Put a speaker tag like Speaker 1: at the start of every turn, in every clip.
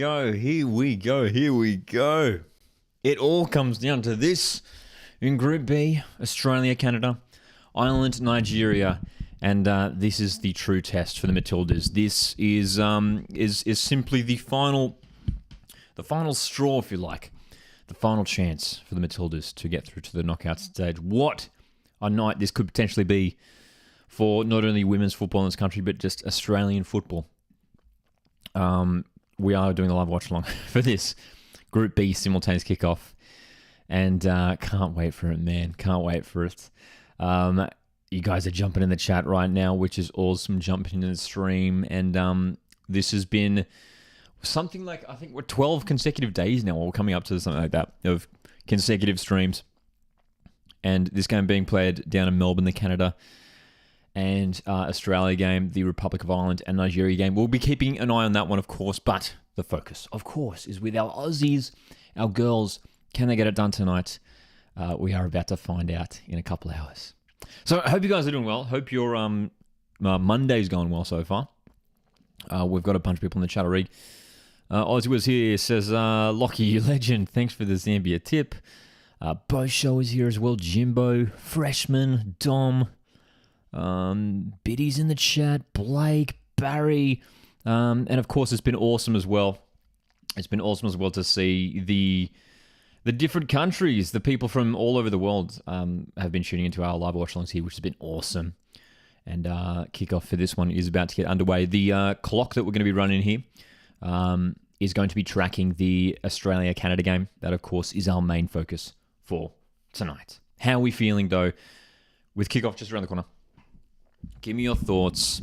Speaker 1: go. Here we go. Here we go. It all comes down to this. In Group B, Australia, Canada, Ireland, Nigeria, and this is the true test for the Matildas. This is simply the final straw, if you like, the final chance for the Matildas to get through to the knockout stage. What a night this could potentially be for not only women's football in this country, but just Australian football. We are doing a live watch along for this Group B simultaneous kickoff. And can't wait for it, man. Can't wait for it. You guys are jumping in the chat right now, which is awesome. Jumping in the stream. And this has been something like, I think we're 12 consecutive days now, or we're coming up to something like that, of consecutive streams. And this game being played down in Melbourne, the Canada and Australia game, the Republic of Ireland and Nigeria game. We'll be keeping an eye on that one, of course. But the focus, of course, is with our Aussies, our girls. Can they get it done tonight? We are about to find out in a couple of hours. So I hope you guys are doing well. Hope your Monday's going well so far. We've got a bunch of people in the chat already. Ozzy was here, says, Lockie, you legend. Thanks for the Zambia tip. Bo Show is here as well. Jimbo, Freshman, Dom, Biddy's in the chat. Blake, Barry. And of course, it's been awesome as well. It's been awesome as well to see the different countries, the people from all over the world have been tuning into our live watch-alongs here, which has been awesome. And kickoff for this one is about to get underway. The clock that we're going to be running here is going to be tracking the Australia-Canada game. That, of course, is our main focus for tonight. How are we feeling, though, with kickoff just around the corner? Give me your thoughts.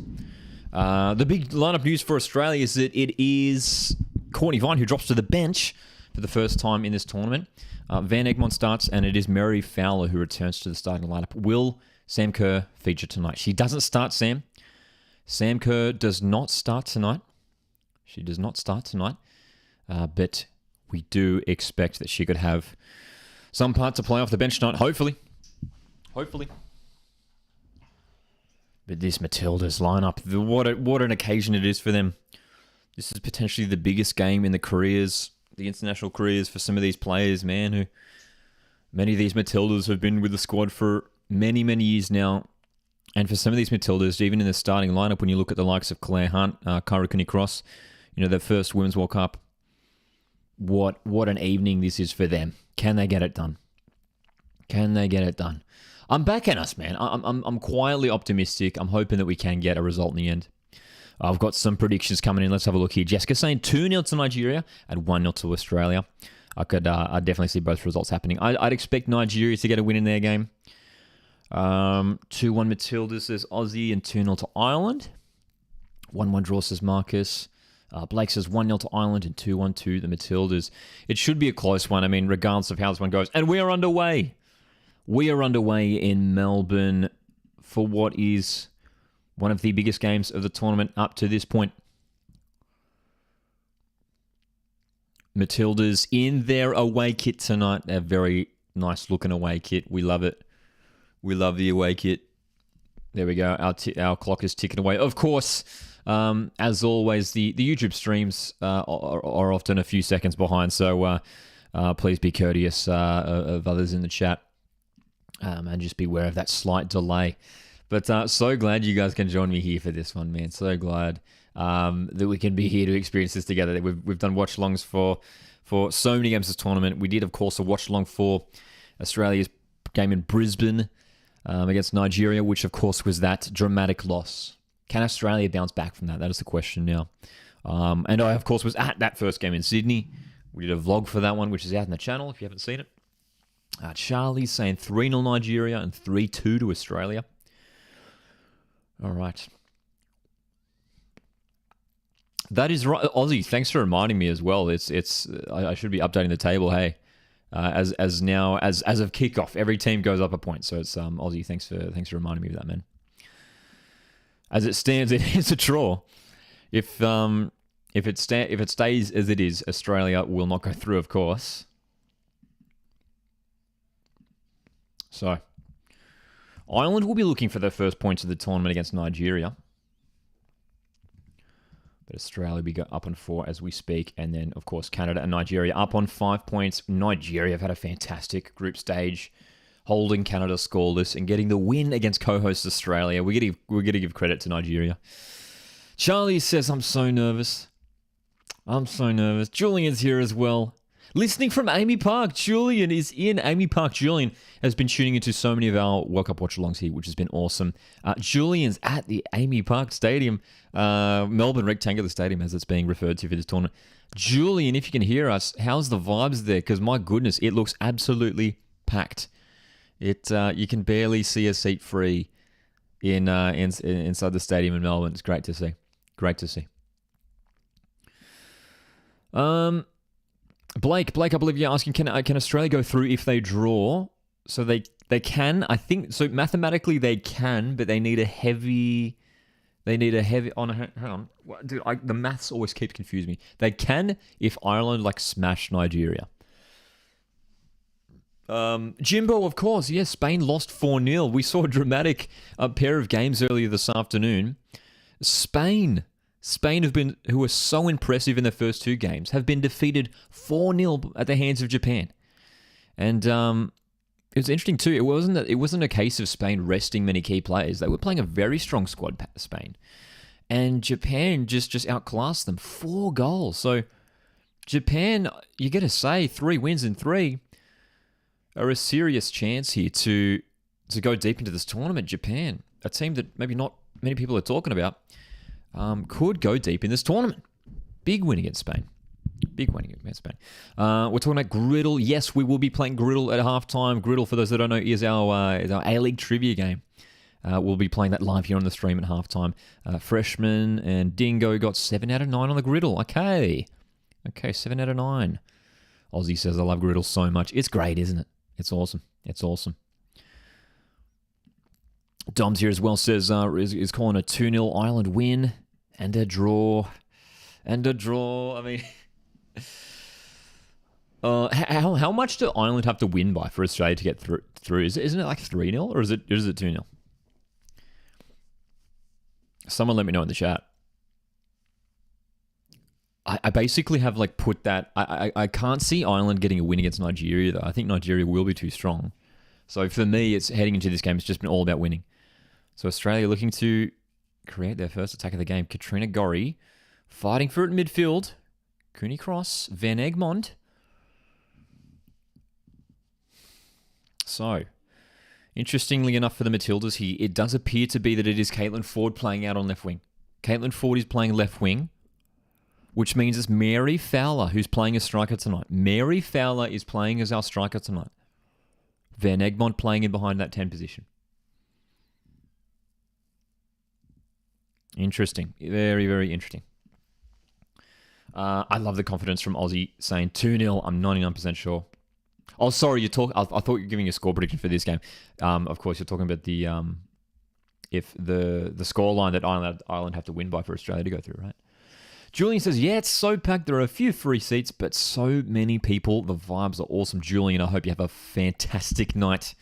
Speaker 1: The big lineup news for Australia is that it is Courtney Vine who drops to the bench for the first time in this tournament. Van Egmond starts, and it is Mary Fowler who returns to the starting lineup. Will Sam Kerr feature tonight? She doesn't start, Sam. Sam Kerr does not start tonight. She does not start tonight. But we do expect that she could have some part to play off the bench tonight. Hopefully. Hopefully. But this Matildas lineup, what an occasion it is for them. This is potentially the biggest game in the international careers for some of these players, man, who many of these Matildas have been with the squad for many, many years now. And for some of these Matildas, even in the starting lineup, when you look at the likes of Claire Hunt, Kyra Cooney-Cross, their first Women's World Cup, what an evening this is for them. Can they get it done? Can they get it done? I'm backing us, man. I'm quietly optimistic. I'm hoping that we can get a result in the end. I've got some predictions coming in. Let's have a look here. Jessica saying 2-0 to Nigeria and 1-0 to Australia. I'd definitely see both results happening. I'd expect Nigeria to get a win in their game. 2-1 Matildas says Aussie and 2-0 to Ireland. 1-1 draw says Marcus. Blake says 1-0 to Ireland and 2-1 to the Matildas. It should be a close one, regardless of how this one goes. And we are underway. We are underway in Melbourne for what is one of the biggest games of the tournament up to this point. Matildas in their away kit tonight. A very nice looking away kit. We love it. We love the away kit. There we go. Our clock is ticking away. Of course, as always, the YouTube streams are often a few seconds behind. So please be courteous of others in the chat. And just be aware of that slight delay. But so glad you guys can join me here for this one, man. So glad that we can be here to experience this together. We've done watch-alongs for so many games this tournament. We did, of course, a watch-along for Australia's game in Brisbane against Nigeria, which, of course, was that dramatic loss. Can Australia bounce back from that? That is the question now. And I, of course, was at that first game in Sydney. We did a vlog for that one, which is out on the channel if you haven't seen it. Charlie's saying 3-0 Nigeria and 3-2 to Australia. All right. That is right. Aussie, thanks for reminding me as well. I should be updating the table, hey. As of kickoff, every team goes up a point. So it's Aussie, thanks for reminding me of that, man. As it stands, it is a draw. If it stays as it is, Australia will not go through, of course. So, Ireland will be looking for their first points of the tournament against Nigeria. But Australia, we go up on 4 as we speak. And then, of course, Canada and Nigeria up on 5 points. Nigeria have had a fantastic group stage, holding Canada scoreless and getting the win against co-host Australia. We're gonna give credit to Nigeria. Charlie says, I'm so nervous. Julian's here as well. Listening from Amy Park. Julian is in Amy Park. Julian has been tuning into so many of our World Cup watch-alongs here, which has been awesome. Julian's at the Amy Park Stadium, Melbourne Rectangular Stadium, as it's being referred to for this tournament. Julian, if you can hear us, how's the vibes there? Because my goodness, it looks absolutely packed. You can barely see a seat free inside the stadium in Melbourne. It's great to see. Great to see. Blake, I believe you're asking, can Australia go through if they draw? So they can, I think. So mathematically they can, but they need a heavy. Hang on, dude. The maths always keeps confusing me. They can if Ireland smash Nigeria. Jimbo, of course, yes. Spain lost 4-0. We saw a dramatic pair of games earlier this afternoon. Spain who were so impressive in the first 2 games, have been defeated 4-0 at the hands of Japan. And it was interesting too. It wasn't a case of Spain resting many key players. They were playing a very strong squad, Spain, and Japan just outclassed them 4 goals. So Japan, you got to say, 3 wins in 3 are a serious chance here to go deep into this tournament. Japan, a team that maybe not many people are talking about, could go deep in this tournament. Big win against Spain. We're talking about Griddle. Yes, we will be playing Griddle at halftime. Griddle, for those that don't know, is our A-League trivia game. We'll be playing that live here on the stream at halftime. Freshman and Dingo got 7 out of 9 on the Griddle. Okay, 7 out of 9. Aussie says, I love Griddle so much. It's great, isn't it? It's awesome. Dom's here as well, says is calling a 2-0 Ireland win and a draw. I mean, how much do Ireland have to win by for Australia to get through? Isn't it 3-0 or is it 2-0? Someone let me know in the chat. I basically have put that. I can't see Ireland getting a win against Nigeria though. I think Nigeria will be too strong. So for me, it's heading into this game. It's just been all about winning. So Australia looking to create their first attack of the game. Katrina Gorry fighting for it in midfield. Cooney Cross, Van Egmond. So, interestingly enough for the Matildas here, it does appear to be that it is Caitlin Ford playing out on left wing. Caitlin Ford is playing left wing, which means it's Mary Fowler who's playing as striker tonight. Mary Fowler is playing as our striker tonight. Van Egmond playing in behind that 10 position. Interesting. Very, very interesting. I love the confidence from Aussie saying 2-0. I'm 99% sure. Oh, sorry. I thought you were giving a score prediction for this game. Of course, you're talking about the if the scoreline that Ireland have to win by for Australia to go through, right? Julian says, yeah, it's so packed. There are a few free seats, but so many people. The vibes are awesome. Julian, I hope you have a fantastic night.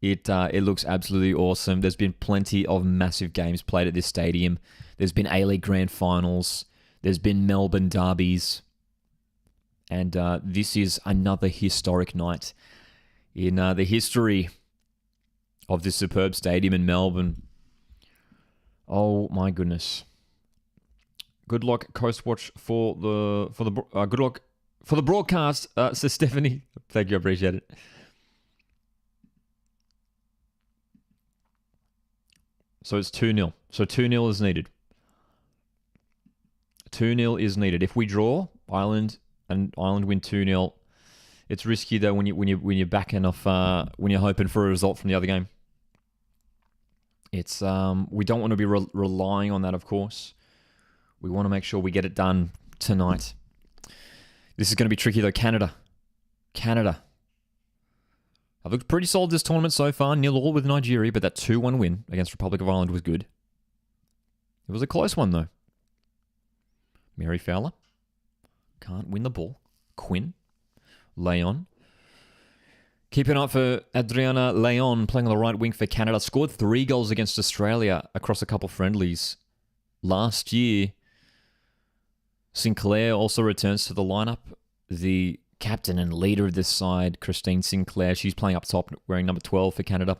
Speaker 1: It looks absolutely awesome. There's been plenty of massive games played at this stadium. There's been A-League Grand Finals. There's been Melbourne derbies. And this is another historic night in the history of this superb stadium in Melbourne. Oh, my goodness. Good luck, Coastwatch, for the good luck for the broadcast, says Stephanie. Thank you, I appreciate it. So it's 2-0. So 2-0 is needed. 2-0 is needed. If we draw, Ireland win 2-0. It's risky though when you're backing off when you're hoping for a result from the other game. It's we don't want to be relying on that, of course. We want to make sure we get it done tonight. This is going to be tricky though. Canada. I've looked pretty solid this tournament so far. 0-0 with Nigeria, but that 2-1 win against Republic of Ireland was good. It was a close one though. Mary Fowler can't win the ball. Quinn. Leon. Keep an eye out for Adriana Leon playing on the right wing for Canada. Scored 3 goals against Australia across a couple friendlies last year. Sinclair also returns to the lineup. The captain and leader of this side, Christine Sinclair, she's playing up top, wearing number 12 for Canada.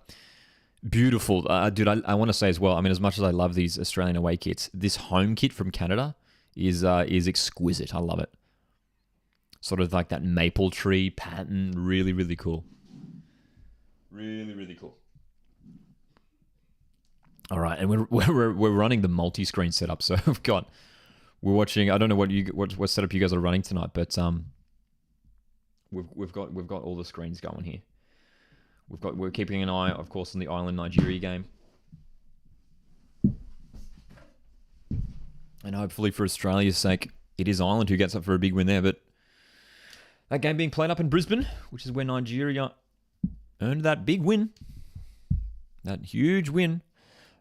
Speaker 1: Beautiful. Dude, I want to say as well, I mean, as much as I love these Australian away kits, this home kit from Canada is exquisite. I love it. Sort of like that maple tree pattern. Really, really cool. Really, really cool. All right, and we're running the multi-screen setup. So we're watching. I don't know what setup you guys are running tonight, but we've got all the screens going here. We're keeping an eye, of course, on the Ireland Nigeria game, and hopefully for Australia's sake, it is Ireland who gets up for a big win there. But that game being played up in Brisbane, which is where Nigeria earned that big win, that huge win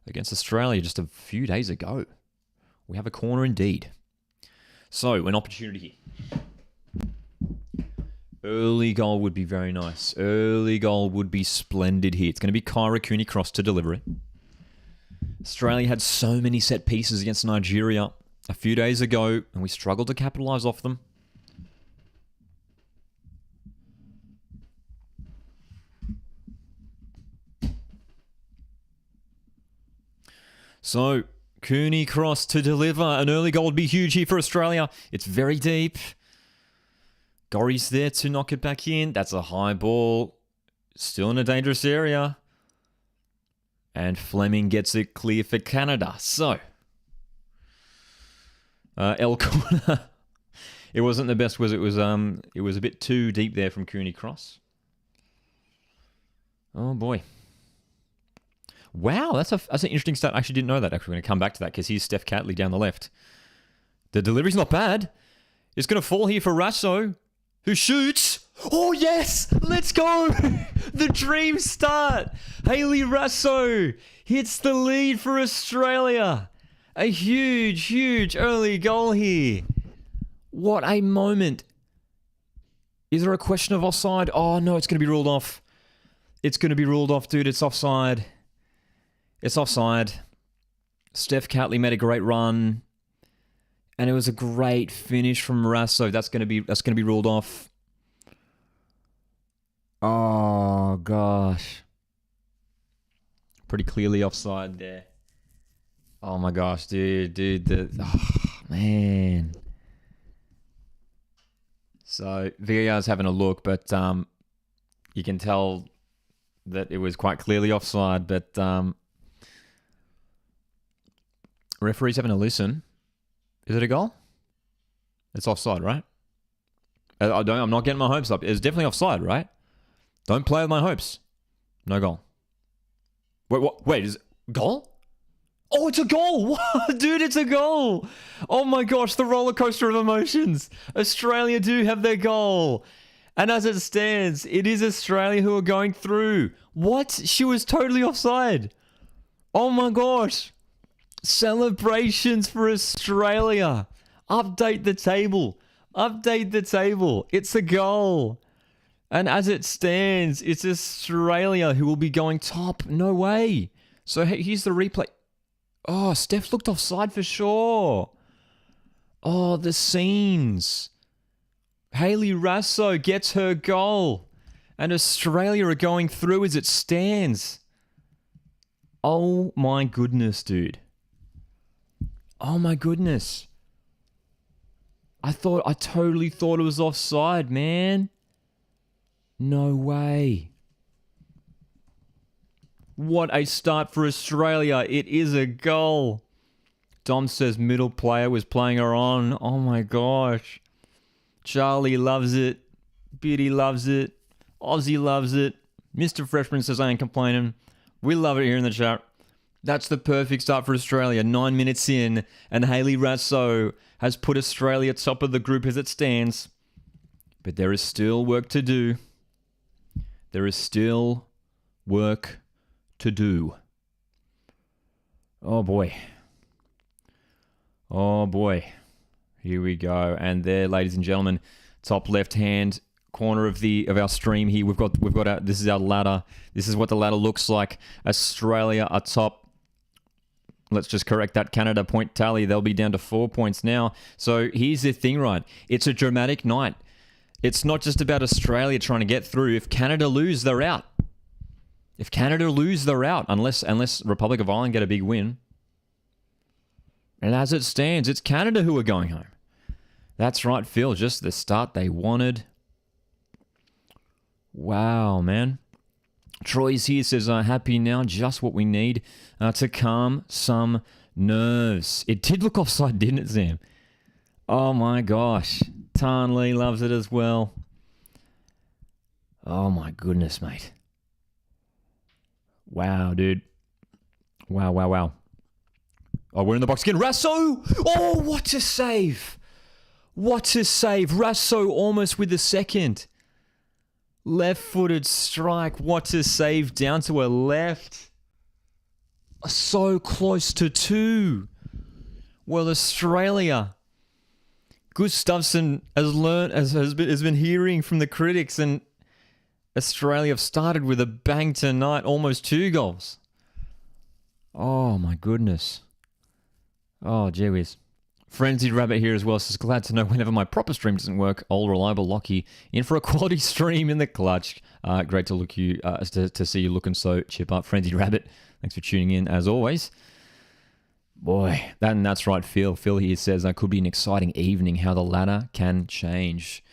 Speaker 1: against Australia just a few days ago. We have a corner indeed. So, an opportunity here. Early goal would be very nice. Early goal would be splendid here. It's going to be Kyra Cooney-Cross to deliver it. Australia had so many set pieces against Nigeria a few days ago, and we struggled to capitalise off them. So, Cooney-Cross to deliver. An early goal would be huge here for Australia. It's very deep. Gorry's there to knock it back in. That's a high ball. Still in a dangerous area. And Fleming gets it clear for Canada. So, El corner. It wasn't the best, was it? It was a bit too deep there from Cooney-Cross. Oh boy. Wow, that's an interesting stat. I actually didn't know that. Actually, we're going to come back to that because here's Steph Catley down the left. The delivery's not bad. It's going to fall here for Rasso, who shoots. Oh, yes! Let's go! The dream start! Hayley Rasso hits the lead for Australia. A huge, huge early goal here. What a moment. Is there a question of offside? Oh, no, it's going to be ruled off. It's going to be ruled off, dude. It's offside. It's offside. Steph Catley made a great run. And it was a great finish from Rasso. That's going to be ruled off. Oh gosh. Pretty clearly offside there. Oh my gosh, dude. Man. So VAR's having a look, but you can tell that it was quite clearly offside, but referee's having a listen. Is it a goal? It's offside, right? I'm not getting my hopes up. It's definitely offside, right? Don't play with my hopes. No goal. Wait, what? Wait, is it goal? Oh, it's a goal! Dude, it's a goal! Oh my gosh, the roller coaster of emotions. Australia do have their goal. And as it stands, it is Australia who are going through. What? She was totally offside. Oh my gosh. Celebrations for Australia. Update the table. Update the table. It's a goal. And as it stands, it's Australia who will be going top. No way. So here's the replay. Oh, Steph looked offside for sure. Oh, the scenes. Hayley Rasso gets her goal. And Australia are going through as it stands. Oh my goodness, dude. Oh my goodness. I totally thought it was offside, man. No way. What a start for Australia. It is a goal. Dom says middle player was playing her on. Oh my gosh. Charlie loves it. Beauty loves it. Aussie loves it. Mr. Freshman says I ain't complaining. We love it here in the chat. That's the perfect start for Australia. 9 minutes in, and Hayley Rasso has put Australia top of the group as it stands. But there is still work to do. There is still work to do. Oh boy. Oh boy. Here we go. And there, ladies and gentlemen, top left-hand corner of our stream here. We've got our, this is our ladder. This is what the ladder looks like. Australia are top. let's just correct that Canada point tally. They'll be down to 4 points now. So here's the thing, right? It's a dramatic night. It's not just about Australia trying to get through. If Canada lose, they're out. If Canada lose, they're out. Unless Republic of Ireland get a big win. And as it stands, it's Canada who are going home. That's right, Phil. Just the start they wanted. Wow, man. Troy's here, says, happy now, just what we need to calm some nerves. It did look offside, didn't it, Sam? Oh my gosh. Tan Lee loves it as well. Oh my goodness, mate. Wow, dude. Wow. Oh, we're in the box again. Rasso! Oh, what a save! What a save. Rasso almost with the second. Left-footed strike. What a save down to a left. So close to 2. Well, Australia. Gustafsson has been hearing from the critics, and Australia have started with a bang tonight. Almost 2 goals. Oh, my goodness. Oh, gee whiz. Frenzied Rabbit here as well says, glad to know whenever my proper stream doesn't work, old reliable Lockie in for a quality stream in the clutch. Great to to see you looking so chip up. Frenzied Rabbit, thanks for tuning in as always. Boy, that's right, Phil. Phil here says, could be an exciting evening, how the ladder can change.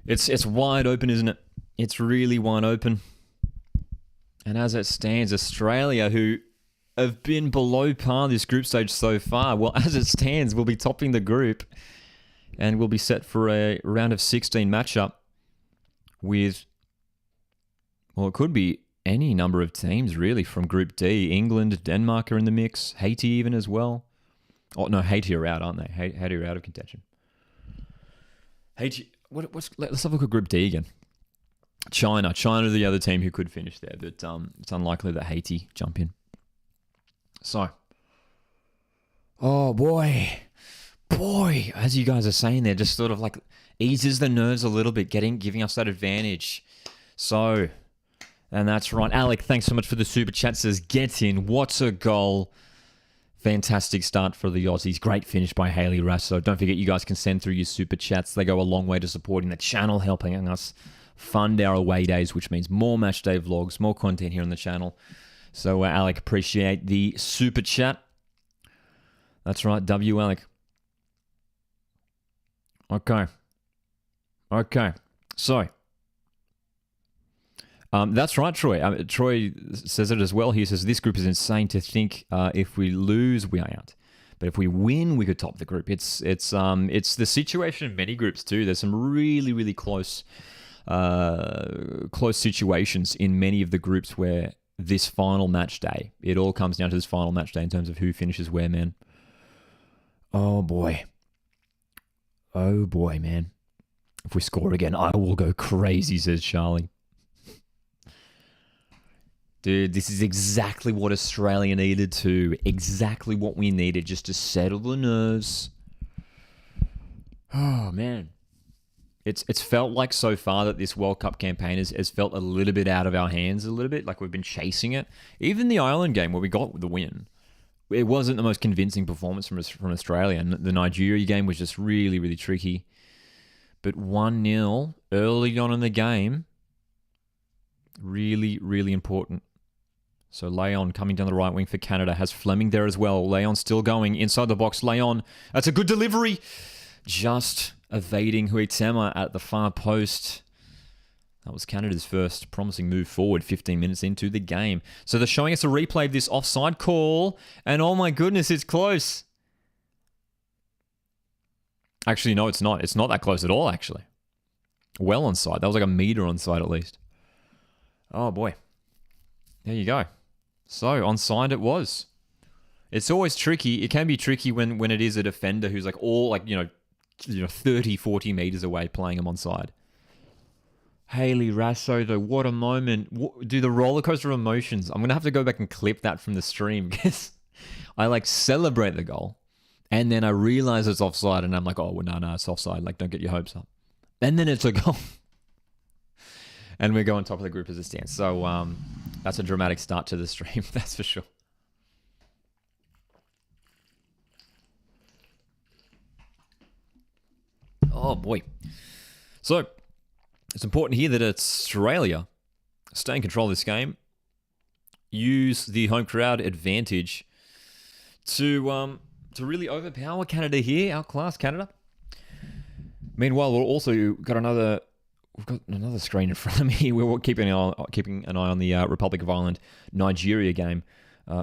Speaker 1: It's wide open, isn't it? It's really wide open. And as it stands, Australia, who have been below par this group stage so far. Well, as it stands, we'll be topping the group and we'll be set for a round of 16 matchup with, well, it could be any number of teams really from Group D. England, Denmark are in the mix, Haiti even as well. Oh, no, Haiti are out, aren't they? Haiti are out of contention. Haiti, let's have a look at Group D again. China are the other team who could finish there, but it's unlikely that Haiti jump in. So, oh boy, as you guys are saying there, just sort of like eases the nerves a little bit, giving us that advantage. So, and that's right. Alec, thanks so much for the super chat. Says, get in. What a goal. Fantastic start for the Aussies. Great finish by Hayley Rasso. Don't forget, you guys can send through your super chats. They go a long way to supporting the channel, helping us fund our away days, which means more match day vlogs, more content here on the channel. So, Alec, appreciate the super chat. That's right, W, Alec. Okay. So, that's right, Troy. Troy says it as well. He says, this group is insane to think if we lose, we are out. But if we win, we could top the group. It's the situation in many groups too. There's some really, really close situations in many of the groups where this final match day, it all comes down to this final match day in terms of who finishes where, man. Oh boy, man. If we score again, I will go crazy, says Charlie. Dude, this is exactly what Australia needed to. Exactly what we needed just to settle the nerves. Oh, man. It's felt like so far that this World Cup campaign has felt a little bit out of our hands a little bit, like we've been chasing it. Even the Ireland game where we got the win, it wasn't the most convincing performance from Australia. And the Nigeria game was just really, really tricky. But 1-0 early on in the game, really, really important. So Leon coming down the right wing for Canada, has Fleming there as well. Leon still going inside the box. Leon, that's a good delivery. Just evading Huitema at the far post. That was Canada's first promising move forward 15 minutes into the game. So they're showing us a replay of this offside call. And oh my goodness, it's close. Actually, no, it's not. It's not that close at all, actually. Well onside. That was like a meter onside at least. Oh boy. There you go. So onside it was. It's always tricky. It can be tricky when it is a defender who's like all like, 30, 40 meters away playing him onside. Hayley Rasso, though, what a moment. Do the roller coaster of emotions. I'm going to have to go back and clip that from the stream because I celebrate the goal and then I realize it's offside and I'm like, oh, well, no, it's offside. Don't get your hopes up. And then it's a goal. And we go on top of the group as it stands. So that's a dramatic start to the stream, that's for sure. Oh, boy. So, it's important here that Australia stay in control of this game, use the home crowd advantage to really overpower Canada here, outclass Canada. Meanwhile, we've got another screen in front of me. We're keeping an eye on the Republic of Ireland Nigeria game.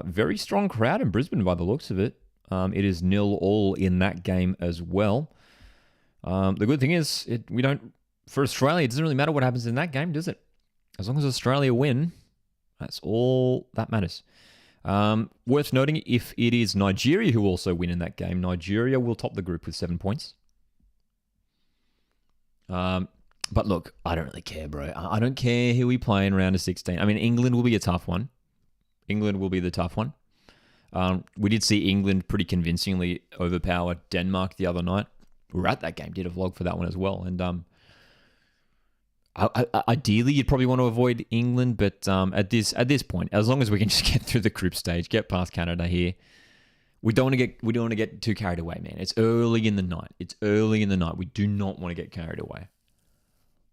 Speaker 1: Very strong crowd in Brisbane by the looks of it. It is 0-0 in that game as well. The good thing is, for Australia, it doesn't really matter what happens in that game, does it? As long as Australia win, that's all that matters. Worth noting, if it is Nigeria who also win in that game, Nigeria will top the group with 7 points. But look, I don't really care, bro. I don't care who we play in round of 16. I mean, England will be a tough one. England will be the tough one. We did see England pretty convincingly overpower Denmark the other night. We were at that game, did a vlog for that one as well. And ideally, you'd probably want to avoid England, but at this point, as long as we can just get through the group stage, get past Canada here, we don't want to get too carried away, man. It's early in the night. We do not want to get carried away.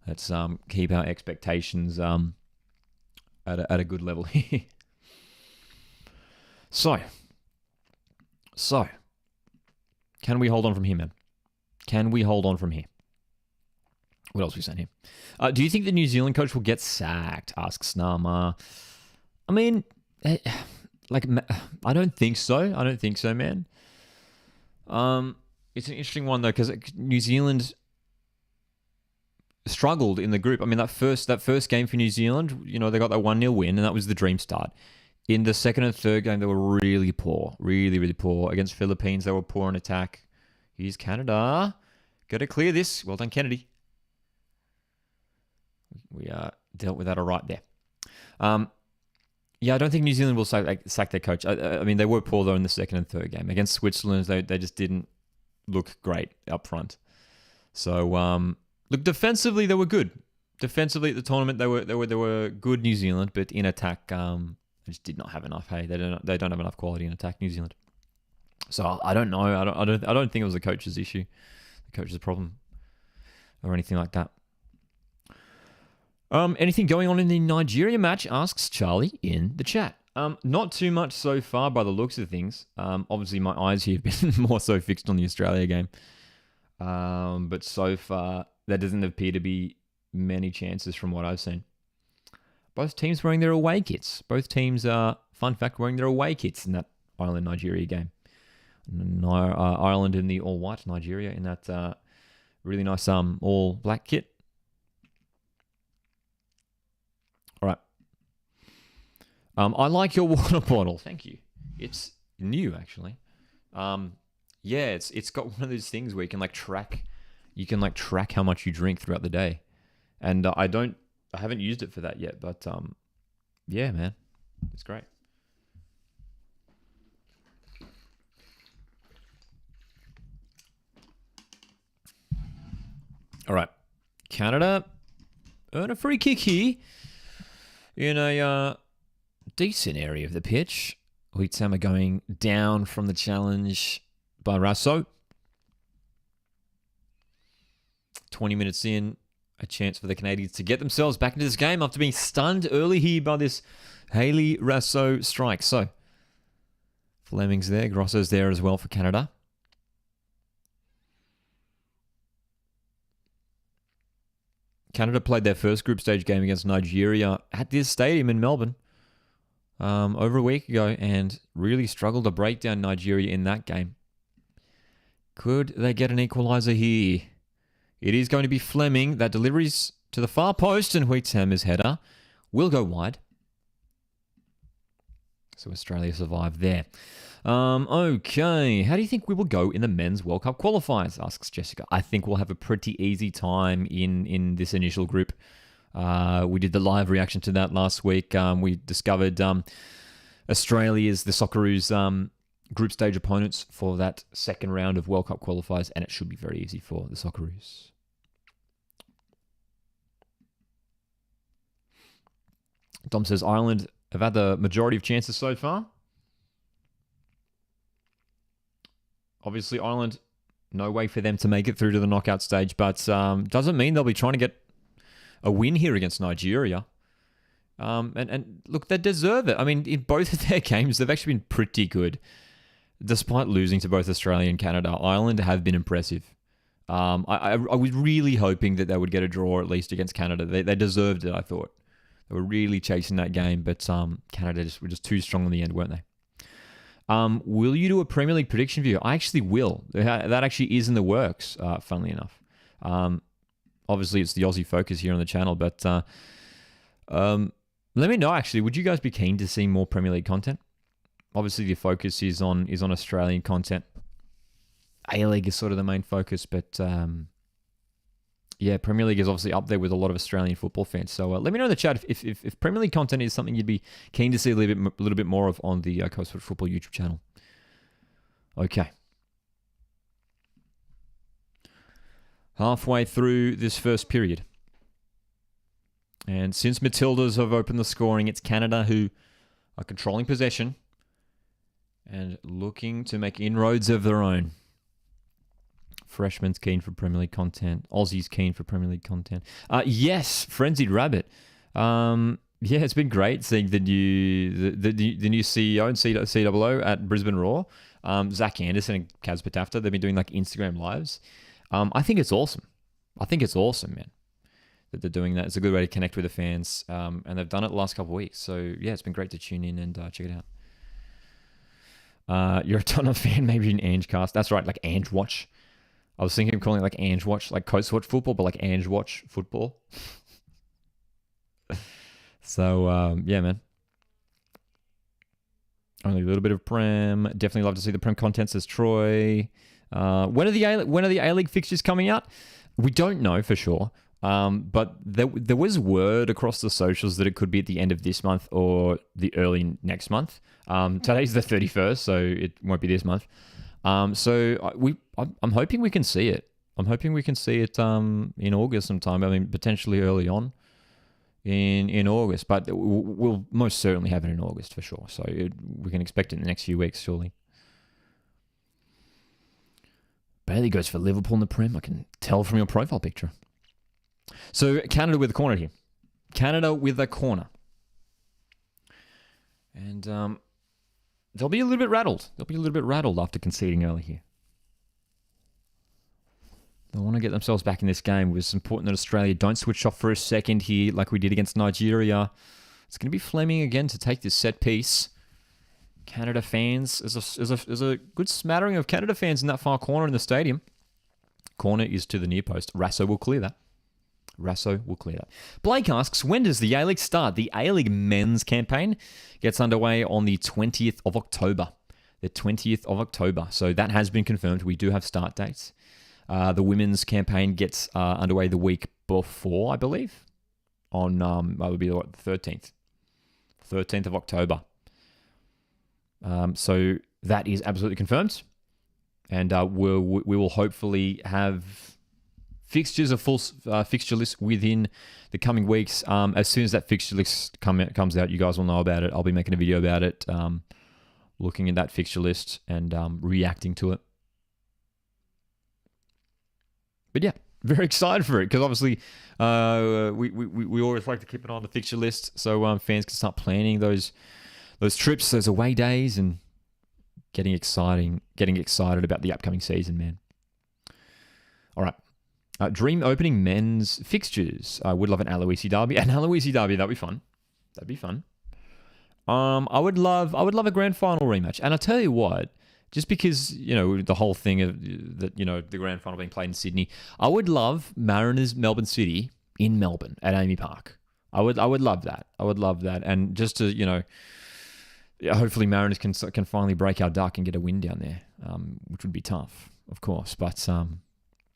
Speaker 1: Let's keep our expectations at a good level here. So, can we hold on from here, man? Can we hold on from here? What else are we saying here? Do you think the New Zealand coach will get sacked? Asks Snarma. I mean, I don't think so. I don't think so, man. It's an interesting one though, because New Zealand struggled in the group. I mean, that first game for New Zealand, they got that 1-0 win, and that was the dream start. In the second and third game, they were really poor, really, really poor. Against Philippines, they were poor in attack. Here's Canada. Got to clear this. Well done, Kennedy. We dealt with that all right there. Yeah, I don't think New Zealand will sack their coach. I mean, they were poor, though, in the second and third game. Against Switzerland, they just didn't look great up front. So, look, defensively, they were good. Defensively at the tournament, they were good, New Zealand, but in attack, they just did not have enough. Hey, they don't have enough quality in attack, New Zealand. So I don't know. I don't think it was the coach's issue, the coach's problem, or anything like that. Anything going on in the Nigeria match? Asks Charlie in the chat. Not too much so far by the looks of things. Obviously my eyes here have been more so fixed on the Australia game. But so far there doesn't appear to be many chances from what I've seen. Both teams wearing their away kits. Both teams are, fun fact, wearing their away kits in that Ireland-Nigeria game. Ireland in the all-white, Nigeria in that really nice all-black kit. All right. I like your water bottle. Thank you. It's new, actually. Yeah, it's got one of those things where you can track how much you drink throughout the day. And I haven't used it for that yet, but yeah, man, it's great. All right, Canada earn a free kick here in a decent area of the pitch. Huitam are going down from the challenge by Rasso. 20 minutes in, a chance for the Canadians to get themselves back into this game after being stunned early here by this Haley Rasso strike. So, Fleming's there, Grosso's there as well for Canada. Canada played their first group stage game against Nigeria at this stadium in Melbourne over a week ago and really struggled to break down Nigeria in that game. Could they get an equaliser here? It is going to be Fleming that delivers to the far post, and Huitam's header will go wide. So Australia survived there. Okay, how do you think we will go in the Men's World Cup qualifiers? Asks Jessica. I think we'll have a pretty easy time in this initial group. We did the live reaction to that last week. We discovered Australia's, the Socceroos group stage opponents for that second round of World Cup qualifiers, and it should be very easy for the Socceroos. Dom says Ireland have had the majority of chances so far. Obviously, Ireland No way for them to make it through to the knockout stage, but doesn't mean they'll be trying to get a win here against Nigeria. And look, they deserve it. I mean, in both of their games, they've actually been pretty good. Despite losing to both Australia and Canada, Ireland have been impressive. I was really hoping that they would get a draw at least against Canada. They deserved it, I thought. They were really chasing that game, but Canada were just too strong in the end, weren't they? Will you do a Premier League prediction video? I actually will. That actually is in the works, funnily enough. Obviously, it's the Aussie focus here on the channel, but let me know, actually. Would you guys be keen to see more Premier League content? Obviously, the focus is on Australian content. A-League is sort of the main focus, but yeah, Premier League is obviously up there with a lot of Australian football fans. So let me know in the chat if Premier League content is something you'd be keen to see a little bit more of on the Coast Football YouTube channel. Okay. Halfway through this first period. And since Matildas have opened the scoring, it's Canada who are controlling possession and looking to make inroads of their own. Freshman's keen for Premier League content. Aussie's keen for Premier League content. Yes, Frenzied Rabbit. Yeah, it's been great seeing the new CEO and COO at Brisbane Roar. Zach Anderson and Kaz Patafta. They've been doing like Instagram lives. I think it's awesome. I think it's awesome, man, that they're doing that. It's a good way to connect with the fans. And they've done it the last couple of weeks. So yeah, it's been great to tune in and check it out. You're a ton of fan, maybe an Ange cast. That's right, like Ange Watch. I was thinking of calling it like Ange Watch, like Coast Watch football, but like Ange Watch football. So, yeah, man. Only a little bit of Prem. Definitely love to see the Prem content, says Troy. When are the A-League fixtures coming out? We don't know for sure. But there was word across the socials that it could be at the end of this month or the early next month. Today's the 31st, so it won't be this month. So I'm hoping we can see it. I'm hoping we can see it in August sometime. I mean, potentially early on in August, but we'll most certainly have it in August for sure. So we can expect it in the next few weeks, surely. Bailey goes for Liverpool in the Prem. I can tell from your profile picture. So Canada with a corner here. Canada with a corner. And they'll be a little bit rattled. They'll be a little bit rattled after conceding early here. They want to get themselves back in this game. It was important that Australia don't switch off for a second here like we did against Nigeria. It's going to be Fleming again to take this set piece. Canada fans, there's a good smattering of Canada fans in that far corner in the stadium. Corner is to the near post. Rasso will clear that. Blake asks, when does the A-League start? The A-League men's campaign gets underway on the 20th of October. The 20th of October. So that has been confirmed. We do have start dates. The women's campaign gets underway the week before, I believe. On, that would be the 13th. 13th of October. So that is absolutely confirmed. And we will hopefully have fixtures, a full fixture list within the coming weeks. As soon as that fixture list comes out, you guys will know about it. I'll be making a video about it, looking at that fixture list and reacting to it. But yeah, very excited for it because obviously we always like to keep it on the fixture list so fans can start planning those trips, those away days, and getting excited about the upcoming season, man. All right. Dream opening men's fixtures. I would love an Aloisi derby. That'd be fun. I would love a grand final rematch. And I'll tell you what, just because, the whole thing of that, the grand final being played in Sydney, I would love Mariners Melbourne City in Melbourne at Amy Park. I would love that. And just to, hopefully Mariners can finally break our duck and get a win down there, which would be tough, of course. But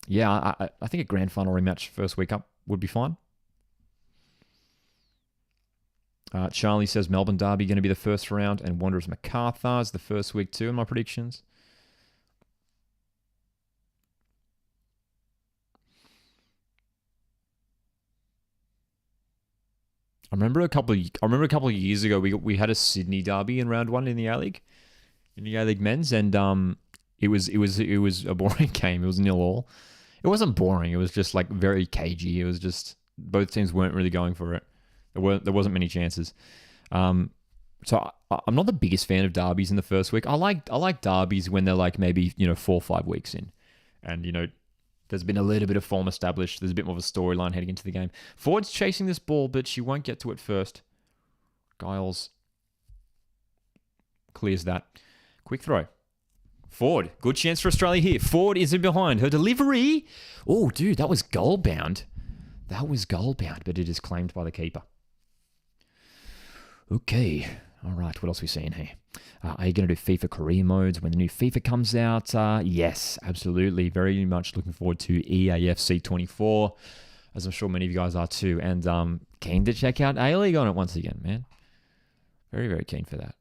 Speaker 1: yeah, I think a grand final rematch first week up would be fine. Charlie says Melbourne Derby going to be the first round and Wanderers Macarthur is the first week too in my predictions. I remember a couple of years ago we had a Sydney Derby in round one in the A-League men's, and it was a boring game. It was 0-0. It wasn't boring. It was just like very cagey. It was just both teams weren't really going for it. There wasn't many chances. So I'm not the biggest fan of derbies in the first week. I like derbies when they're like maybe 4 or 5 weeks in, and there's been a little bit of form established. There's a bit more of a storyline heading into the game. Ford's chasing this ball, but she won't get to it first. Giles clears that. Quick throw. Ford, good chance for Australia here. Ford is in behind. Her delivery. Oh, dude, that was goal bound. But it is claimed by the keeper. Okay. All right, what else are we seeing here? Are you going to do FIFA career modes when the new FIFA comes out? Yes, absolutely. Very much looking forward to EAFC 24, as I'm sure many of you guys are too. And keen to check out A-League on it once again, man. Very, very keen for that.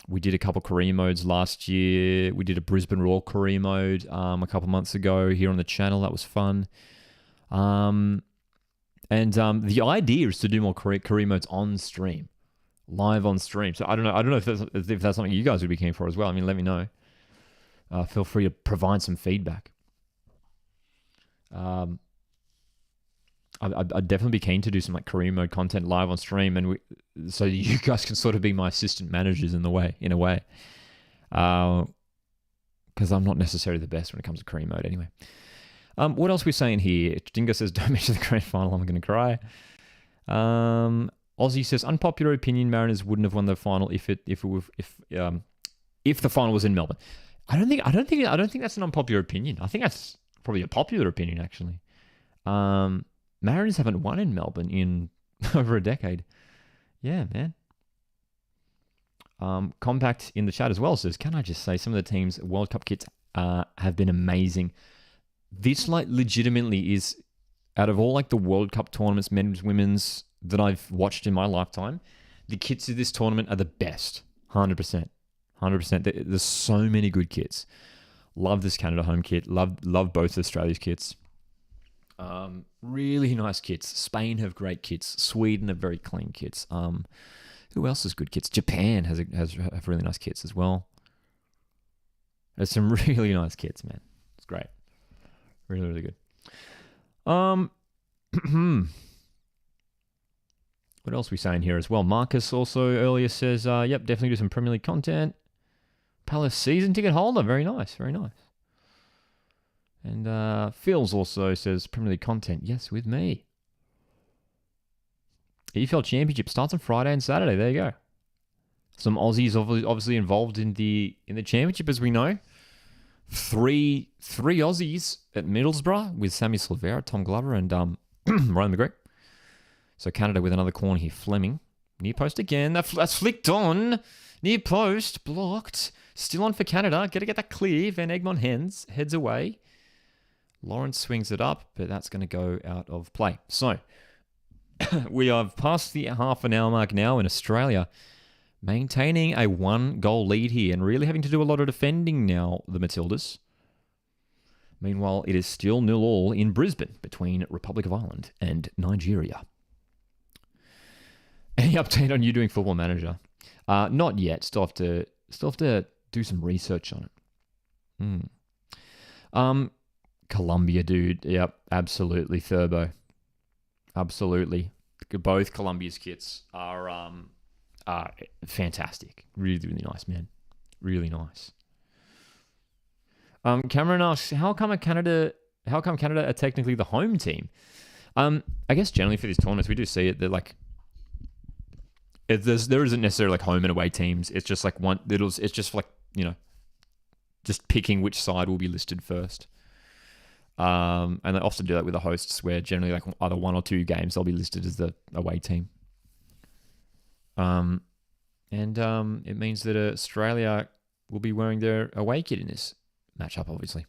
Speaker 1: We did a couple career modes last year. We did a Brisbane Roar career mode a couple months ago here on the channel. That was fun. And the idea is to do more career modes on stream. Live on stream. So I don't know if that's something you guys would be keen for as well. I mean, let me know. Feel free to provide some feedback. I'd definitely be keen to do some like career mode content live on stream, and so you guys can sort of be my assistant managers in a way. Because I'm not necessarily the best when it comes to career mode anyway. What else are we saying here? Dingo says, "Don't mention the grand final. I'm going to cry." Aussie says, unpopular opinion, Mariners wouldn't have won the final if the final was in Melbourne. I don't think that's an unpopular opinion. I think that's probably a popular opinion actually. Mariners haven't won in Melbourne in over a decade. Yeah, man. Compact in the chat as well says, can I just say some of the teams' World Cup kits have been amazing. This like legitimately is out of all like the World Cup tournaments, men's, women's, that I've watched in my lifetime, the kits of this tournament are the best. 100%. There's so many good kits. Love this Canada home kit. Love both Australia's kits. Really nice kits. Spain have great kits. Sweden have very clean kits. Who else has good kits? Japan have really nice kits as well. There's some really nice kits, man. It's great. Really, really good. What else are we saying here as well? Marcus also earlier says, yep, definitely do some Premier League content. Palace season ticket holder. Very nice. And Phil's also says Premier League content. Yes, with me. EFL Championship starts on Friday and Saturday. There you go. Some Aussies obviously involved in the championship, as we know. Three Aussies at Middlesbrough with Sammy Silvera, Tom Glover, and Ryan McGregor. So Canada with another corner here. Fleming. Near post again. That's flicked on. Near post. Blocked. Still on for Canada. Got to get that clear. Van Egmond heads away. Lawrence swings it up, but that's going to go out of play. So we have passed the half an hour mark now in Australia. Maintaining a 1-goal lead here and really having to do a lot of defending now, the Matildas. Meanwhile, it is still 0-0 in Brisbane between Republic of Ireland and Nigeria. Any update on you doing Football Manager? Not yet. Still have to do some research on it. Colombia, dude. Yep, absolutely. Thurbo. Absolutely. Both Colombia's kits are fantastic. Really, really nice, man. Really nice. Cameron asks, how come Canada are technically the home team? I guess generally for these tournaments, we do see it that like there isn't necessarily like home and away teams. It's just like it's just like, just picking which side will be listed first. And they often do that with the hosts, where generally like either 1 or 2 games they'll be listed as the away team. And it means that Australia will be wearing their away kit in this matchup, obviously,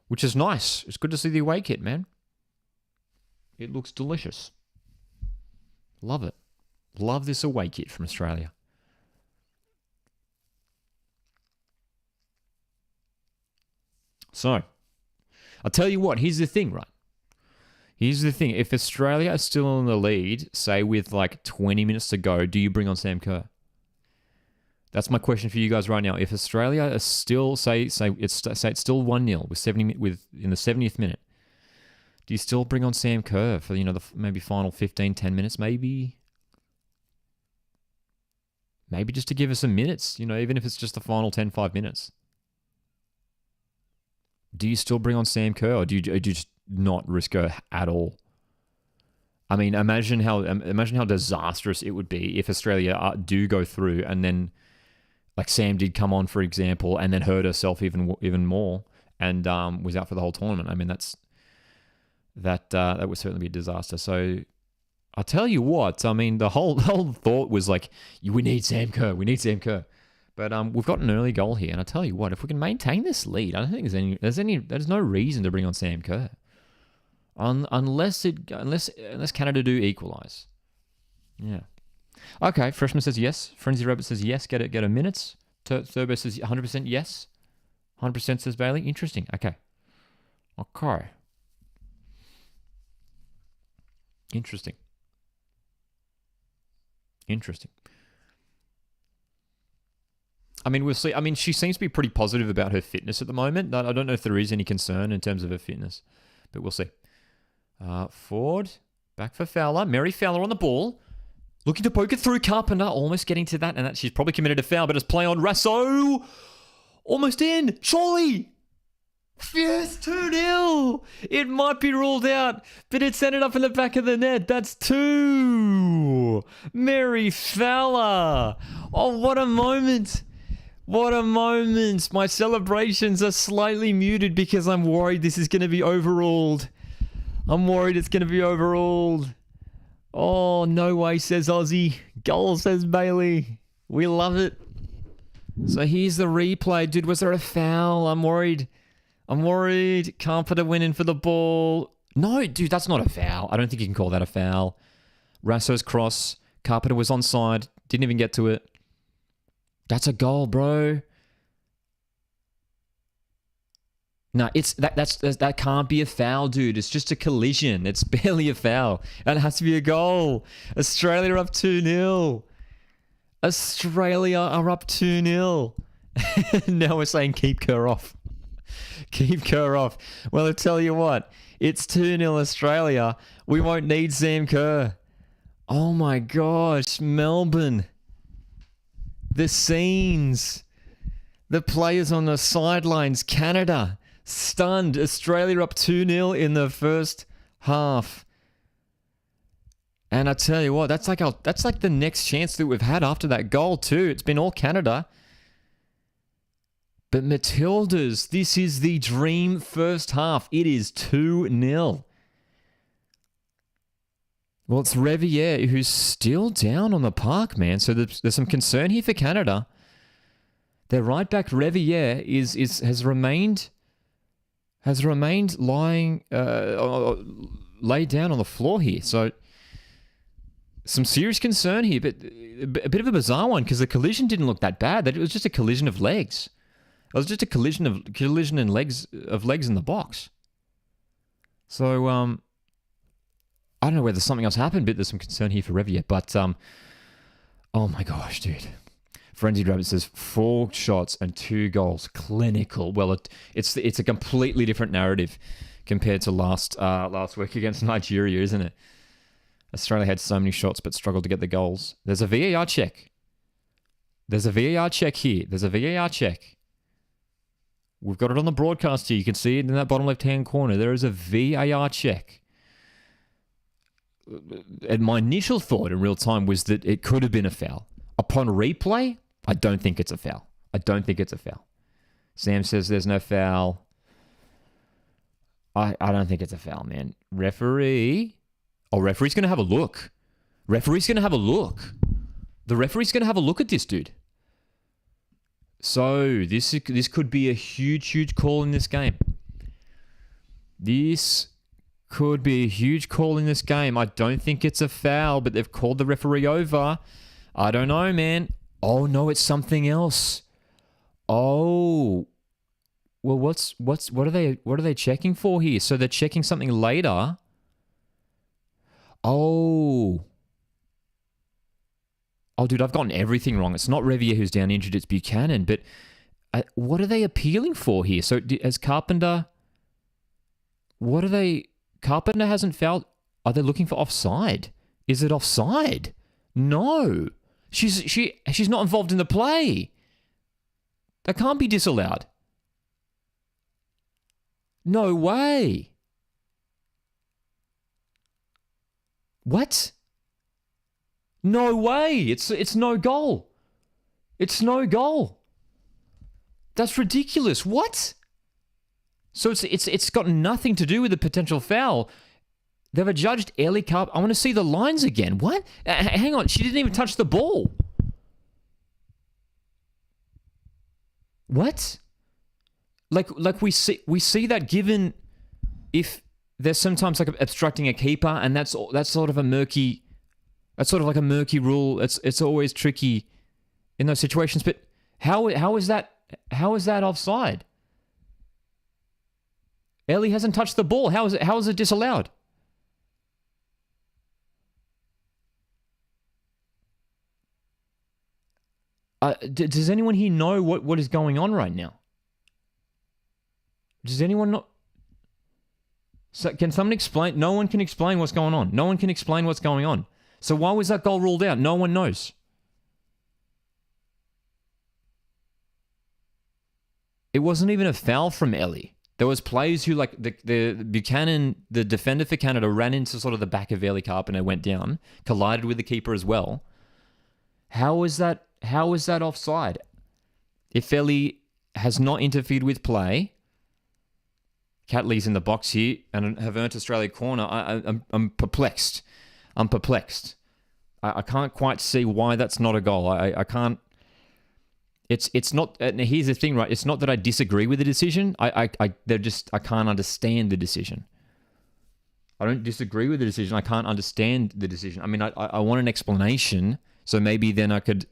Speaker 1: which is nice. It's good to see the away kit, man. It looks delicious. Love it. Love this away kit from Australia. So, I'll tell you what, here's the thing, right? Here's the thing. If Australia is still in the lead, say with like 20 minutes to go, do you bring on Sam Kerr? That's my question for you guys right now. If Australia is still say it's still 1-0 with in the 70th minute, do you still bring on Sam Kerr for the maybe final 15, 10 minutes maybe? Maybe just to give us some minutes, even if it's just the final 10, 5 minutes. Do you still bring on Sam Kerr, or do you just not risk her at all? I mean, imagine how disastrous it would be if Australia do go through and then, like Sam did come on, for example, and then hurt herself even more and was out for the whole tournament. I mean, that would certainly be a disaster. So I'll tell you what. I mean, the whole thought was like, we need Sam Kerr. But we've got an early goal here, and I tell you what, if we can maintain this lead, I don't think there's no reason to bring on Sam Kerr, unless Canada do equalise. Yeah. Okay. Freshman says yes. Frenzy Rabbit says yes. Get a minutes. Turbo says 100% yes. 100% says Bailey. Interesting. Okay. Interesting. I mean, we'll see. I mean, she seems to be pretty positive about her fitness at the moment. I don't know if there is any concern in terms of her fitness, but we'll see. Ford, back for Fowler. Mary Fowler on the ball. Looking to poke it through. Carpenter almost getting to that, and she's probably committed a foul, but it's play on Rasso. Almost in. Surely. Yes, 2-0. It might be ruled out, but it's ended up in the back of the net. That's 2. Mary Fowler. Oh, what a moment. What a moment. My celebrations are slightly muted because I'm worried this is going to be overruled. I'm worried it's going to be overruled. Oh, no way, says Aussie. Goal, says Bailey. We love it. So here's the replay. Dude, was there a foul? I'm worried. Carpenter went in for the ball. No, dude, that's not a foul. I don't think you can call that a foul. Rasso's cross. Carpenter was onside. Didn't even get to it. That's a goal, bro. No, that can't be a foul, dude. It's just a collision. It's barely a foul. And it has to be a goal. Australia are up 2-0. Australia are up 2-0. Now we're saying keep Kerr off. Keep Kerr off. Well, I tell you what, it's 2-0 Australia. We won't need Sam Kerr. Oh my gosh, Melbourne. The scenes. The players on the sidelines. Canada stunned. Australia up 2-0 in the first half. And I tell you what, that's like the next chance that we've had after that goal too. It's been all Canada. But Matildas, this is the dream first half. It is 2-0. Well, it's Revier who's still down on the park, man. So there's some concern here for Canada. Their right back Revier has remained lying laid down on the floor here. So some serious concern here, but a bit of a bizarre one because the collision didn't look that bad. It was just a collision of legs. It was just a collision in legs in the box. So I don't know whether something else happened, but there's some concern here for Revier. But oh my gosh, dude. Frenzied Rabbit says 4 shots and 2 goals. Clinical. Well, it's a completely different narrative compared to last week against Nigeria, isn't it? Australia had so many shots but struggled to get the goals. There's a VAR check. There's a VAR check here. There's a VAR check. We've got it on the broadcast here. You can see it in that bottom left-hand corner. There is a VAR check. And my initial thought in real time was that it could have been a foul. Upon replay, I don't think it's a foul. Sam says there's no foul. I don't think it's a foul, man. Referee's going to have a look. The referee's going to have a look at this, dude. So this could be a huge call in this game. This could be a huge call in this game. I don't think it's a foul, but they've called the referee over. I don't know, man. Oh no, it's something else. Oh, well, what are they checking for here? So they're checking something later. Oh, Oh, dude, I've gotten everything wrong. It's not Revier who's down injured. It's Buchanan. But what are they appealing for here? So as Carpenter... What are they... Carpenter hasn't fouled... Are they looking for offside? Is it offside? No. She's not involved in the play. That can't be disallowed. No way. What? No way. It's no goal. It's no goal. That's ridiculous. What? So it's got nothing to do with the potential foul. They've adjudged Ellie Carp. I want to see the lines again. What? Hang on. She didn't even touch the ball. What? Like we see that given if there's sometimes like obstructing a keeper, and that's sort of a murky. That's sort of like a murky rule. It's always tricky in those situations. But how is that offside? Ellie hasn't touched the ball. How is it disallowed? Does anyone here know what is going on right now? Does anyone know? So can someone explain? No one can explain what's going on. No one can explain what's going on. So why was that goal ruled out? No one knows. It wasn't even a foul from Ellie. There was players who, like the Buchanan, the defender for Canada, ran into sort of the back of Ellie Carpenter, went down, collided with the keeper as well. How is that offside? If Ellie has not interfered with play, Catley's in the box here and have earned Australia corner. I'm perplexed. I'm perplexed. I can't quite see why that's not a goal. I can't. It's not. Here's the thing, right? It's not that I disagree with the decision. I can't understand the decision. I don't disagree with the decision. I can't understand the decision. I mean, I want an explanation. So maybe then I could,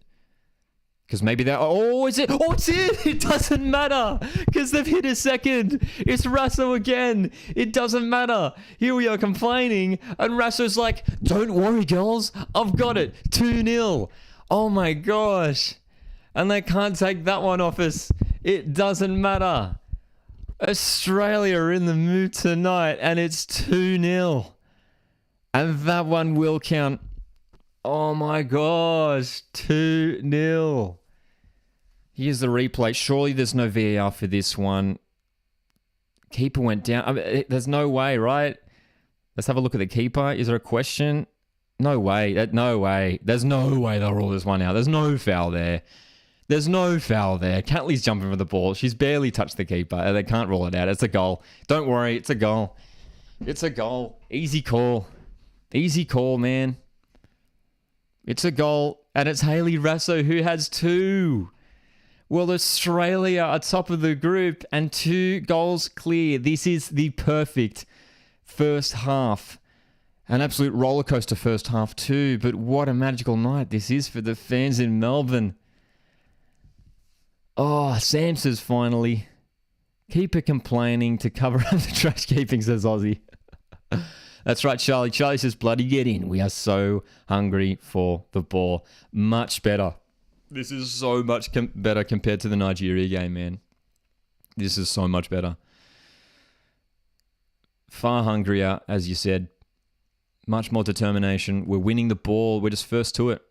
Speaker 1: because maybe they're, is it? Oh, it's it! It doesn't matter, because they've hit a second. It's Russo again. It doesn't matter. Here we are complaining, and Russo's like, don't worry, girls. I've got it. 2-0. Oh my gosh. And they can't take that one off us. It doesn't matter. Australia are in the mood tonight, and it's 2-0. And that one will count. Oh my gosh, 2-0. Here's the replay. Surely there's no VAR for this one. Keeper went down. I mean, there's no way, right? Let's have a look at the keeper. Is there a question? No way. No way. There's no way they'll rule this one out. There's no foul there. There's no foul there. Catley's jumping for the ball. She's barely touched the keeper. They can't rule it out. It's a goal. Don't worry. It's a goal. It's a goal. Easy call. Easy call, man. It's a goal, and it's Hayley Raso who has 2. Well, Australia are top of the group and 2 goals clear. This is the perfect first half. An absolute rollercoaster first half too, but what a magical night this is for the fans in Melbourne. Oh, Samson's finally. Keeper complaining to cover up the trash keeping, says Aussie. That's right, Charlie. Charlie says, bloody get in. We are so hungry for the ball. Much better. This is so much better compared to the Nigeria game, man. This is so much better. Far hungrier, as you said. Much more determination. We're winning the ball. We're just first to it.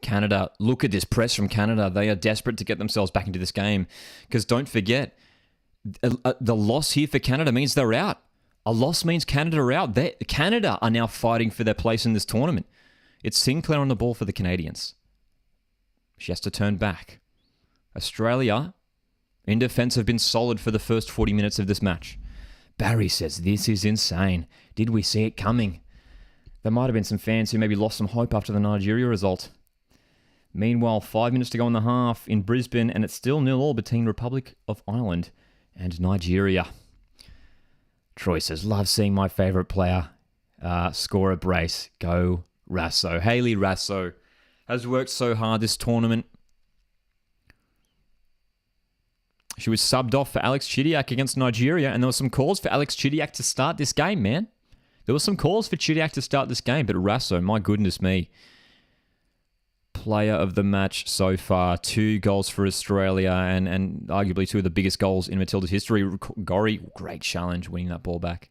Speaker 1: Canada, look at this press from Canada. They are desperate to get themselves back into this game. Because don't forget, the loss here for Canada means they're out. A loss means Canada are out. Canada are now fighting for their place in this tournament. It's Sinclair on the ball for the Canadians. She has to turn back. Australia, in defence, have been solid for the first 40 minutes of this match. Barry says, this is insane. Did we see it coming? There might have been some fans who maybe lost some hope after the Nigeria result. Meanwhile, 5 minutes to go in the half in Brisbane, and it's still 0-0 between Republic of Ireland and Nigeria. Troy says, love seeing my favourite player score a brace. Go Raso. Hayley Raso has worked so hard this tournament. She was subbed off for Alex Chidiac against Nigeria, and there were some calls for Alex Chidiac to start this game, man. There were some calls for Chidiac to start this game, but Raso, my goodness me. player of the match so far. 2 goals for Australia and arguably 2 of the biggest goals in Matilda's history. Gorry, great challenge, winning that ball back.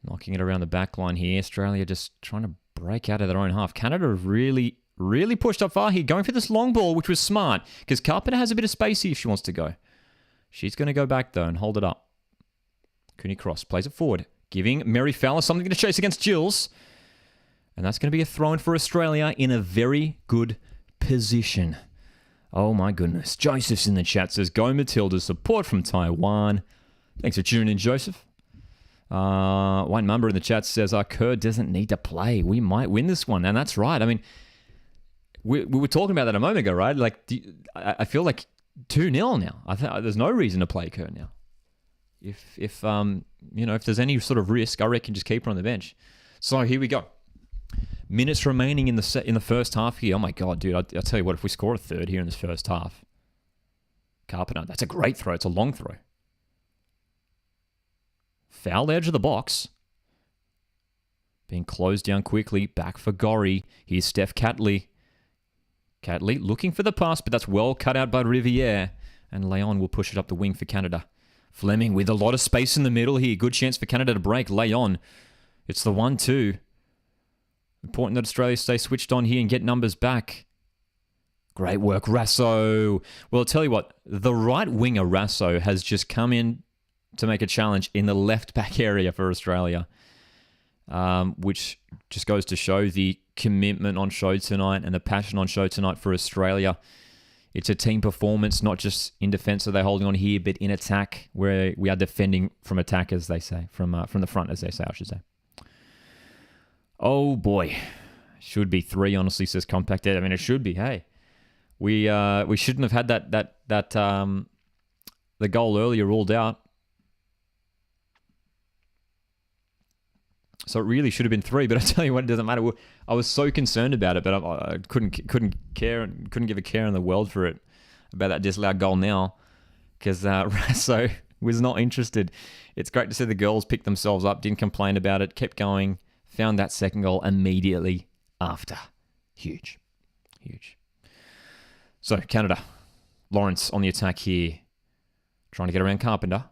Speaker 1: Knocking it around the back line here. Australia just trying to break out of their own half. Canada really pushed up far here, going for this long ball, which was smart, because Carpenter has a bit of space here if she wants to go. She's going to go back, though, and hold it up. Cooney Cross plays it forward, giving Mary Fowler something to chase against Gills. And that's going to be a throw-in for Australia in a very good position. Oh, my goodness. Joseph's in the chat, says, go Matildas, support from Taiwan. Thanks for tuning in, Joseph. White Mamba in the chat says, Kerr doesn't need to play. We might win this one. And that's right. I mean, we were talking about that a moment ago, right? Like, I feel like 2-0 now. I think there's no reason to play Kerr now. If there's any sort of risk, I reckon just keep her on the bench. So here we go. Minutes remaining in the first half here. Oh my God, dude! I'll tell you what. If we score a third here in this first half, Carpenter, that's a great throw. It's a long throw. Foul edge of the box. Being closed down quickly. Back for Gorry. Here's Steph Catley. Catley looking for the pass, but that's well cut out by Riviere. And Leon will push it up the wing for Canada. Fleming with a lot of space in the middle here. Good chance for Canada to break. Leon. It's the 1-2. Important that Australia stay switched on here and get numbers back. Great work, Rasso. Well, I'll tell you what. The right winger, Rasso, has just come in to make a challenge in the left back area for Australia. Which just goes to show the commitment on show tonight and the passion on show tonight for Australia. It's a team performance, not just in defense are they holding on here, but in attack, where we are defending from attack, as they say, from the front, as they say, I should say. Oh boy, should be 3. Honestly, says Compact Ed. I mean, it should be. Hey, we shouldn't have had that the goal earlier ruled out. So it really should have been 3, but I tell you what, it doesn't matter. I was so concerned about it, but I couldn't care and couldn't give a care in the world for it about that disallowed goal now, because Rasso was not interested. It's great to see the girls pick themselves up, didn't complain about it, kept going, found that second goal immediately after. Huge. So Canada, Lawrence on the attack here, trying to get around Carpenter.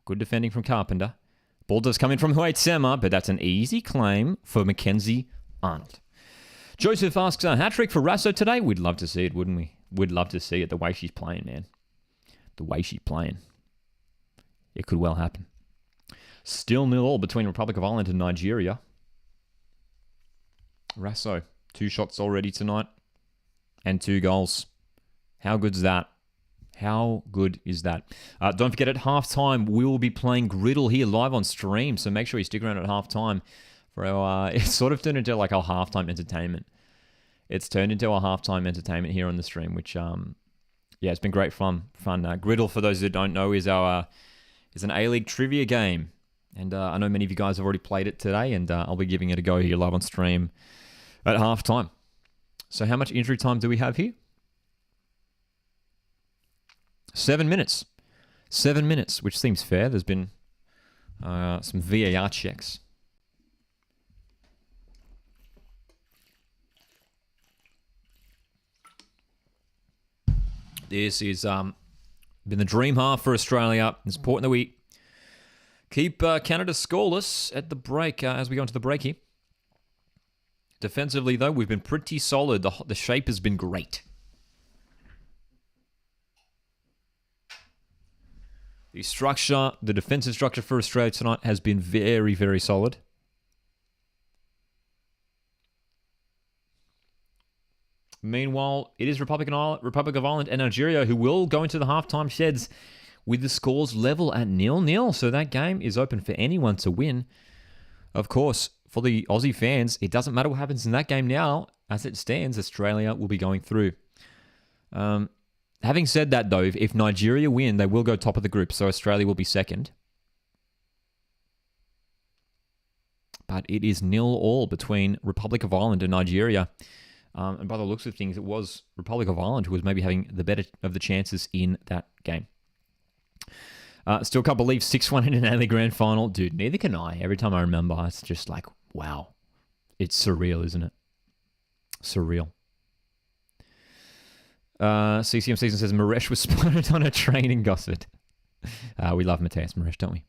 Speaker 1: Good defending from Carpenter. Ball does come in from Huaitsema, but that's an easy claim for Mackenzie Arnold. Joseph asks, a hat-trick for Rasso today? We'd love to see it, wouldn't we? We'd love to see it, the way she's playing, man. The way she's playing. It could well happen. Still 0-0 between Republic of Ireland and Nigeria. Rasso, 2 shots already tonight and 2 goals. How good's that? How good is that? Don't forget, at halftime, we will be playing Griddle here live on stream, so make sure you stick around at halftime for our... it's sort of turned into like our halftime entertainment. It's turned into our halftime entertainment here on the stream, which, it's been great fun. Griddle, for those that don't know, is an A-League trivia game, and I know many of you guys have already played it today, and I'll be giving it a go here live on stream at halftime. So how much injury time do we have here? 7 minutes. 7 minutes, which seems fair. There's been some VAR checks. This is been the dream half for Australia. It's important that we keep Canada scoreless at the break as we go into the break here. Defensively, though, we've been pretty solid. The shape has been great. The defensive structure for Australia tonight has been very, very solid. Meanwhile, it is Republic of Ireland and Nigeria who will go into the halftime sheds with the scores level at 0-0. So that game is open for anyone to win. Of course, for the Aussie fans, it doesn't matter what happens in that game now. As it stands, Australia will be going through. Having said that, though, if Nigeria win, they will go top of the group, so Australia will be second. But it is 0-0 between Republic of Ireland and Nigeria. And by the looks of things, it was Republic of Ireland who was maybe having the better of the chances in that game. Still can't believe 6-1 in an A-League Grand Final. Dude, neither can I. Every time I remember, it's just like, wow. It's surreal, isn't it? Surreal. CCM Season says Maresh was spotted on a train in Gosford. We love Mateus Maresh, don't we?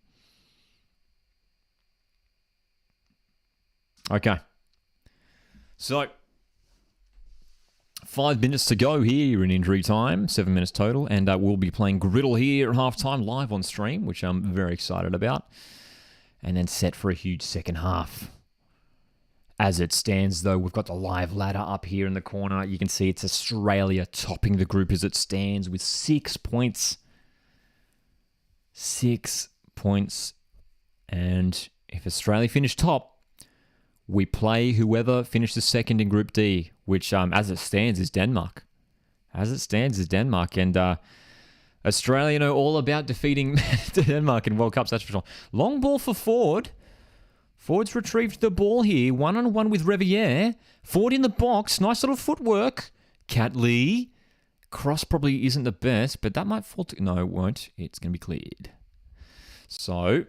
Speaker 1: Okay. So, 5 minutes to go here in injury time. 7 minutes total. And we'll be playing Griddle here at halftime live on stream, which I'm very excited about. And then set for a huge second half. As it stands, though, we've got the live ladder up here in the corner. You can see it's Australia topping the group as it stands with 6 points. 6 points. And if Australia finish top, we play whoever finishes second in Group D, which, as it stands, is Denmark. As it stands, is Denmark. And Australia know all about defeating Denmark in World Cups, that's for sure. Long ball for Ford. Ford's retrieved the ball here. 1-on-1 with Reviere. Ford in the box. Nice little footwork. Catley. Cross probably isn't the best, but that might fall to... No, it won't. It's going to be cleared. So,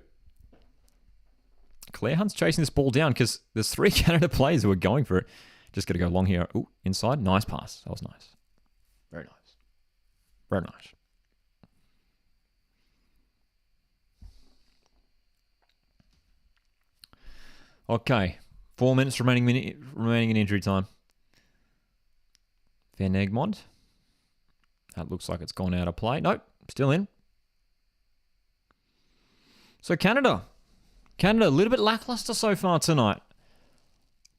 Speaker 1: Claire Hunt's chasing this ball down because there's 3 Canada players who are going for it. Just got to go long here. Ooh, inside. Nice pass. That was nice. Very nice. Very nice. Okay, 4 minutes remaining in injury time. Van Egmond. That looks like it's gone out of play. Nope, still in. So Canada, a little bit lackluster so far tonight.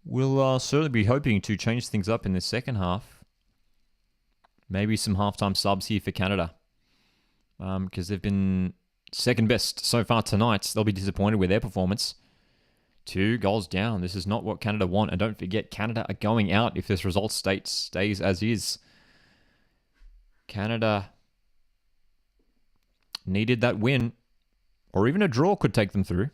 Speaker 1: We'll certainly be hoping to change things up in the second half. Maybe some halftime subs here for Canada. Because they've been second best so far tonight. They'll be disappointed with their performance. 2 goals down. This is not what Canada want. And don't forget, Canada are going out if this result stays as is. Canada needed that win. Or even a draw could take them through.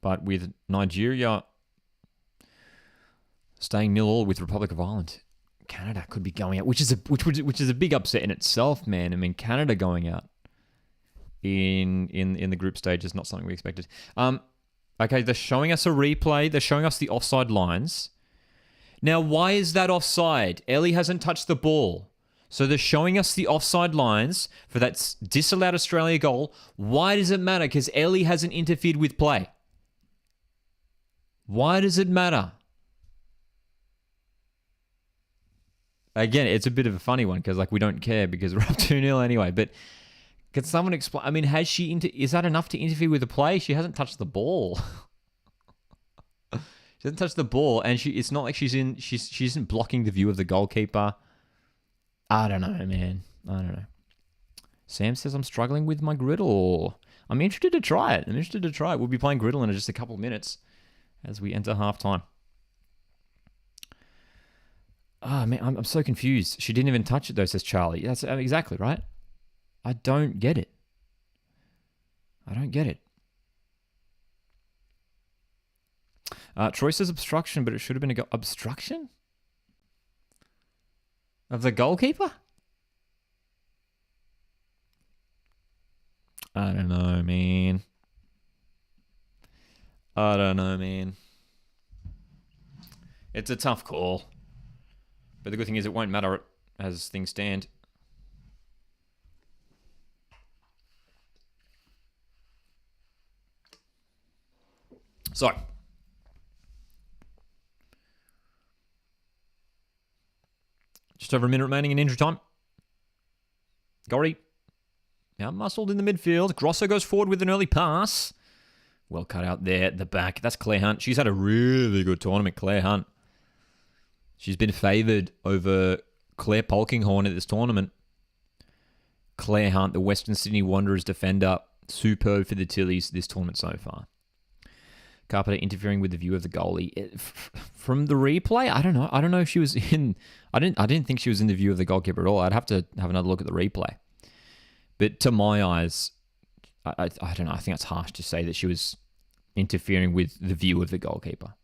Speaker 1: But with Nigeria staying 0-0 with Republic of Ireland, Canada could be going out, which is a big upset in itself, man. I mean, Canada going out in the group stage is not something we expected. Okay, they're showing us a replay. They're showing us the offside lines. Now, why is that offside? Ellie hasn't touched the ball. So they're showing us the offside lines for that disallowed Australia goal. Why does it matter? Because Ellie hasn't interfered with play. Why does it matter? Again, it's a bit of a funny one because we don't care because we're up 2-0 anyway. But can someone explain? I mean, is that enough to interfere with the play? She hasn't touched the ball. She hasn't touched the ball, and it's not like she isn't blocking the view of the goalkeeper. I don't know, man. I don't know. Sam says I'm struggling with my griddle. I'm interested to try it. We'll be playing griddle in just a couple of minutes as we enter halftime. Oh, man, I'm so confused. She didn't even touch it, though, says Charlie. That's exactly right. I don't get it. Troy says obstruction, but it should have been obstruction? Of the goalkeeper? I don't know, man. It's a tough call. But the good thing is it won't matter as things stand. So, just over a minute remaining in injury time. Gorry, out-muscled in the midfield. Grosso goes forward with an early pass. Well cut out there at the back. That's Claire Hunt. She's had a really good tournament, Claire Hunt. She's been favoured over Claire Polkinghorn at this tournament. Claire Hunt, the Western Sydney Wanderers defender, superb for the Tillies this tournament so far. Carpenter interfering with the view of the goalie. From the replay, I don't know. I don't know if she was in... I didn't think she was in the view of the goalkeeper at all. I'd have to have another look at the replay. But to my eyes, I don't know. I think it's harsh to say that she was interfering with the view of the goalkeeper.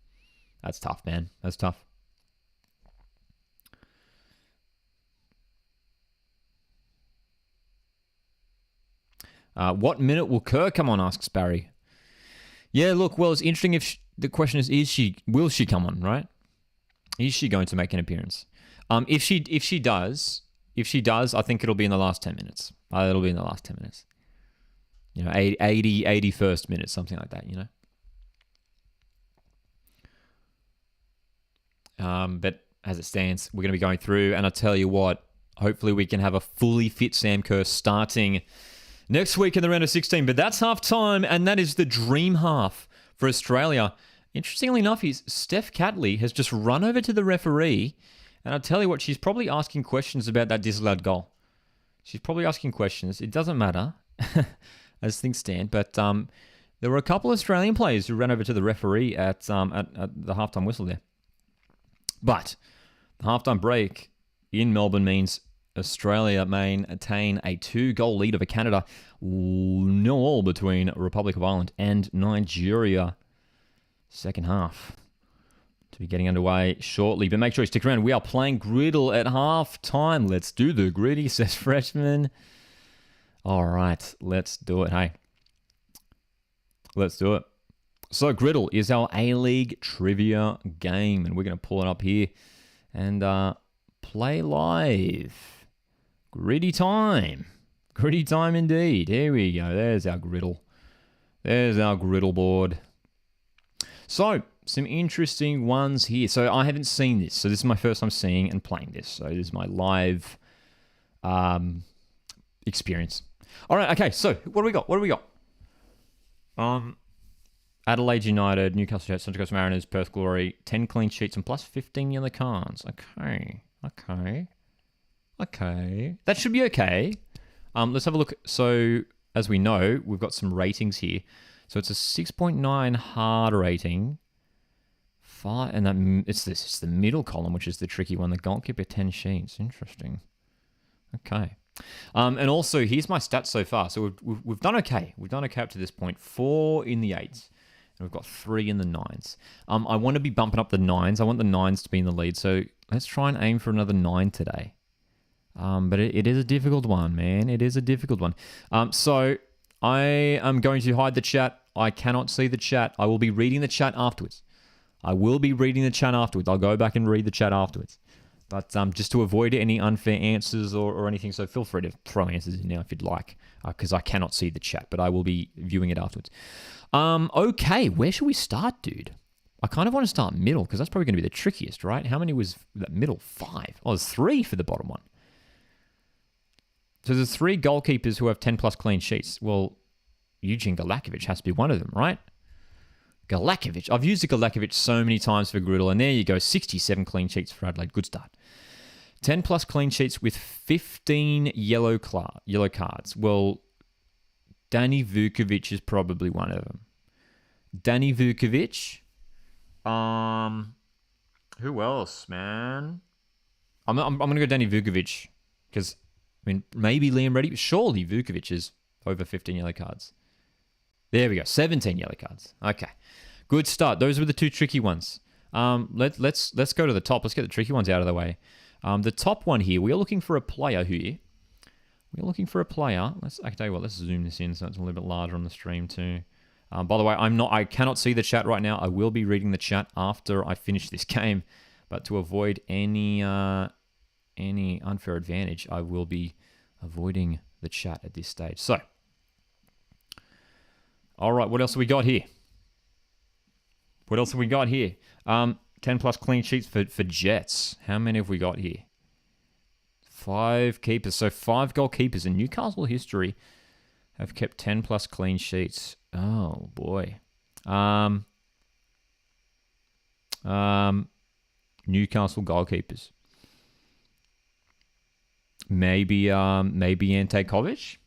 Speaker 1: That's tough, man. That's tough. What minute will Kerr come on, asks Barry. Yeah, look, well, it's interesting if the question will she come on, right? Is she going to make an appearance? If she does, I think it'll be in the last 10 minutes. It'll be in the last 10 minutes. 81st minute, something like that, But as it stands, we're going to be going through, and I tell you what, hopefully we can have a fully fit Sam Kerr starting next week in the round of 16. But that's half time, and that is the dream half for Australia. Interestingly enough, Steph Catley has just run over to the referee, and I'll tell you what, she's probably asking questions about that disallowed goal. She's probably asking questions. It doesn't matter as things stand, but there were a couple of Australian players who ran over to the referee at the halftime whistle there. But the halftime break in Melbourne means Australia may attain a 2-goal lead over Canada. 0-0 between Republic of Ireland and Nigeria. Second half to be getting underway shortly. But make sure you stick around. We are playing Griddle at half time. Let's do the gritty, says Freshman. All right, let's do it. Hey, let's do it. So Griddle is our A-League trivia game, and we're going to pull it up here and play live. Gritty time. Gritty time indeed. Here we go. There's our Griddle. There's our Griddle board. So, some interesting ones here. So, I haven't seen this. So, this is my first time seeing and playing this. So, this is my live experience. All right, okay. So, what do we got? Adelaide United, Newcastle Jets, Central Coast Mariners, Perth Glory, 10 clean sheets and plus 15 yellow cards. Okay. That should be okay. Let's have a look. So, as we know, we've got some ratings here. So it's a 6.9 hard rating. It's the middle column, which is the tricky one. The goalkeeper 10 sheets. Interesting. Okay. And also, here's my stats so far. So we've done okay. We've done okay up to this point. 4 in the 8s. And we've got 3 in the 9s. I want to be bumping up the 9s. I want the 9s to be in the lead. So let's try and aim for another 9 today. But it is a difficult one, man. It is a difficult one. So I am going to hide the chat. I cannot see the chat. I will be reading the chat afterwards. I'll go back and read the chat afterwards. But just to avoid any unfair answers or anything, so feel free to throw answers in now if you'd like, because I cannot see the chat, but I will be viewing it afterwards. Okay, where should we start, dude? I kind of want to start middle, because that's probably going to be the trickiest, right? How many was that middle? 5. Oh, there's 3 for the bottom one. So there's 3 goalkeepers who have 10 plus clean sheets. Well, Eugene Galakovic has to be one of them, right? Galakovic. I've used the Galakovic so many times for Griddle, and there you go. 67 clean sheets for Adelaide. Good start. 10 plus clean sheets with 15 yellow cards. Well, Danny Vukovic is probably one of them. Danny Vukovic. Who else, man? I'm going to go Danny Vukovic, because, maybe Liam Reddy. Surely Vukovic is over 15 yellow cards. There we go. 17 yellow cards. Okay. Good start. Those were the 2 tricky ones. Let's go to the top. Let's get the tricky ones out of the way. The top one here, we are looking for a player here. I can tell you what, let's zoom this in so it's a little bit larger on the stream too. By the way, I cannot see the chat right now. I will be reading the chat after I finish this game, but to avoid any unfair advantage, I will be avoiding the chat at this stage. So, all right, what else have we got here? 10 plus clean sheets for Jets. How many have we got here? 5 keepers. So 5 goalkeepers in Newcastle history have kept 10 plus clean sheets. Oh, boy. Newcastle goalkeepers. Maybe Ante Kovic?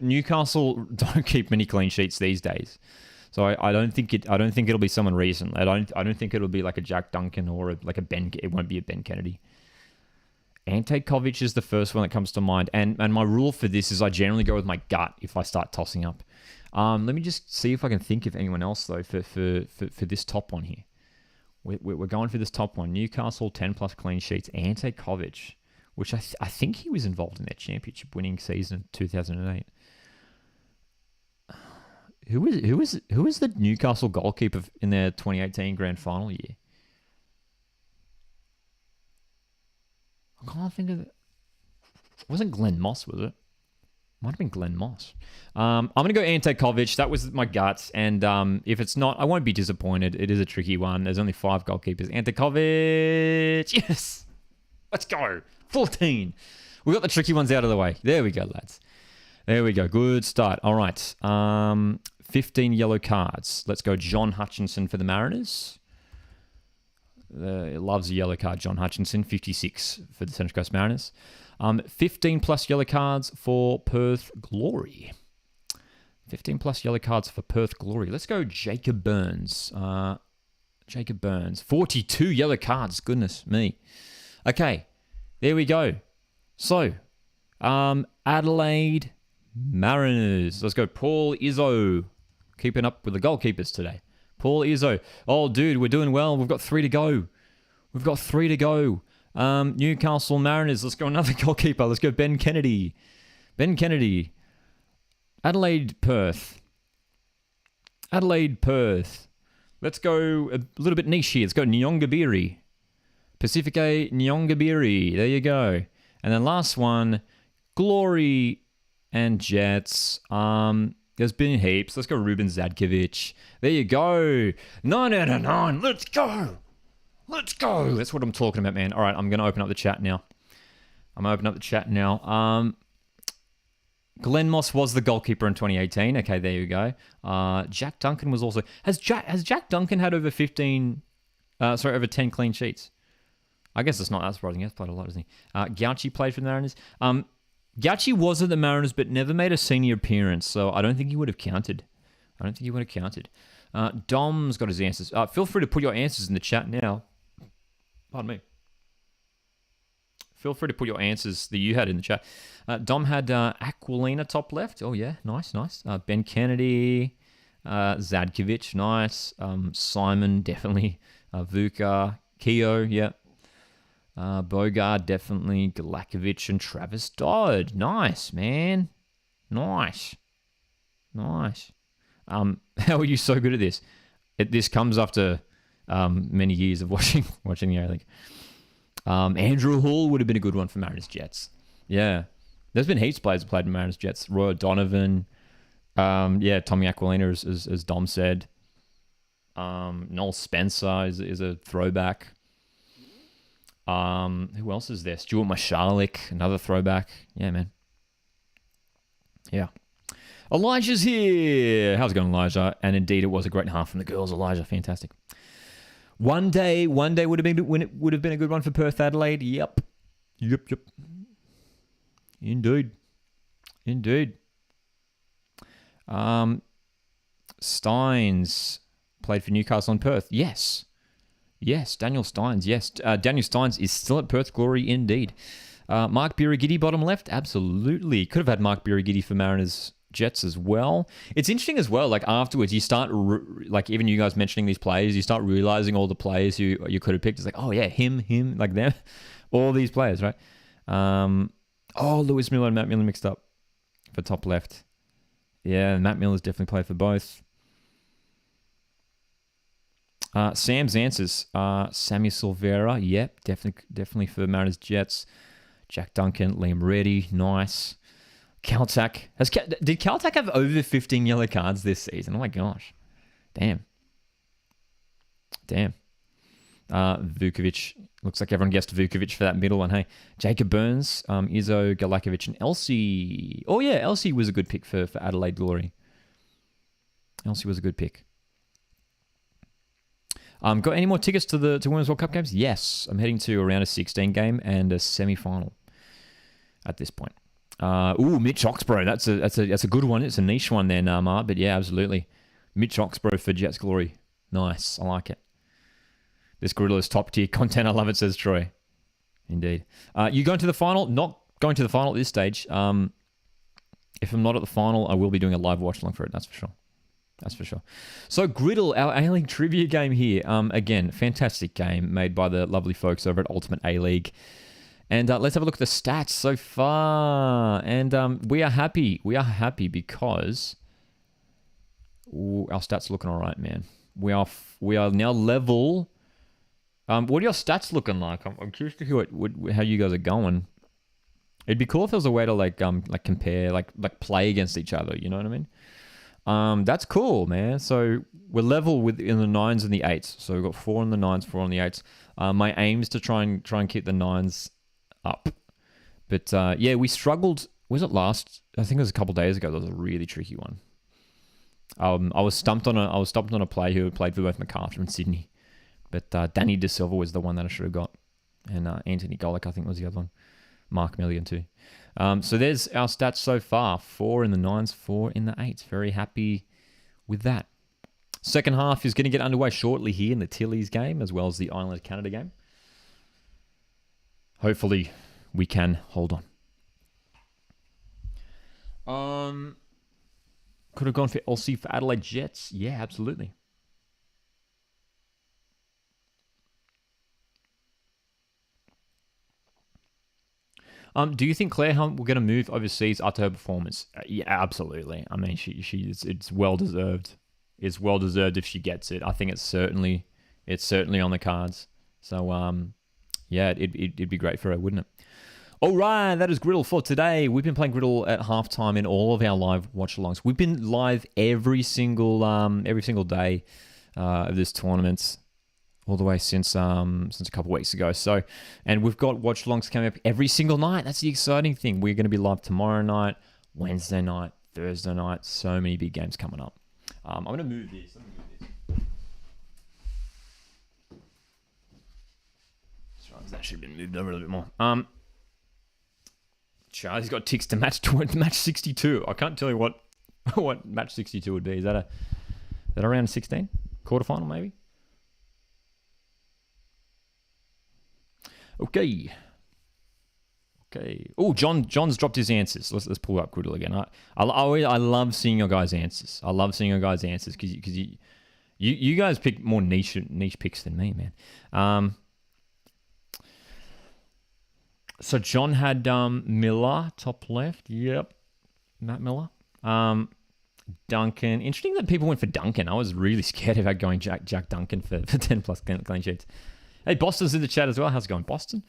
Speaker 1: Newcastle don't keep many clean sheets these days. So I don't think it'll be someone recent. I don't think it'll be like a Jack Duncan or like a Ben. It won't be a Ben Kennedy. Ante Kovic is the first one that comes to mind. And my rule for this is I generally go with my gut if I start tossing up. Let me just see if I can think of anyone else though for this top one here. We're going for this top one. Newcastle 10 plus clean sheets. Ante Kovic. which I think he was involved in their championship winning season in 2008. Who was the Newcastle goalkeeper in their 2018 grand final year? I can't think of it. It wasn't Glenn Moss, was it? Might have been Glenn Moss. I'm going to go Ante Kovic. That was my guts. And if it's not, I won't be disappointed. It is a tricky one. There's only 5 goalkeepers. Ante Kovic. Yes. Let's go. 14. We got the tricky ones out of the way. There we go, lads. There we go. Good start. All right. 15 yellow cards. Let's go John Hutchinson for the Mariners. Loves a yellow card, John Hutchinson. 56 for the Central Coast Mariners. 15 plus yellow cards for Perth Glory. 15 plus yellow cards for Perth Glory. Let's go Jacob Burns. Jacob Burns. 42 yellow cards. Goodness me. Okay, there we go. So, Adelaide Mariners. Let's go Paul Izzo. Keeping up with the goalkeepers today. Paul Izzo. Oh, dude, we're doing well. We've got 3 to go. Newcastle Mariners. Let's go another goalkeeper. Let's go Ben Kennedy. Adelaide Perth. Let's go a little bit niche here. Let's go Nyongabiri. Pacifique Nyongabiri. There you go. And then last one, Glory and Jets. There's been heaps. Let's go Ruben Zadkovic. There you go. 9 out of 9. Let's go. That's what I'm talking about, man. All right, I'm going to open up the chat now. Glenn Moss was the goalkeeper in 2018. Okay, there you go. Jack Duncan was also... Has Jack Duncan had over 10 clean sheets? I guess it's not that surprising. He's played a lot, hasn't he? Gauchi played for the Mariners. Gauchi was at the Mariners, but never made a senior appearance, so I don't think he would have counted. Dom's got his answers. Feel free to put your answers in the chat now. Pardon me. Feel free to put your answers that you had in the chat. Dom had Aquilina top left. Oh, yeah. Nice. Ben Kennedy. Zadkovic. Nice. Simon, definitely. Vuka. Keogh, yeah. Bogard, definitely. Galakovic and Travis Dodd. Nice, man. Nice. How are you so good at this? This comes after many years of watching the A-League. Andrew Hall would have been a good one for Mariners Jets. Yeah. There's been heaps of players who played in Mariners Jets. Roy O'Donovan. Tommy Aquilina, as Dom said. Noel Spencer is a throwback. Who else is there? Stuart Mashalik, another throwback. Yeah, man. Yeah. Elijah's here. How's it going, Elijah? And indeed, it was a great half from the girls. Elijah, fantastic. One day would have been a good one for Perth Adelaide. Yep. Indeed. Steins played for Newcastle and Perth. Yes, Daniel Steins. Yes, Daniel Steins is still at Perth Glory, indeed. Mark Birigidi, bottom left. Absolutely. Could have had Mark Birigidi for Mariners Jets as well. It's interesting as well, like afterwards you start, even you guys mentioning these players, you start realizing all the players you could have picked. It's like, oh yeah, him, like them. All these players, right? Lewis Miller and Matt Miller mixed up for top left. Yeah, Matt Miller's definitely played for both. Sam's answers. Sammy Silvera, yep, definitely for Mariners Jets. Jack Duncan, Liam Reddy, nice. Caltac. Did Caltac have over 15 yellow cards this season? Oh my gosh. Damn. Vukovic. Looks like everyone guessed Vukovic for that middle one. Hey, Jacob Burns, Izzo, Galakovic, and Elsie. Oh yeah, Elsie was a good pick for Adelaide Glory. Elsie was a good pick. Got any more tickets to Women's World Cup games? Yes, I'm heading to a round of 16 game and a semi-final at this point. Mitch Oxborough. That's a good one. It's a niche one there, Namar. But yeah, absolutely. Mitch Oxborough for Jets Glory. Nice. I like it. This Gorilla's top tier content. I love it, says Troy. Indeed. You going to the final? Not going to the final at this stage. If I'm not at the final, I will be doing a live watch along for it. That's for sure. So Griddle, our A-League trivia game here. Again, fantastic game made by the lovely folks over at Ultimate A-League. And let's have a look at the stats so far. And we are happy. We are happy because our stats are looking all right, man. We are now level. What are your stats looking like? I'm curious to hear how you guys are going. It'd be cool if there was a way to like compare, like play against each other. You know what I mean? That's cool, man. So we're level in the 9s and the 8s. So we've got 4 on the 9s, 4 on the 8s. My aim is to try and keep the 9s up. But yeah, we struggled. Was it last? I think it was a couple of days ago. That was a really tricky one. I was stumped on a player who had played for both MacArthur and Sydney. But Danny De Silva was the one that I should have got. And Anthony Golick, I think, was the other one. Mark Million, too. So there's our stats so far. 4 in the 9s, 4 in the 8s. Very happy with that. Second half is going to get underway shortly here in the Tillies game, as well as the Ireland-Canada game. Hopefully, we can hold on. Could have gone for LC for Adelaide Jets. Yeah, absolutely. Do you think Claire Hunt will get a move overseas after her performance? Yeah, absolutely. I mean, it's well deserved. It's well deserved if she gets it. I think it's certainly on the cards. So yeah, it'd be great for her, wouldn't it? All right, that is Griddle for today. We've been playing Griddle at halftime in all of our live watch-alongs. We've been live every single day of this tournament, all the way since a couple of weeks ago. So, and we've got watch-alongs coming up every single night. That's the exciting thing. We're going to be live tomorrow night, Wednesday night, Thursday night. So many big games coming up. I'm going to move this. Let me move this. It's actually been moved over a little bit more. Charlie's got ticks to match 62. I can't tell you what match 62 would be. Is that around 16? Quarterfinal, maybe? Okay. Oh, John's dropped his answers. Let's pull up Griddle again. I love seeing your guys' answers. I love seeing your guys' answers because you guys pick more niche picks than me, man. So John had Miller top left. Yep, Matt Miller. Duncan. Interesting that people went for Duncan. I was really scared about going Jack Duncan for 10 plus clean sheets. Hey, Boston's in the chat as well. How's it going, Boston?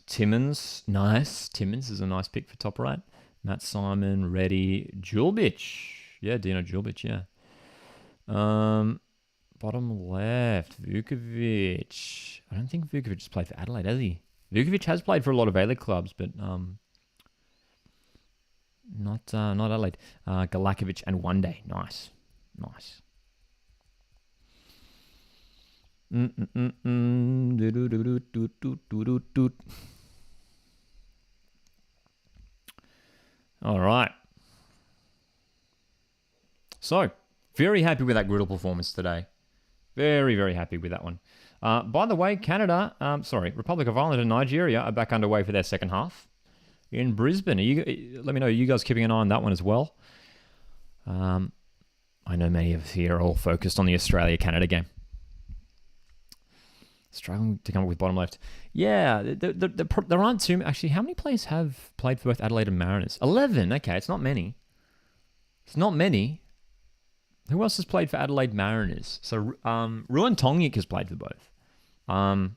Speaker 1: Timmins, nice. Timmins is a nice pick for top right. Matt Simon, Reddy, Julbich. Yeah, Dino Julbich, yeah. Bottom left, Vukovic. I don't think Vukovic has played for Adelaide, has he? Vukovic has played for a lot of A-League clubs, but not Adelaide. Galakovic and One Day. Nice. All right. So, very happy with that Griddle performance today. Very, very happy with that one. By the way, Republic of Ireland and Nigeria are back underway for their second half in Brisbane. Let me know, are you guys keeping an eye on that one as well? I know many of us here are all focused on the Australia-Canada game. Struggling to come up with bottom left. Yeah, there aren't too... Actually, how many players have played for both Adelaide and Mariners? 11. Okay, it's not many. Who else has played for Adelaide Mariners? So, Ruan Tongic has played for both. Paul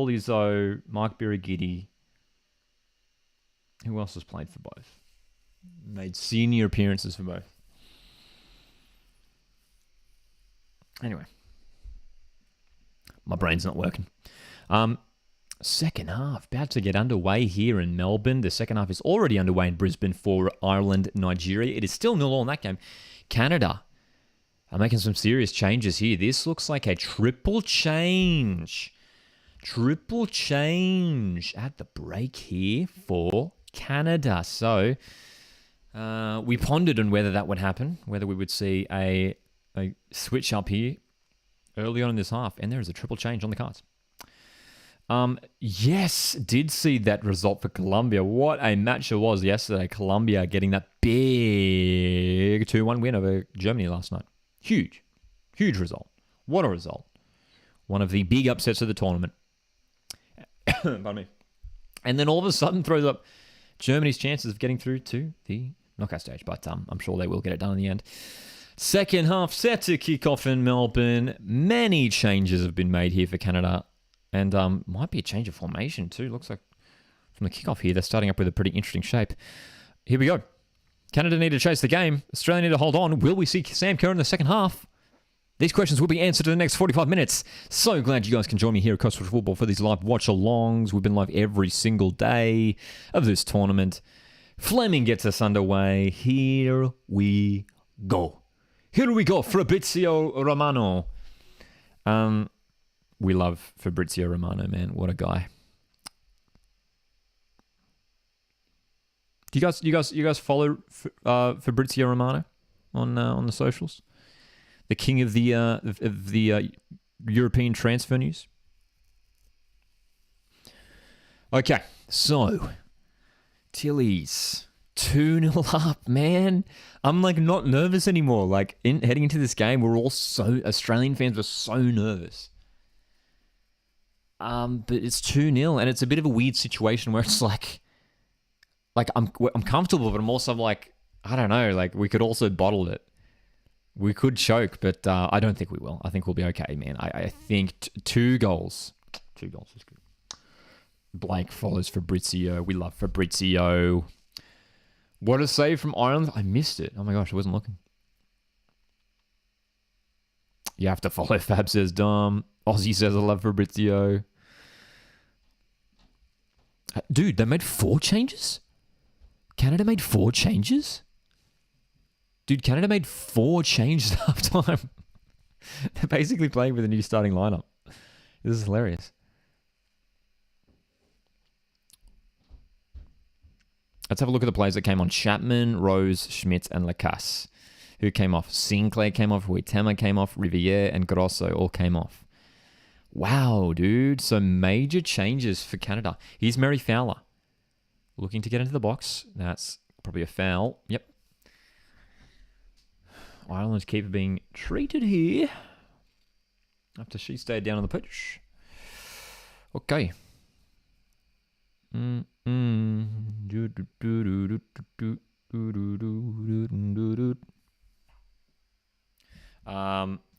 Speaker 1: Izzo, Mike Birigidi. Who else has played for both? Made senior appearances for both. Anyway. My brain's not working. Second half, about to get underway here in Melbourne. The second half is already underway in Brisbane for Ireland, Nigeria. It is still 0-0 in that game. Canada are making some serious changes here. This looks like a triple change. Triple change at the break here for Canada. So we pondered on whether that would happen, whether we would see a switch up here early on in this half, and there is a triple change on the cards. Yes, did see that result for Colombia. What a match it was yesterday. Colombia getting that big 2-1 win over Germany last night. Huge result. What a result. One of the big upsets of the tournament. Pardon me. And then all of a sudden throws up Germany's chances of getting through to the knockout stage. But I'm sure they will get it done in the end. Second half set to kick off in Melbourne. Many changes have been made here for Canada. And might be a change of formation too. Looks like from the kickoff here, they're starting up with a pretty interesting shape. Here we go. Canada need to chase the game. Australia need to hold on. Will we see Sam Kerr in the second half? These questions will be answered in the next 45 minutes. So glad you guys can join me here at Coastal Football for these live watch-alongs. We've been live every single day of this tournament. Fleming gets us underway. Here we go. Here we go. Fabrizio Romano. We love Fabrizio Romano, man. What a guy. Do you guys follow Fabrizio Romano on the socials? The king of the European transfer news. Okay, so Tillies 2-0 up, man. I'm like not nervous anymore. Like heading into this game, we're all Australian fans were so nervous. But it's 2-0, and it's a bit of a weird situation where it's like I'm comfortable, but I'm also like, I don't know, like we could also bottle it. We could choke, but I don't think we will. I think we'll be okay, man. I think 2 goals. 2 goals is good. Blake follows Fabrizio. We love Fabrizio. What a save from Ireland. I missed it. Oh my gosh, I wasn't looking. You have to follow Fab, says Dom. Aussie says I love Fabrizio. Dude, they made 4 changes? Canada made 4 changes? Dude, Canada made 4 changes at halftime. They're basically playing with a new starting lineup. This is hilarious. Let's have a look at the players that came on. Chapman, Rose, Schmidt, and Lacasse. Who came off? Sinclair came off, Huitema came off, Riviere and Grosso all came off. Wow, dude. So major changes for Canada. Here's Mary Fowler. Looking to get into the box. That's probably a foul. Yep. Ireland's keeper being treated here after she stayed down on the pitch. Okay.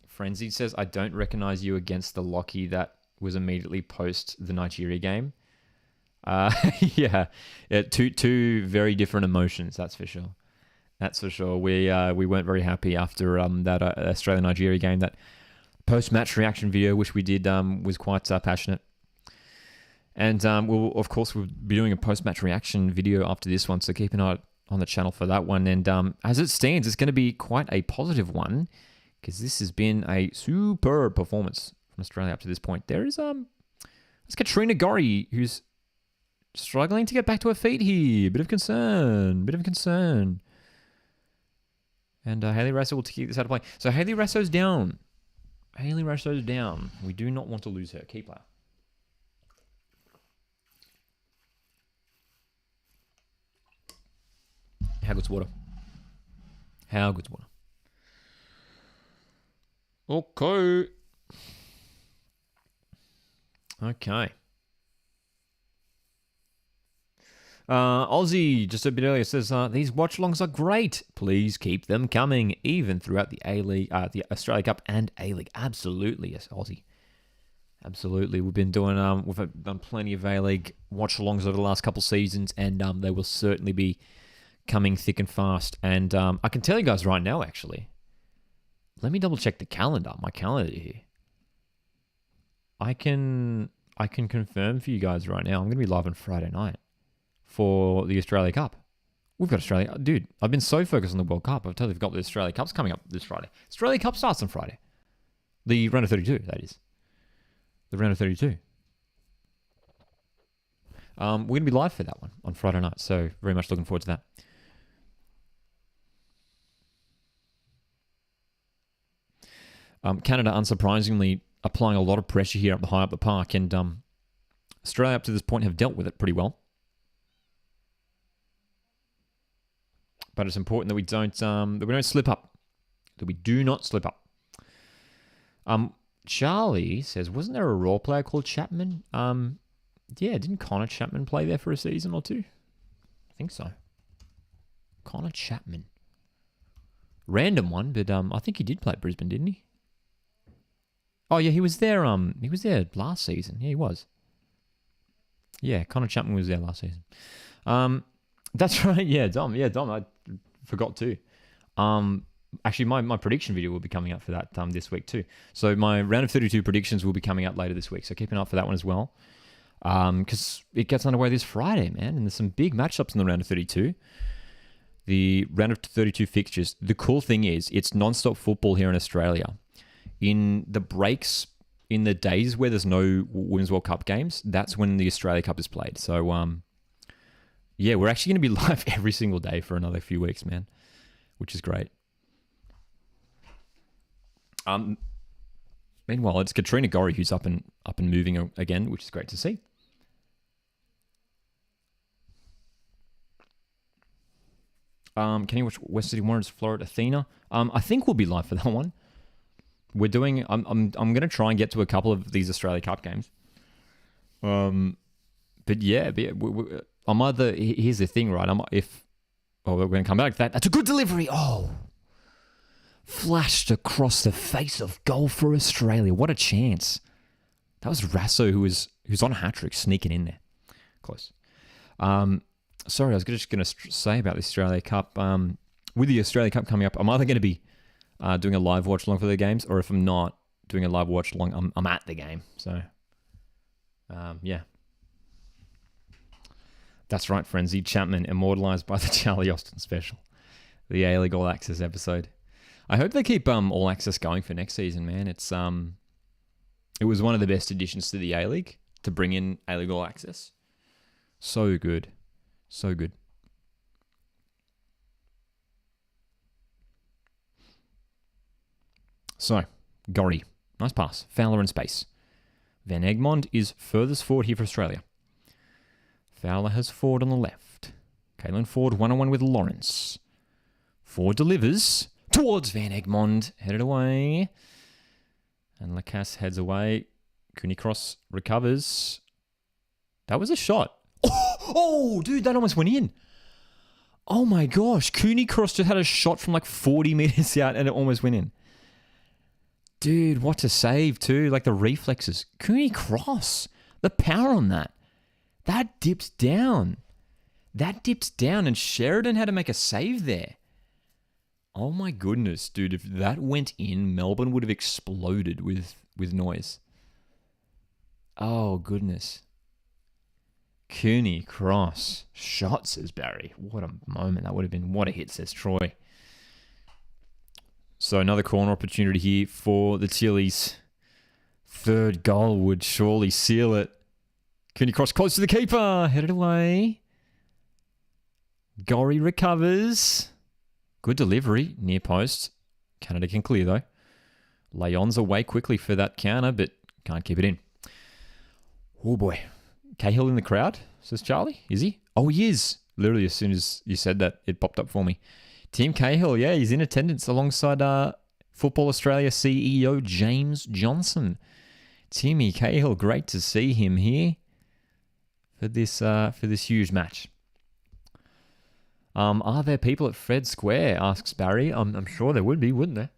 Speaker 1: Frenzy says, I don't recognize you against the Lockie that was immediately post the Nigeria game. Yeah, two very different emotions, that's for sure. That's for sure. We weren't very happy after that Australia-Nigeria game. That post-match reaction video, which we did, was quite passionate. And we'll be doing a post-match reaction video after this one, so keep an eye on the channel for that one. And as it stands, it's going to be quite a positive one, because this has been a super performance from Australia up to this point. There is it's Katrina Gorry, who's struggling to get back to her feet here. Bit of concern. And Hayley Rasso will keep this out of play. So Hayley Rasso's down. We do not want to lose her. Key player. How good's water? Okay. Aussie, just a bit earlier, says, these watch-alongs are great. Please keep them coming, even throughout the A-League, the Australia Cup and A-League. Absolutely, yes, Aussie. Absolutely. We've been doing, we've done plenty of A-League watch-alongs over the last couple seasons, and they will certainly be coming thick and fast. And I can tell you guys right now, actually. Let me double-check the calendar, my calendar here. I can confirm for you guys right now, I'm going to be live on Friday night for the Australia Cup. We've got Australia. Dude, I've been so focused on the World Cup. I've totally forgot the Australia Cup's coming up this Friday. Australia Cup starts on Friday. The round of 32, that is. The round of 32. We're going to be live for that one on Friday night, so very much looking forward to that. Canada, unsurprisingly, applying a lot of pressure here high up the park, and Australia up to this point have dealt with it pretty well. But it's important that we don't slip up. That we do not slip up. Charlie says, wasn't there a role player called Chapman? Yeah, didn't Connor Chapman play there for a season or two? I think so. Connor Chapman. Random one, but I think he did play at Brisbane, didn't he? Oh yeah, he was there. He was there last season. Yeah, he was. Yeah, Connor Chapman was there last season. That's right. Yeah, Dom. Yeah, Dom. I forgot too. Actually, my prediction video will be coming up for that this week too. So my round of 32 predictions will be coming up later this week. So keep an eye out for that one as well. Because it gets underway this Friday, man, and there's some big matchups in the round of 32. The round of 32 fixtures. The cool thing is, it's non-stop football here in Australia. In the breaks, in the days where there's no Women's World Cup games, that's when the Australia Cup is played. So, yeah, we're actually going to be live every single day for another few weeks, man, which is great. Meanwhile, it's Katrina Gorry who's up and moving again, which is great to see. Can you watch West City Warriors Florida Athena? I think we'll be live for that one. We're doing. I'm gonna try and get to a couple of these Australia Cup games. But yeah, I'm either. Here's the thing, right? we're gonna come back to that. That's a good delivery. Oh, flashed across the face of goal for Australia. What a chance! That was Rasso who's on a hat trick, sneaking in there. Close. Sorry, I was just going to say about the Australia Cup. With the Australia Cup coming up, I'm either going to be doing a live watch along for the games, or if I'm not doing a live watch along, I'm at the game. So, yeah. That's right, Frenzy Chapman, immortalized by the Charlie Austin special, the A-League All Access episode. I hope they keep All Access going for next season, man. It was one of the best additions to the A-League to bring in A-League All Access. So good. So good. So, Gorry. Nice pass. Fowler in space. Van Egmond is furthest forward here for Australia. Fowler has Ford on the left. Caitlin Ford 1-on-1 with Lawrence. Ford delivers towards Van Egmond. Headed away. And Lacasse heads away. Cooney Cross recovers. That was a shot. Oh, dude, that almost went in. Oh my gosh. Cooney Cross just had a shot from like 40 meters out and it almost went in. Dude, what a save too. Like the reflexes. Cooney Cross. The power on that. That dips down. And Sheridan had to make a save there. Oh my goodness, dude. If that went in, Melbourne would have exploded with noise. Oh, goodness. Cooney Cross. Shot, says Barry. What a moment that would have been. What a hit, says Troy. So another corner opportunity here for the Chili's. Third goal would surely seal it. Cooney Cross close to the keeper. Headed away. Gorry recovers. Good delivery. Near post. Canada can clear though. Leon's away quickly for that counter, but can't keep it in. Oh boy. Cahill in the crowd, says Charlie. Is he? Oh, he is. Literally, as soon as you said that, it popped up for me. Tim Cahill, yeah, he's in attendance alongside Football Australia CEO James Johnson. Timmy Cahill, great to see him here for this huge match. Are there people at Fred Square? Asks Barry. I'm sure there would be, wouldn't there?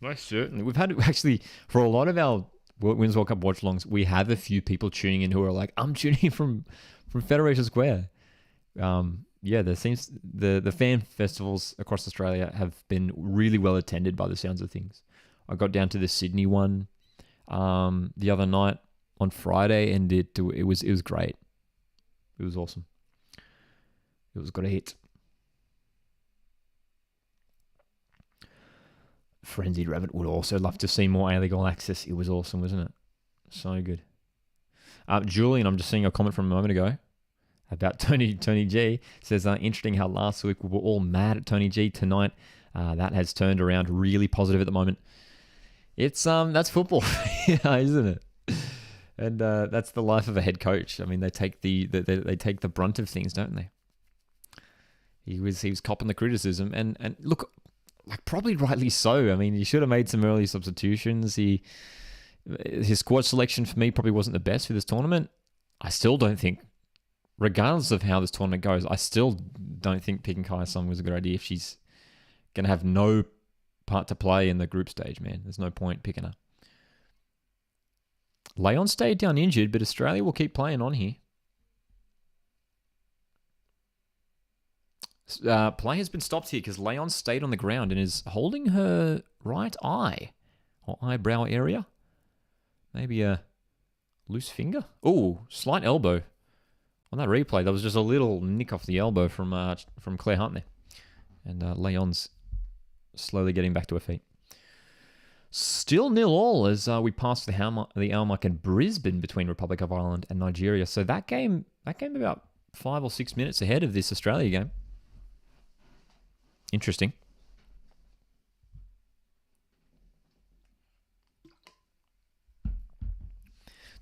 Speaker 1: Most certainly. We've had actually for a lot of our Women's World Cup watch-alongs, we have a few people tuning in who are like, I'm tuning in from Federation Square. Yeah, there seems the fan festivals across Australia have been really well attended by the sounds of things. I got down to the Sydney one the other night on Friday, and it was great. It was awesome. It was got a hit. Frenzied Rabbit would also love to see more A-League All Access. It was awesome, wasn't it? So good. Julian, I'm just seeing a comment from a moment ago about Tony G. Says, interesting how last week we were all mad at Tony G. Tonight, that has turned around really positive at the moment. It's that's football, yeah, isn't it? And that's the life of a head coach. I mean, they take they take the brunt of things, don't they? He was copping the criticism, and look, like probably rightly so. I mean, he should have made some early substitutions. His squad selection for me probably wasn't the best for this tournament. I still don't think, regardless of how this tournament goes, I still don't think picking Kai Sung was a good idea if she's going to have no part to play in the group stage, man. There's no point picking her. Leon stayed down injured, but Australia will keep playing on here. Play has been stopped here because Leon stayed on the ground and is holding her right eye or eyebrow area. Maybe a loose finger. Oh, slight elbow. On that replay, there was just a little nick off the elbow from Claire Hunt there. And Leon's slowly getting back to her feet. Still 0-0 as we pass the hour mark in Brisbane between Republic of Ireland and Nigeria. So that game about 5 or 6 minutes ahead of this Australia game. Interesting.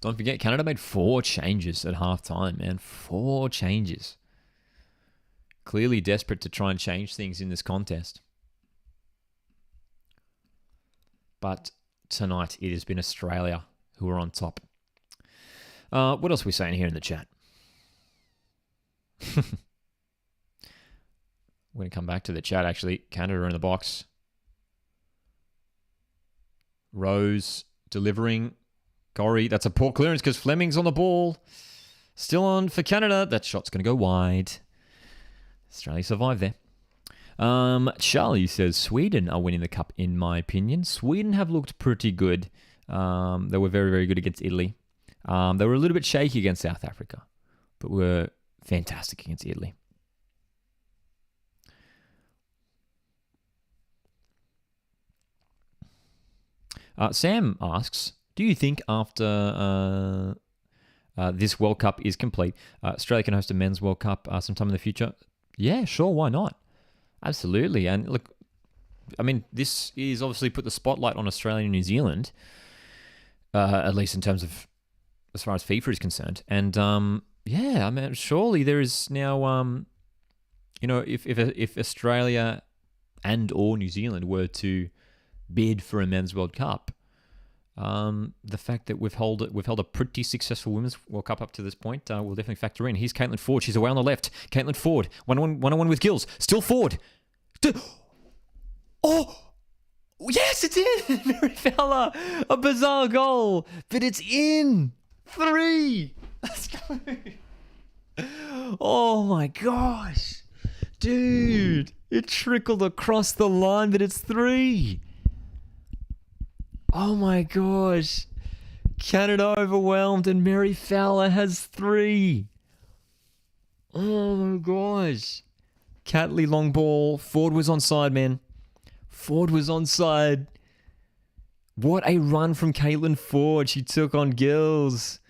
Speaker 1: Don't forget, Canada made 4 changes at halftime, man. 4 changes. Clearly desperate to try and change things in this contest. But tonight, it has been Australia who are on top. What else are we saying here in the chat? We're going to come back to the chat, actually. Canada are in the box. Rose delivering. Gorry, that's a poor clearance because Fleming's on the ball. Still on for Canada. That shot's going to go wide. Australia survived there. Charlie says, Sweden are winning the cup, in my opinion. Sweden have looked pretty good. They were very, very good against Italy. They were a little bit shaky against South Africa, but were fantastic against Italy. Sam asks, do you think after this World Cup is complete, Australia can host a men's World Cup sometime in the future? Yeah, sure, why not? Absolutely. And look, I mean, this is obviously put the spotlight on Australia and New Zealand, at least in terms of as far as FIFA is concerned. And yeah, I mean, surely there is now, if Australia and or New Zealand were to bid for a men's World Cup, the fact that we've held a pretty successful women's World Cup up to this point will definitely factor in. Here's Caitlin Ford. She's away on the left. Caitlin Ford, one-on-one with Gills. Still Ford. Oh, yes, it's in. Mary Fowler, a bizarre goal, but it's in. 3. Let's go. Oh my gosh, dude! It trickled across the line, but it's 3. Oh my gosh. Canada overwhelmed and Mary Fowler has 3. Oh my gosh. Catley long ball. Ford was onside, man. Ford was onside. What a run from Caitlin Ford. She took on Gills.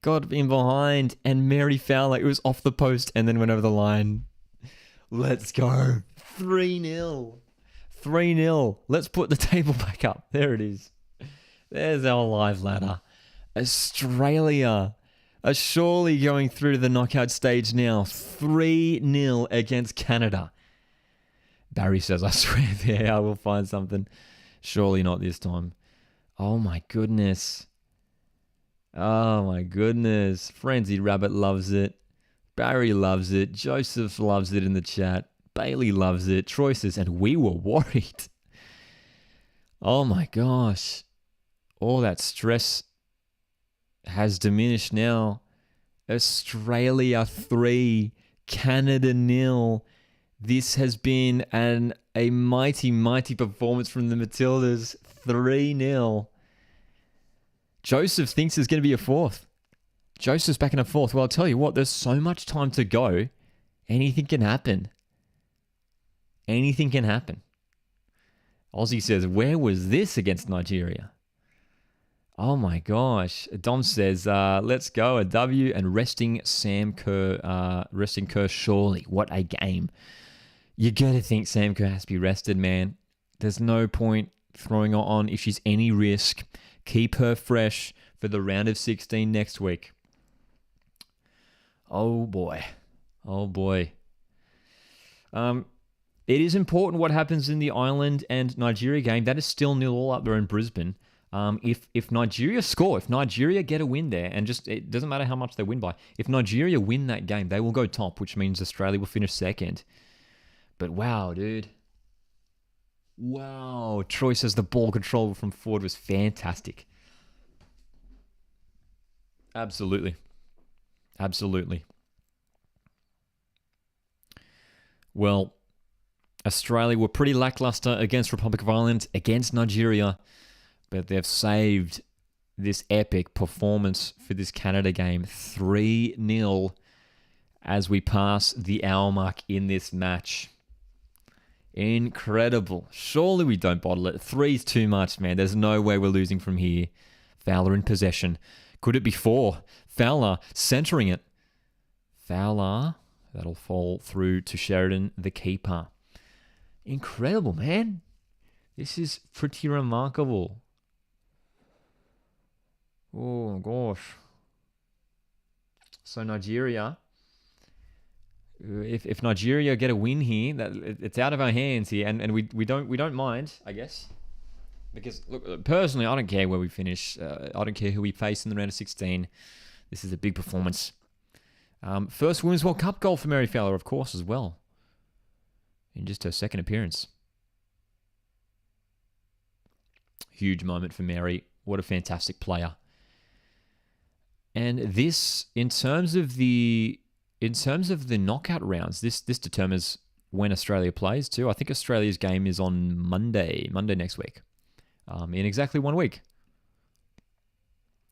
Speaker 1: Got in behind. And Mary Fowler, it was off the post and then went over the line. Let's go. 3-0. 3-0. Let's put the table back up. There it is. There's our live ladder. Australia are surely going through to the knockout stage now. 3-0 against Canada. Barry says, I swear there, I will find something. Surely not this time. Oh my goodness. Oh my goodness. Frenzied Rabbit loves it. Barry loves it. Joseph loves it in the chat. Bailey loves it. Troy says, and we were worried. Oh my gosh. All that stress has diminished now. Australia 3, Canada 0. This has been a mighty, mighty performance from the Matildas. 3-0. Joseph thinks there's going to be a 4th. Joseph's back in a 4th. Well, I'll tell you what, there's so much time to go. Anything can happen. Anything can happen. Aussie says, where was this against Nigeria? Oh my gosh. Dom says, let's go, a W, and resting Sam Kerr, resting Kerr surely. What a game. You gotta think Sam Kerr has to be rested, man. There's no point throwing her on if she's any risk. Keep her fresh for the round of 16 next week. Oh boy. Oh boy. It is important what happens in the Ireland and Nigeria game. That is still 0-0 up there in Brisbane. If Nigeria score, if Nigeria get a win there, and just it doesn't matter how much they win by, if Nigeria win that game, they will go top, which means Australia will finish second. But wow, dude. Wow. Troy says the ball control from Ford was fantastic. Absolutely. Absolutely. Well, Australia were pretty lackluster against Republic of Ireland, against Nigeria, but they've saved this epic performance for this Canada game 3-0 as we pass the hour mark in this match. Incredible. Surely we don't bottle it. 3's too much, man. There's no way we're losing from here. Fowler in possession. Could it be 4? Fowler centering it. Fowler. That'll fall through to Sheridan, the keeper. Incredible, man. This is pretty remarkable. Oh, gosh. So Nigeria... If Nigeria get a win here, it's out of our hands here, and we don't mind, I guess, because look, personally, I don't care where we finish. I don't care who we face in the round of 16. This is a big performance. First Women's World Cup goal for Mary Fowler, of course, as well, in just her second appearance. Huge moment for Mary. What a fantastic player. And this, in terms of the knockout rounds, this determines when Australia plays too. I think Australia's game is on Monday next week, in exactly 1 week,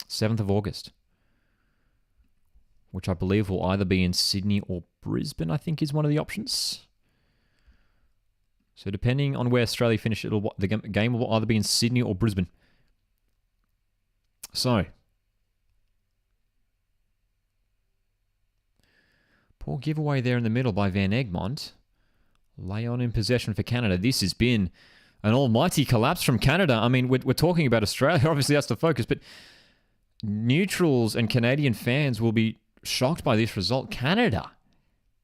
Speaker 1: 7th of August, which I believe will either be in Sydney or Brisbane, I think is one of the options. So depending on where Australia finish, the game will either be in Sydney or Brisbane. So... poor giveaway there in the middle by Van Egmond. Leon in possession for Canada. This has been an almighty collapse from Canada. I mean, we're talking about Australia. Obviously, that's the focus. But neutrals and Canadian fans will be shocked by this result. Canada,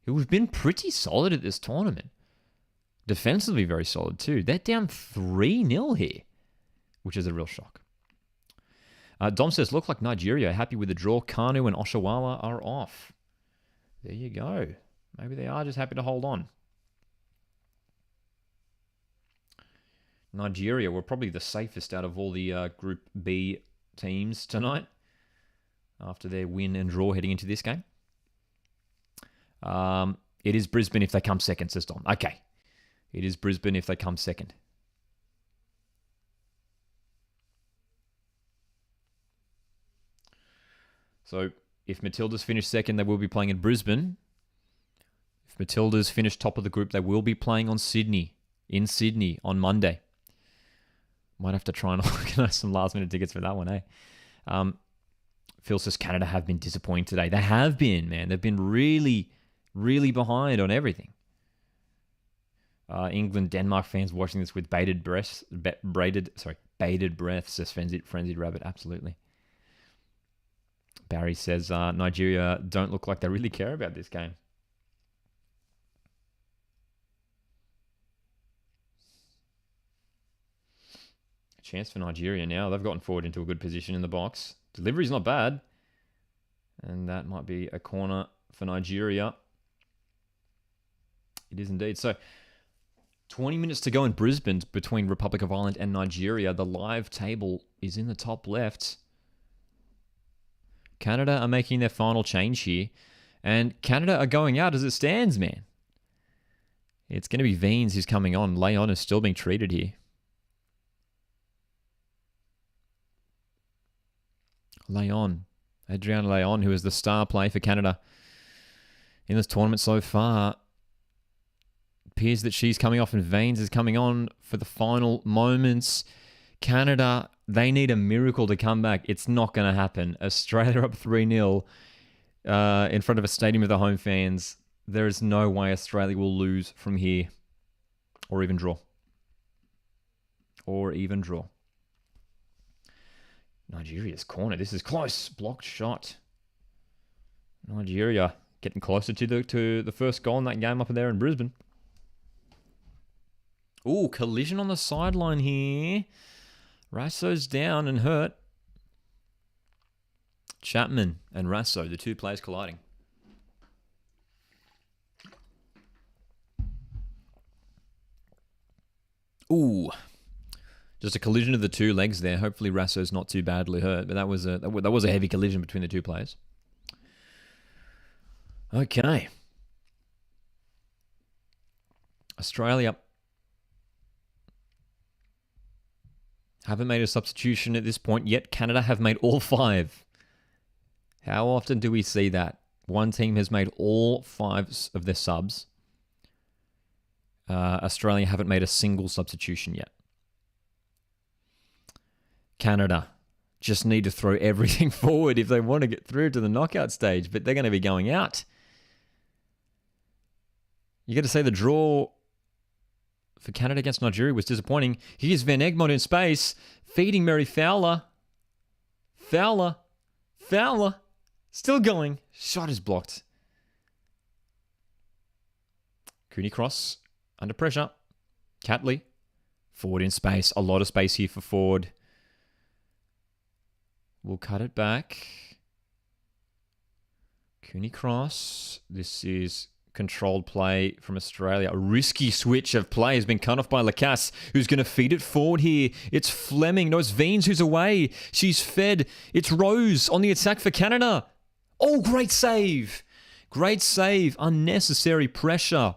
Speaker 1: who have been pretty solid at this tournament. Defensively very solid too. They're down 3-0 here, which is a real shock. Dom says, look like Nigeria happy with the draw. Kanu and Oshawala are off. There you go. Maybe they are just happy to hold on. Nigeria were probably the safest out of all the Group B teams tonight after their win and draw heading into this game. It is Brisbane if they come second, says Dom. Okay. It is Brisbane if they come second. So... if Matildas finish second, they will be playing in Brisbane. If Matildas finish top of the group, they will be playing in Sydney on Monday. Might have to try and organise some last-minute tickets for that one, eh? Phil says Canada have been disappointing today. They have been, man. They've been really, really behind on everything. England, Denmark fans watching this with bated breath, says Frenzied Rabbit. Absolutely. Barry says Nigeria don't look like they really care about this game. A chance for Nigeria now. They've gotten forward into a good position in the box. Delivery's not bad. And that might be a corner for Nigeria. It is indeed. So 20 minutes to go in Brisbane between Republic of Ireland and Nigeria. The live table is in the top left. Canada are making their final change here. And Canada are going out as it stands, man. It's going to be Veens who's coming on. Leon is still being treated here. Adriana Leon, who is the star player for Canada in this tournament so far. Appears that she's coming off and Veens is coming on for the final moments. Canada, they need a miracle to come back. It's not going to happen. Australia up 3-0 in front of a stadium of the home fans. There is no way Australia will lose from here or even draw. Nigeria's corner. This is close. Blocked shot. Nigeria getting closer to the first goal in that game up there in Brisbane. Ooh, collision on the sideline here. Rasso's down and hurt. Chapman and Rasso, the two players colliding. Ooh. Just a collision of the two legs there. Hopefully Rasso's not too badly hurt, but that was a heavy collision between the two players. Okay. Australia haven't made a substitution at this point yet. Canada have made all 5. How often do we see that? One team has made all 5 of their subs. Australia haven't made a single substitution yet. Canada just need to throw everything forward if they want to get through to the knockout stage, but they're going to be going out. You got to say the draw for Canada against Nigeria was disappointing. Here's Van Egmond in space, feeding Mary Fowler. Fowler. Still going. Shot is blocked. Cooney cross. Under pressure. Catley. Forward in space. A lot of space here for Ford. We'll cut it back. Cooney cross. This is controlled play from Australia. A risky switch of play has been cut off by Lacasse, who's going to feed it forward here. It's Fleming. No, it's Veens who's away. She's fed. It's Rose on the attack for Canada. Oh, great save. Great save. Unnecessary pressure.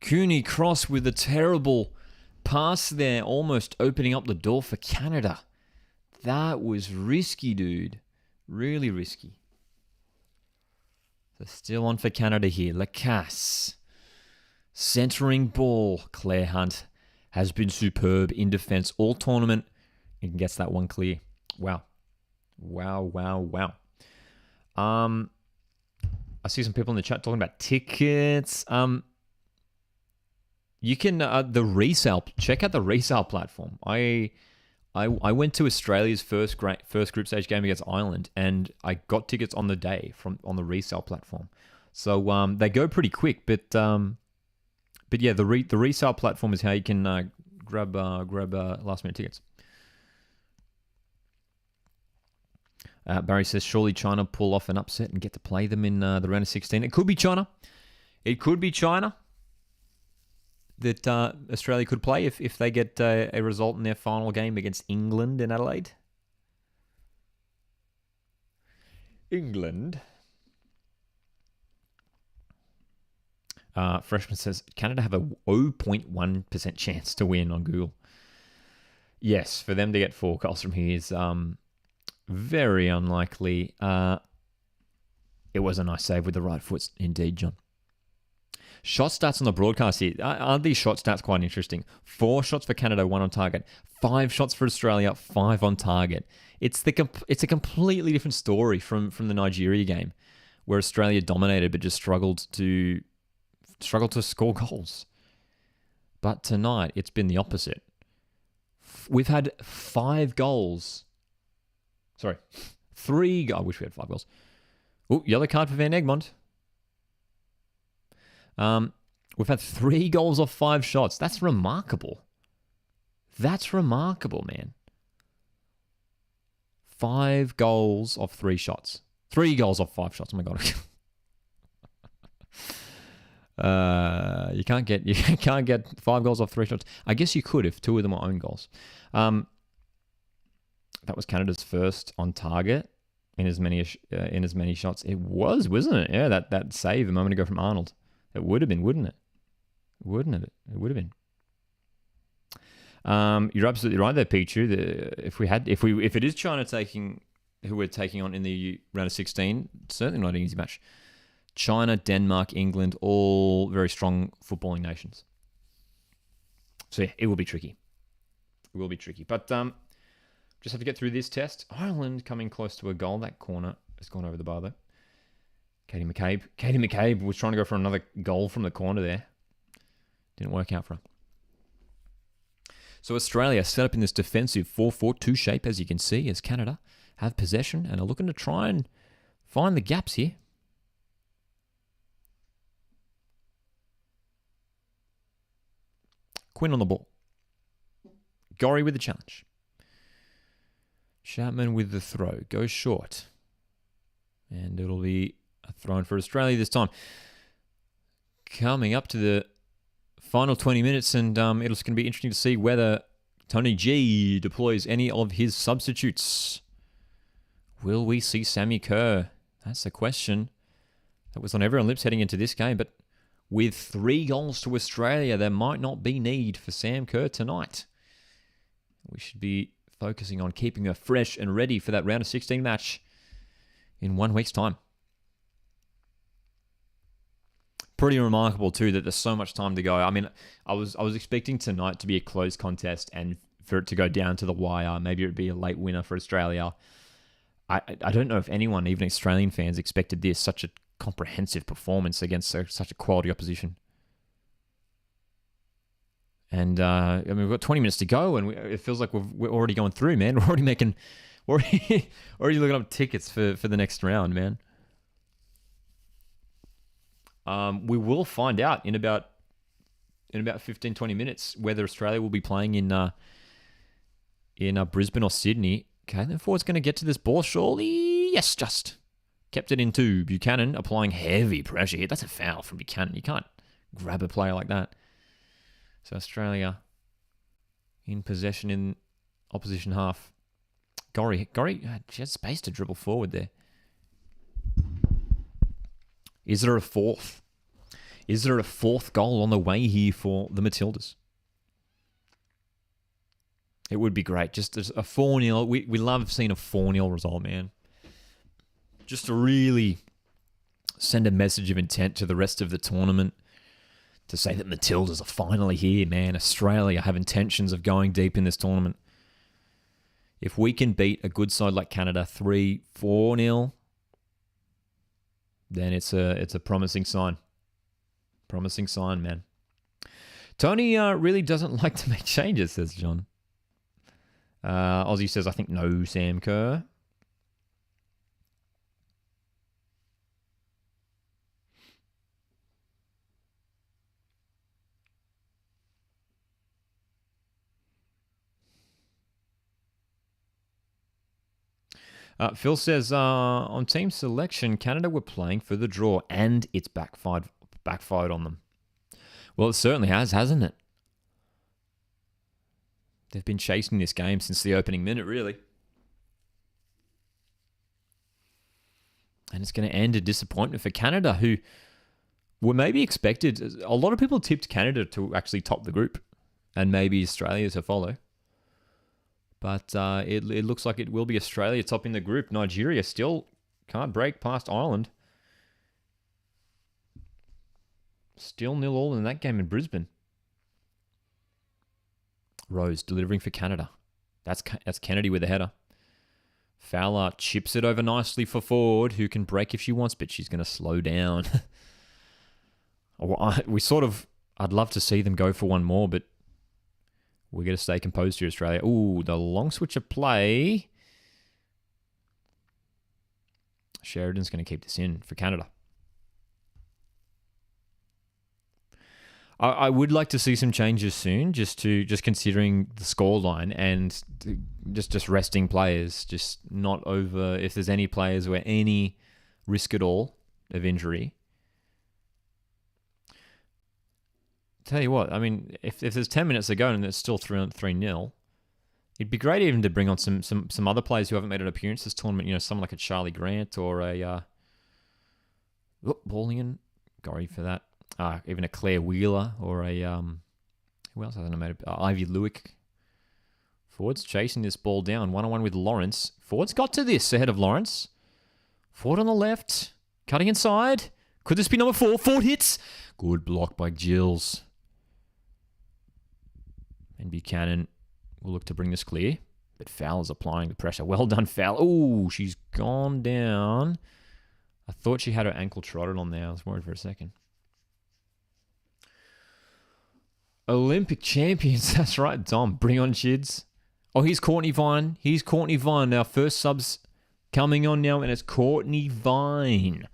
Speaker 1: Cooney cross with a terrible pass there, almost opening up the door for Canada. That was risky, dude. Really risky. So still on for Canada here. Lacasse. Centering ball. Claire Hunt has been superb in defense all tournament and gets that one clear. Wow. I see some people in the chat talking about tickets. You can the resale. Check out the resale platform. I went to Australia's first group stage game against Ireland, and I got tickets on the day on the resale platform. So they go pretty quick, but yeah, the resale platform is how you can grab last minute tickets. Barry says, surely China pull off an upset and get to play them in the round of 16. It could be China. That Australia could play if they get a result in their final game against England in Adelaide. England. Freshman says, Canada have a 0.1% chance to win on Google. Yes, for them to get 4 goals from here is very unlikely. It was a nice save with the right foot indeed, John. Shot stats on the broadcast here. Aren't these shot stats quite interesting? 4 shots for Canada, 1 on target. 5 shots for Australia, 5 on target. It's a completely different story from the Nigeria game, where Australia dominated but just struggled to score goals. But tonight, it's been the opposite. We've had 5 goals. Sorry, 3. I wish we had 5 goals. Oh, yellow card for Van Egmond. We've had 3 goals off 5 shots. That's remarkable. That's remarkable, man. 5 goals off 3 shots. 3 goals off 5 shots. Oh my god. You can't get 5 goals off 3 shots. I guess you could if 2 of them are own goals. That was Canada's first on target in as many shots. It was, wasn't it? Yeah, that save a moment ago from Arnold. It would have been, wouldn't it? Wouldn't it? It would have been. You're absolutely right there, Pichu. If it is China who we're taking on in the round of 16, certainly not an easy match. China, Denmark, England, all very strong footballing nations. So yeah, it will be tricky. It will be tricky. But just have to get through this test. Ireland coming close to a goal. That corner has gone over the bar though. Katie McCabe was trying to go for another goal from the corner there. Didn't work out for her. So Australia set up in this defensive 4-4-2 shape, as you can see, as Canada have possession and are looking to try and find the gaps here. Quinn on the ball. Gorry with the challenge. Chapman with the throw. Goes short. And it'll be a throw in for Australia this time. Coming up to the final 20 minutes, and it's going to be interesting to see whether Tony G deploys any of his substitutes. Will we see Sammy Kerr? That's the question that was on everyone's lips heading into this game. But with 3 goals to Australia, there might not be need for Sam Kerr tonight. We should be focusing on keeping her fresh and ready for that round of 16 match in 1 week's time. Pretty remarkable too that there's so much time to go. I mean, I was expecting tonight to be a close contest and for it to go down to the wire. Maybe it would be a late winner for Australia. I don't know if anyone, even Australian fans, expected this, such a comprehensive performance against such a quality opposition. And I mean, we've got 20 minutes to go, and it feels like we're already going through, man. We're already looking up tickets for the next round, man. We will find out in about 15, 20 minutes whether Australia will be playing in Brisbane or Sydney. Caitlin Ford's going to get to this ball, surely. Yes, just kept it into Buchanan, applying heavy pressure here. That's a foul from Buchanan. You can't grab a player like that. So Australia in possession in opposition half. Gorry, she had space to dribble forward there. Is there a fourth? Is there a fourth goal on the way here for the Matildas? It would be great. Just a 4-0. We love seeing a 4-0 result, man. Just to really send a message of intent to the rest of the tournament. To say that Matildas are finally here, man. Australia have intentions of going deep in this tournament. If we can beat a good side like Canada 3-4-0, then it's a promising sign. Promising sign, man. Tony really doesn't like to make changes, says John. Aussie says, I think no Sam Kerr. Phil says, on team selection, Canada were playing for the draw and it's backfired on them. Well, it certainly has, hasn't it? They've been chasing this game since the opening minute, really. And it's going to end a disappointment for Canada, who were maybe expected. A lot of people tipped Canada to actually top the group and maybe Australia to follow. But it looks like it will be Australia topping the group. Nigeria still can't break past Ireland. Still 0-0 in that game in Brisbane. Rose delivering for Canada. That's Kennedy with the header. Fowler chips it over nicely for Ford, who can break if she wants, but she's going to slow down. I'd love to see them go for one more, but we're going to stay composed here, Australia. Ooh, the long switch of play. Sheridan's going to keep this in for Canada. I would like to see some changes soon, just considering the scoreline and just resting players, just not over if there's any players where any risk at all of injury. Tell you what, I mean, if there's 10 minutes to go and it's still 3-0, it'd be great even to bring on some other players who haven't made an appearance this tournament. You know, someone like a Charlie Grant or a Ballian, Gorry for that. Even a Claire Wheeler or a who else hasn't made Ivy Lewick. Ford's chasing this ball down 1-on-1 with Lawrence. Ford's got to this ahead of Lawrence. Ford on the left, cutting inside. Could this be number 4? Ford hits. Good block by Gills. And Buchanan will look to bring this clear, but Fowler's applying the pressure. Well done, Fowler. Oh, she's gone down. I thought she had her ankle trotted on there. I was worried for a second. Olympic champions. That's right, Dom. Bring on Chids. Oh, here's Courtney Vine. Our first sub's coming on now, and it's Courtney Vine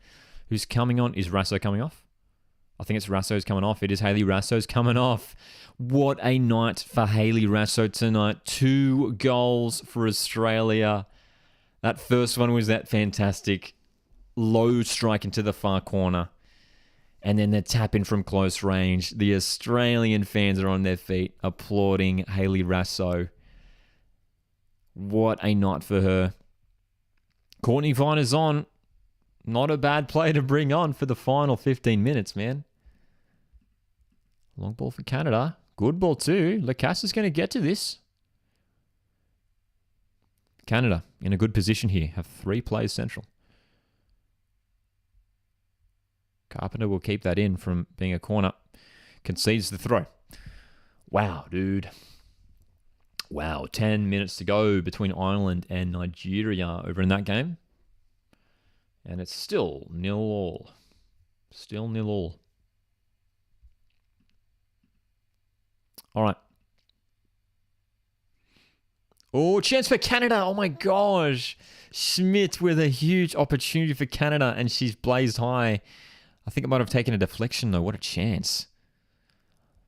Speaker 1: who's coming on. Is Rasso coming off? I think it's Rasso's coming off. It is Hayley Rasso's coming off. What a night for Hayley Rasso tonight. 2 goals for Australia. That first one was that fantastic low strike into the far corner. And then the tap in from close range. The Australian fans are on their feet applauding Hayley Rasso. What a night for her. Courtney Vine is on. Not a bad play to bring on for the final 15 minutes, man. Long ball for Canada. Good ball too. Lacasse is going to get to this. Canada in a good position here. Have 3 plays central. Carpenter will keep that in from being a corner. Concedes the throw. Wow, dude. Wow, 10 minutes to go between Ireland and Nigeria over in that game. And it's still 0-0. Still 0-0. All right. Oh, chance for Canada. Oh, my gosh. Schmidt with a huge opportunity for Canada, and she's blazed high. I think it might have taken a deflection, though. What a chance.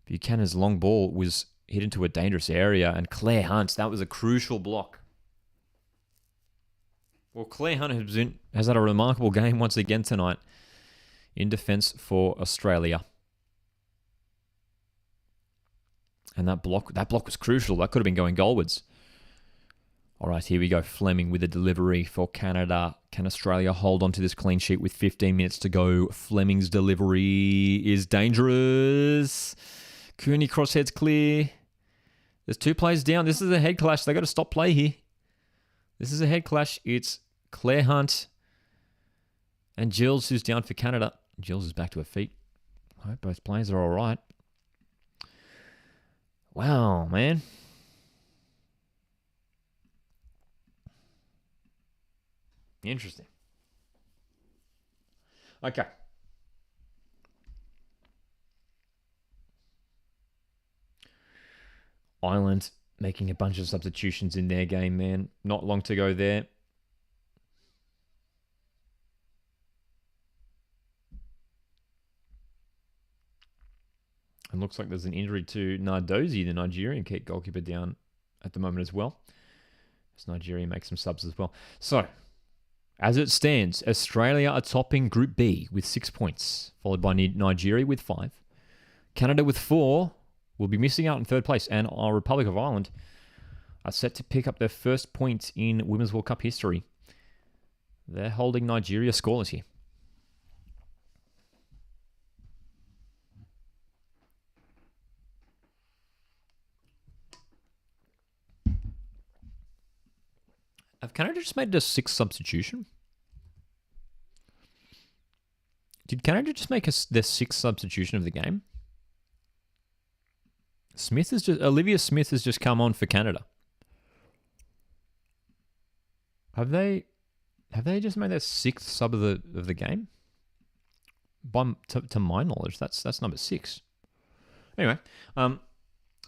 Speaker 1: Buchanan's long ball was hit into a dangerous area, and Claire Hunt, that was a crucial block. Well, Claire Hunt has had a remarkable game once again tonight in defence for Australia. And that block was crucial. That could have been going goalwards. All right, here we go. Fleming with a delivery for Canada. Can Australia hold on to this clean sheet with 15 minutes to go? Fleming's delivery is dangerous. Cooney crossheads clear. There's 2 players down. This is a head clash. They got to stop play here. This is a head clash. It's Claire Hunt and Gilles who's down for Canada. Gilles is back to her feet. I hope both players are all right. Wow, man. Interesting. Okay. Ireland making a bunch of substitutions in their game, man. Not long to go there. And looks like there's an injury to Nardozi, the Nigerian goalkeeper, down at the moment as well. As Nigeria makes some subs as well. So, as it stands, Australia are topping Group B with 6 points, followed by Nigeria with 5. Canada with 4 will be missing out in 3rd place, and our Republic of Ireland are set to pick up their first point in Women's World Cup history. They're holding Nigeria scoreless here. Have Canada just made a 6th substitution? Did Canada just make their 6th substitution of the game? Olivia Smith has just come on for Canada. Have they just made their 6th sub of the game? To my knowledge, that's number 6. Anyway, I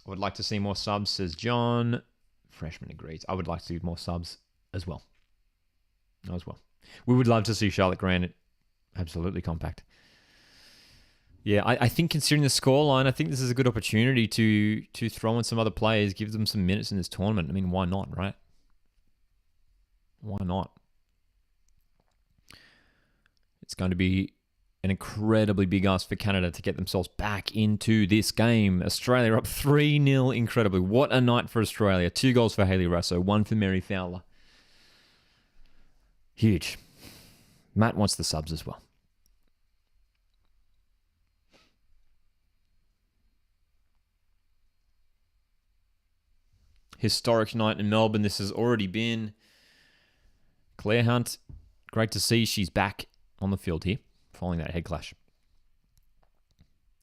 Speaker 1: would like to see more subs, says John. Freshman agrees. I would like to see more subs as well. We would love to see Charlotte Grant absolutely compact. Yeah, I think considering the scoreline, I think this is a good opportunity to throw in some other players, give them some minutes in this tournament. I mean, why not, right? Why not? It's going to be an incredibly big ask for Canada to get themselves back into this game. Australia are up 3-0 incredibly. What a night for Australia. 2 goals for Hayley Rasso, 1 for Mary Fowler. Huge. Matt wants the subs as well. Historic night in Melbourne. This has already been. Claire Hunt, great to see she's back on the field here, following that head clash.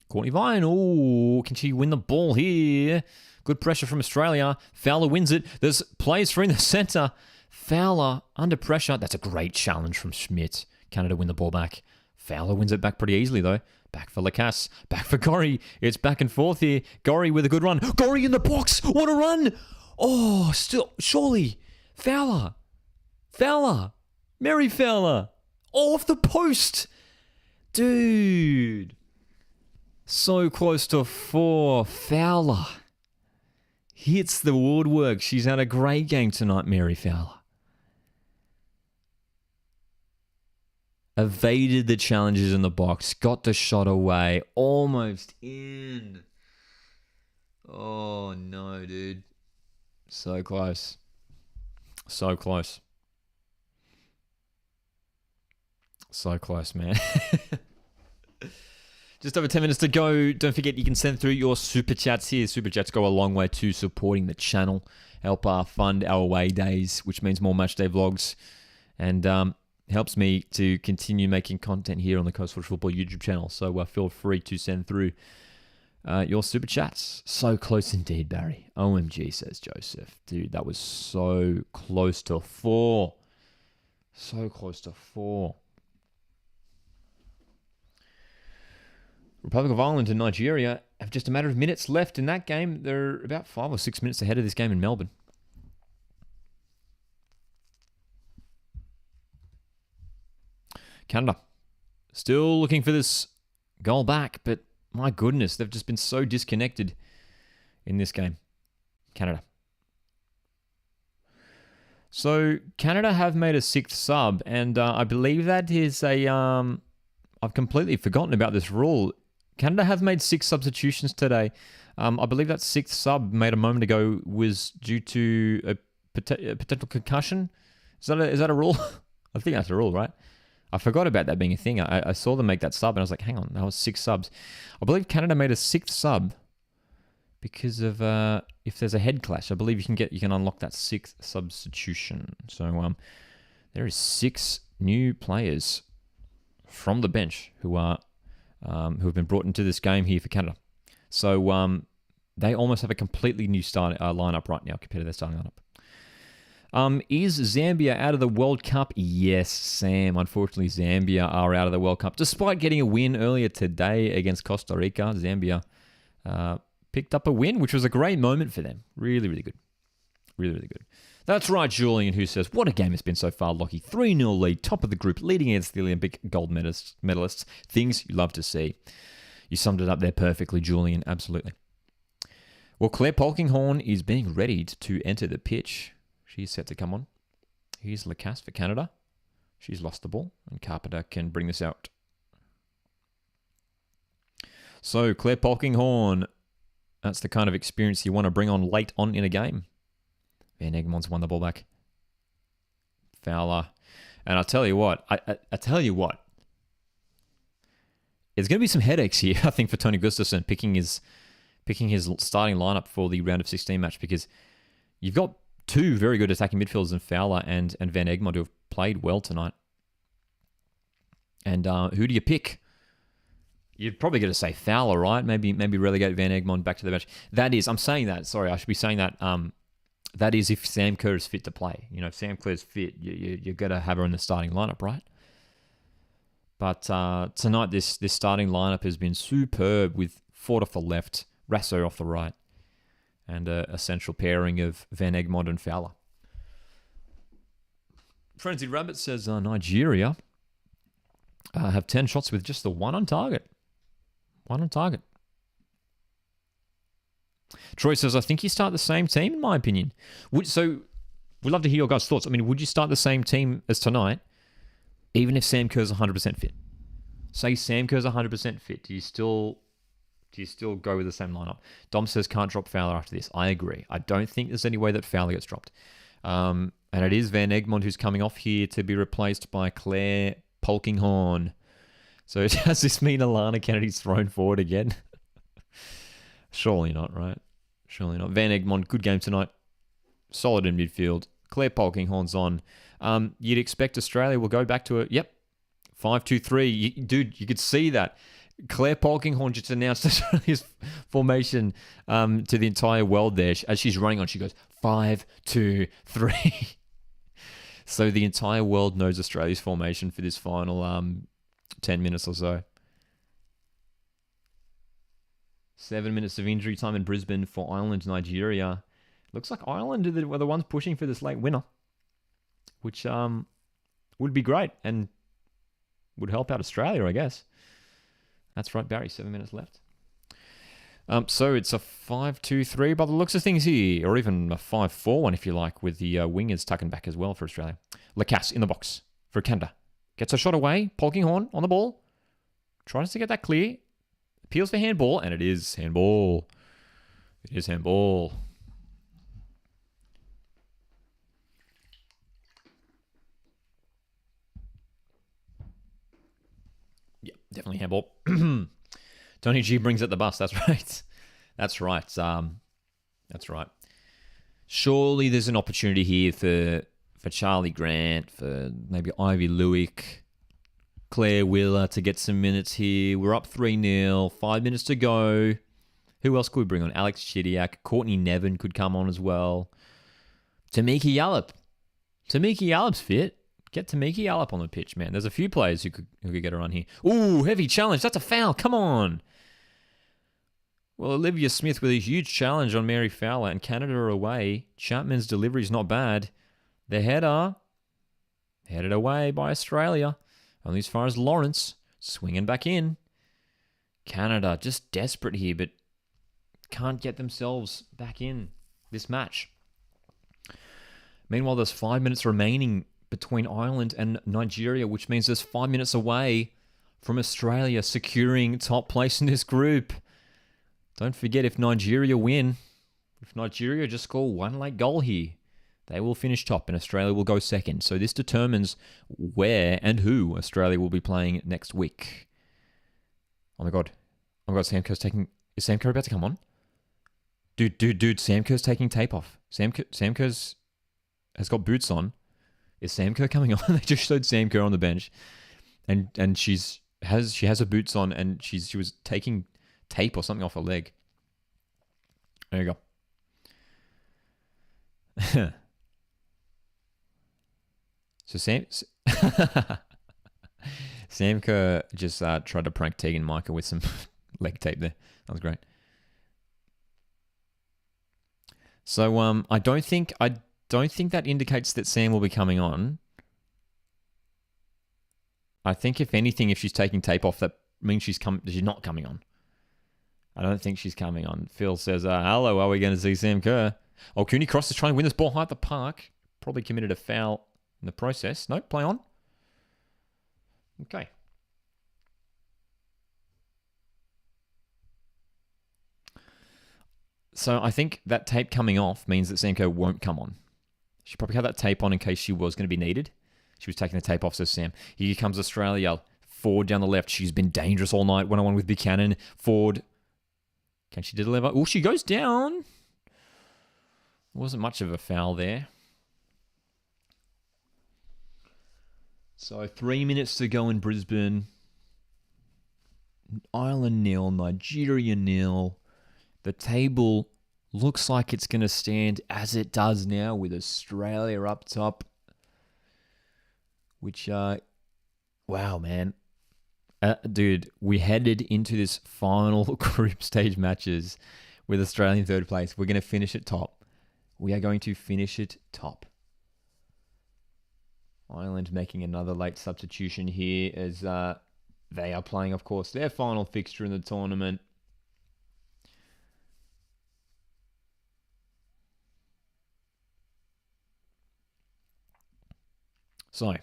Speaker 1: Courtney Vine, oh, can she win the ball here? Good pressure from Australia. Fowler wins it. There's plays for in the centre. Fowler under pressure. That's a great challenge from Schmidt. Canada win the ball back. Fowler wins it back pretty easily, though. Back for Lacasse. Back for Gorry. It's back and forth here. Gorry with a good run. Gorry in the box. What a run. Oh, still, surely. Fowler. Mary Fowler. Oh, off the post. Dude. So close to 4. Fowler hits the woodwork. She's had a great game tonight, Mary Fowler. Evaded the challenges in the box. Got the shot away. Almost in. Oh, no, dude. So close. So close. So close, man. Just over 10 minutes to go. Don't forget you can send through your super chats here. Super chats go a long way to supporting the channel. Help fund our away days, which means more matchday vlogs. And helps me to continue making content here on the Coastal Football YouTube channel. So feel free to send through your super chats. So close indeed, Barry. OMG, says Joseph. Dude, that was so close to 4. So close to 4. Republic of Ireland and Nigeria have just a matter of minutes left in that game. They're about 5 or 6 minutes ahead of this game in Melbourne. Canada still looking for this goal back, but my goodness, they've just been so disconnected in this game. Canada. So Canada have made a 6th sub, and I believe that is a... I've completely forgotten about this rule. Canada have made 6 substitutions today. I believe that 6th sub made a moment ago was due to a potential concussion. Is that a rule? I think that's a rule, right? I forgot about that being a thing. I saw them make that sub, and I was like, hang on, that was 6 subs. I believe Canada made a 6th sub because of if there's a head clash. I believe you can unlock that 6th substitution. So there is 6 new players from the bench who have been brought into this game here for Canada. So they almost have a completely new lineup right now compared to their starting lineup. Is Zambia out of the World Cup? Yes, Sam. Unfortunately, Zambia are out of the World Cup. Despite getting a win earlier today against Costa Rica, Zambia picked up a win, which was a great moment for them. Really, really good. Really, really good. That's right, Julian, who says, what a game it's been so far, Lockie. 3-0 lead, top of the group, leading against the Olympic gold medalists. Things you love to see. You summed it up there perfectly, Julian. Absolutely. Well, Claire Polkinghorne is being readied to enter the pitch. She's set to come on. Here's Lacasse for Canada. She's lost the ball, and Carpenter can bring this out. So, Claire Polkinghorne, that's the kind of experience you want to bring on late on in a game. Van Egmont's won the ball back. Fowler. And I'll tell you what, I tell you what, there's going to be some headaches here, I think, for Tony Gustafsson picking his starting lineup for the round of 16 match, because you've got 2 very good attacking midfielders in Fowler and Van Egmont who have played well tonight. And who do you pick? You're probably going to say Fowler, right? Maybe relegate Van Egmont back to the bench. That is, I'm saying that. Sorry, I should be saying that. That is if Sam Kerr is fit to play. You know, if Sam Kerr's fit, you're going to have her in the starting lineup, right? But tonight, this starting lineup has been superb with Ford off the left, Rasso off the right, and a central pairing of Van Egmont and Fowler. Frenzied Rabbit says Nigeria have 10 shots with just the 1 on target. 1 on target. Troy says, I think you start the same team, in my opinion. So, we'd love to hear your guys' thoughts. I mean, would you start the same team as tonight, even if Sam Kerr's 100% fit? Say Sam Kerr's 100% fit. Do you still go with the same lineup? Dom says, can't drop Fowler after this. I agree. I don't think there's any way that Fowler gets dropped. And it is Van Egmont who's coming off here to be replaced by Claire Polkinghorne. So does this mean Alana Kennedy's thrown forward again? Surely not, right? Surely not. Van Egmont, good game tonight. Solid in midfield. Claire Polkinghorne's on. You'd expect Australia will go back to 5-2-3. Dude, you could see that. Claire Polkinghorne just announced Australia's formation to the entire world there. As she's running on, she goes, 5-2-3. So the entire world knows Australia's formation for this final 10 minutes or so. 7 minutes of injury time in Brisbane for Ireland, Nigeria. Looks like Ireland were the ones pushing for this late winner, which would be great and would help out Australia, I guess. That's right, Barry. 7 minutes left. So it's a 5-2-3 by the looks of things here, or even a 5-4-1 if you like, with the wingers tucking back as well for Australia. Lacasse in the box for Canada. Gets a shot away. Polkinghorne on the ball. Tries to get that clear. Appeals for handball, and it is handball. It is handball. Yeah, definitely handball. Tony G brings it the bus. That's right. That's right. That's right. Surely there's an opportunity here for Charlie Grant, for maybe Ivy Lewick, Claire Wheeler to get some minutes here. We're up 3-0. 5 minutes to go. Who else could we bring on? Alex Chidiac. Courtney Nevin could come on as well. Tamiki Yallop. Tamiki Yallop's fit. Get Tamiki Yallop on the pitch, man. There's a few players who could get her on here. Ooh, heavy challenge. That's a foul. Come on. Well, Olivia Smith with a huge challenge on Mary Fowler, and Canada are away. Chapman's delivery is not bad. The header headed away by Australia. Only as far as Lawrence. Swinging back in. Canada just desperate here, but can't get themselves back in this match. Meanwhile, there's 5 minutes remaining between Ireland and Nigeria, which means there's 5 minutes away from Australia securing top place in this group. Don't forget, if Nigeria win, if Nigeria just score one late goal here, they will finish top and Australia will go second. So this determines where and who Australia will be playing next week. Oh my God. Oh my God, Sam Kerr's is Sam Kerr about to come on? Dude, Sam Kerr's taking tape off. Sam Kerr's has got boots on. Is Sam Kerr coming on? They just showed Sam Kerr on the bench. And she has her boots on, and she was taking tape or something off her leg. There you go. So Sam Kerr just tried to prank Tegan Micah with some leg tape there. That was great. So I don't think that indicates that Sam will be coming on. I think if anything, if she's taking tape off, that means she's not coming on. I don't think she's coming on. Phil says, hello, are we going to see Sam Kerr? Oh, Cooney Cross is trying to win this ball high at the park. Probably committed a foul in the process. No, play on. Okay. So I think that tape coming off means that Sam Kerr won't come on. She probably had that tape on in case she was going to be needed. She was taking the tape off, so Sam. Here comes Australia. Ford down the left. She's been dangerous all night. 1-on-1 with Buchanan. Ford. Can she deliver? Oh, she goes down. Wasn't much of a foul there. So 3 minutes to go in Brisbane. Ireland 0, Nigeria 0. The table looks like it's going to stand as it does now with Australia up top. Which, wow, man. Dude, we headed into this final group stage matches with Australia in third place. We're going to finish at top. We are going to finish it top. Ireland making another late substitution here as they are playing, of course, their final fixture in the tournament. So,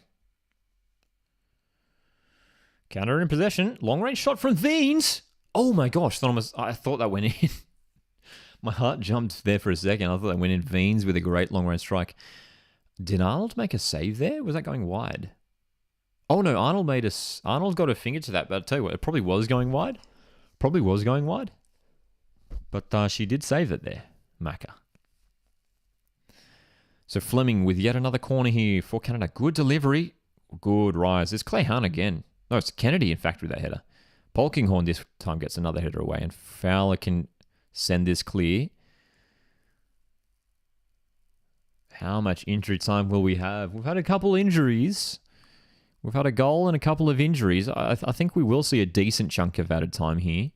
Speaker 1: Canada in possession. Long range shot from Veens. Oh my gosh. I thought that went in. My heart jumped there for a second. I thought that went in. Veens with a great long range strike. Did Arnold make a save there? Was that going wide? Oh no, Arnold got a finger to that, but I'll tell you what, it probably was going wide. But she did save it there, Macca. So Fleming with yet another corner here for Canada. Good delivery. Good rise. It's Clay Hunt again. No, it's Kennedy, in fact, with that header. Polkinghorne this time gets another header away, and Fowler can send this clear. How much injury time will we have? We've had a couple injuries. We've had a goal and a couple of injuries. I think we will see a decent chunk of added time here.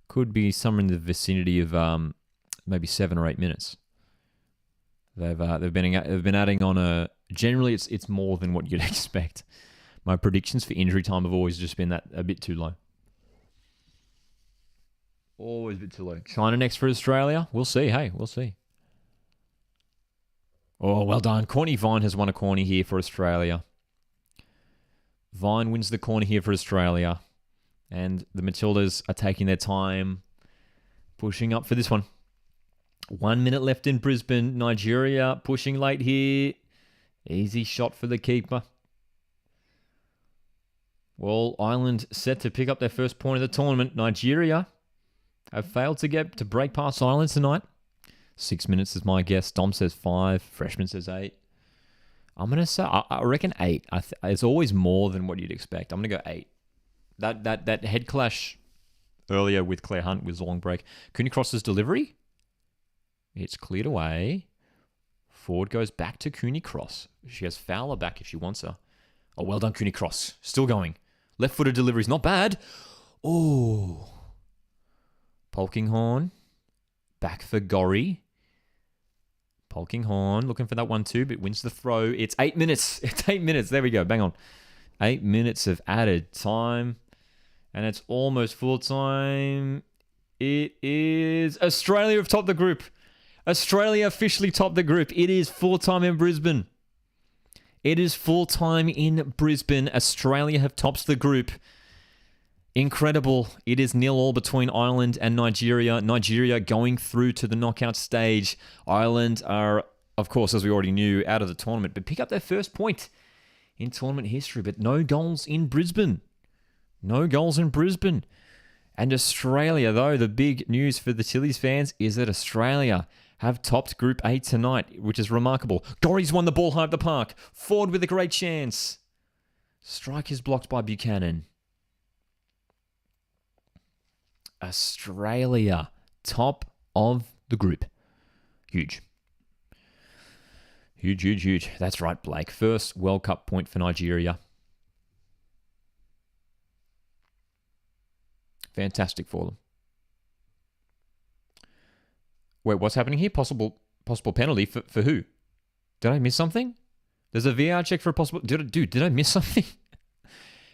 Speaker 1: Could be somewhere in the vicinity of maybe 7 or 8 minutes. They've been adding on a. Generally, it's more than what you'd expect. My predictions for injury time have always just been that a bit too low. Always a bit too low. China next for Australia. We'll see. Hey, we'll see. Oh, well done. Corny Vine has won a corner here for Australia. Vine wins the corner here for Australia. And the Matildas are taking their time, pushing up for this one. 1 minute left in Brisbane. Nigeria pushing late here. Easy shot for the keeper. Well, Ireland set to pick up their first point of the tournament. Nigeria have failed to break past Ireland tonight. 6 minutes is my guess. Dom says 5. Freshman says 8. I'm going to say, I reckon 8. It's always more than what you'd expect. I'm going to go 8. That head clash earlier with Claire Hunt was a long break. Cooney Cross's delivery. It's cleared away. Forward goes back to Cooney Cross. She has Fowler back if she wants her. Oh, well done, Cooney Cross. Still going. Left-footed delivery's not bad. Oh. Polkinghorn. Back for Gorry. Polkinghorn looking for that 1-2, but wins the throw. It's 8 minutes. It's 8 minutes. There we go. Bang on. 8 minutes of added time. And it's almost full time. It is Australia have topped the group. Australia officially topped the group. It is full time in Brisbane. It is full time in Brisbane. Australia have topped the group. Incredible. It is 0-0 between Ireland and Nigeria. Nigeria going through to the knockout stage. Ireland are, of course, as we already knew, out of the tournament, but pick up their first point in tournament history. But no goals in Brisbane. No goals in Brisbane. And Australia, though, the big news for the Tillies fans is that Australia have topped Group A tonight, which is remarkable. Gorry's won the ball high up the park. Ford with a great chance. Strike is blocked by Buchanan. Australia, top of the group. Huge. Huge, huge, huge. That's right, Blake. First World Cup point for Nigeria. Fantastic for them. Wait, what's happening here? Possible penalty for who? Did I miss something? There's a VR check for a possible... Did I miss something?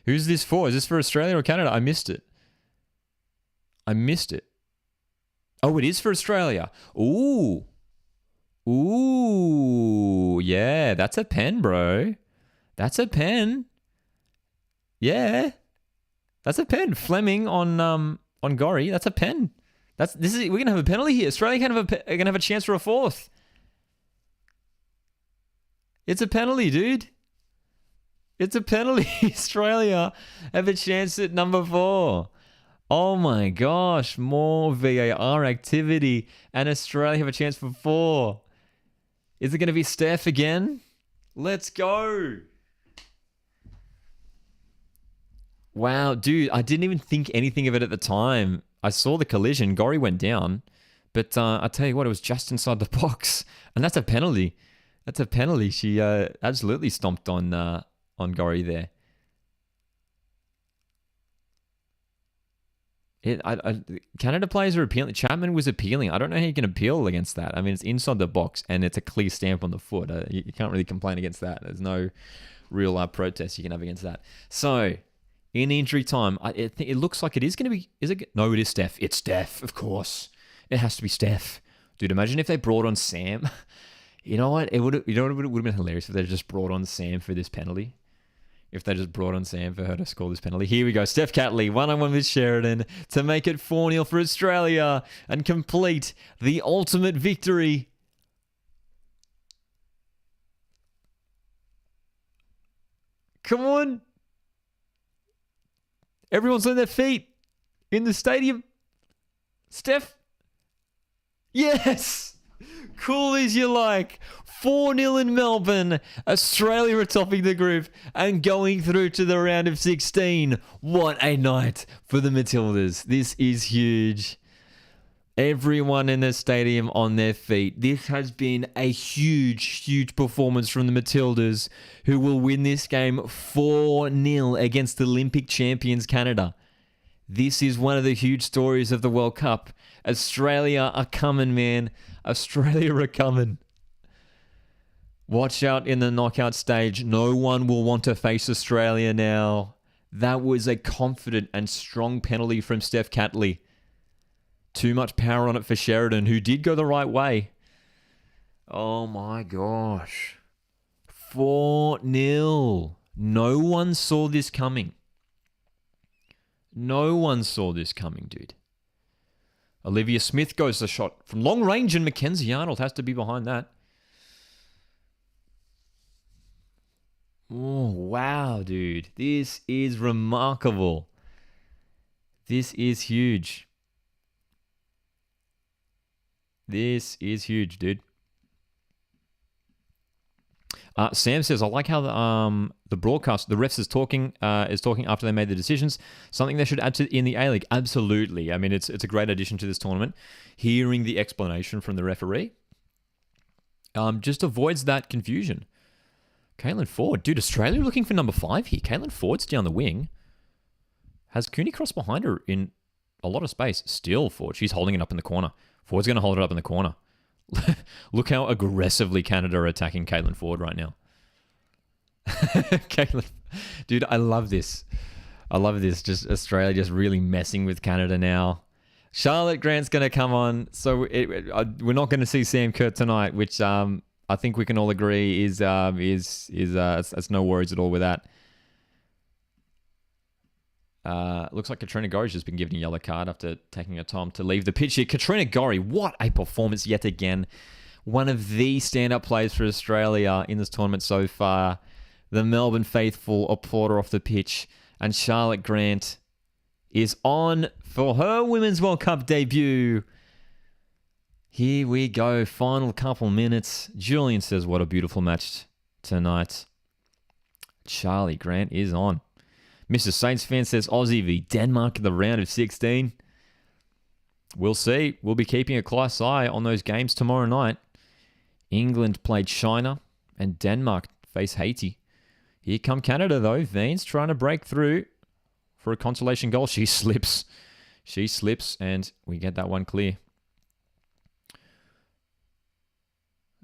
Speaker 1: Who's this for? Is this for Australia or Canada? I missed it. Oh, it is for Australia. Ooh. Yeah, that's a pen, bro. That's a pen. Yeah. That's a pen. Fleming on Gorry. That's a pen. We're gonna have a penalty here. Australia gonna have a chance for a fourth. It's a penalty, dude. It's a penalty. Australia have a chance at number 4. Oh my gosh, more VAR activity, and Australia have a chance for 4. Is it going to be Steph again? Let's go. Wow, dude, I didn't even think anything of it at the time. I saw the collision. Gorry went down, but I tell you what, it was just inside the box, and that's a penalty. That's a penalty. She absolutely stomped on Gorry there. Canada players are appealing. Chapman was appealing. I don't know how you can appeal against that. I mean, it's inside the box and it's a clear stamp on the foot. You can't really complain against that. There's no real protest you can have against that. So, in injury time, it looks like it is going to be... Is it? No, it is Steph. It's Steph, of course. It has to be Steph. Dude, imagine if they brought on Sam. You know what? It would have been hilarious if they just brought on Sam for this penalty. If they just brought on Sam for her to score this penalty. Here we go. Steph Catley, 1-on-1 with Sheridan to make it 4-0 for Australia and complete the ultimate victory. Come on. Everyone's on their feet in the stadium. Steph. Yes. Cool as you like. 4-0 in Melbourne. Australia are topping the group and going through to the round of 16. What a night for the Matildas. This is huge. Everyone in the stadium on their feet. This has been a huge, huge performance from the Matildas, who will win this game 4-0 against Olympic champions Canada. This is one of the huge stories of the World Cup. Australia are coming, man. Australia are coming. Watch out in the knockout stage. No one will want to face Australia now. That was a confident and strong penalty from Steph Catley. Too much power on it for Sheridan, who did go the right way. Oh my gosh. 4-0. No one saw this coming. No one saw this coming, dude. Olivia Smith goes the shot from long range, and Mackenzie Arnold has to be behind that. Oh, wow, dude. This is remarkable. This is huge. This is huge, dude. Sam says, I like how the broadcast, the refs is talking after they made the decisions. Something they should add to in the A-League. Absolutely. I mean, it's a great addition to this tournament. Hearing the explanation from the referee just avoids that confusion. Caitlin Ford. Dude, Australia looking for number 5 here. Caitlin Ford's down the wing. Has Cooney crossed behind her in a lot of space. Still Ford. She's holding it up in the corner. Ford's going to hold it up in the corner. Look how aggressively Canada are attacking Caitlin Ford right now. Caitlin, dude, I love this. I love this. Just Australia just really messing with Canada now. Charlotte Grant's going to come on. So we're not going to see Sam Kerr tonight, which I think we can all agree is it's no worries at all with that. Looks like Katrina Gorry's just been given a yellow card after taking her time to leave the pitch here. Katrina Gorry, what a performance yet again. One of the stand-up players for Australia in this tournament so far. The Melbourne faithful applaud her off the pitch. And Charlotte Grant is on for her Women's World Cup debut. Here we go. Final couple minutes. Julian says, what a beautiful match tonight. Charlie Grant is on. Mr. Saints fan says Aussie v Denmark in the round of 16. We'll see. We'll be keeping a close eye on those games tomorrow night. England played China and Denmark face Haiti. Here come Canada though. Vane's trying to break through for a consolation goal. She slips. She slips and we get that one clear.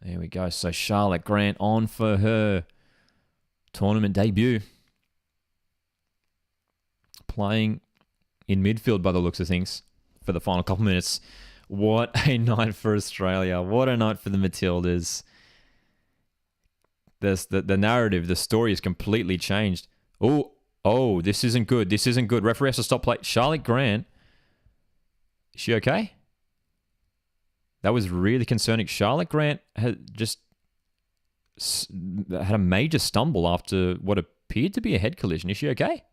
Speaker 1: There we go. So Charlotte Grant on for her tournament debut. Playing in midfield by the looks of things for the final couple minutes. What a night for Australia. What a night for the Matildas. The narrative, the story is completely changed. Oh, this isn't good. This isn't good. Referee has to stop play. Charlotte Grant. Is she okay? That was really concerning. Charlotte Grant had a major stumble after what appeared to be a head collision. Is she okay?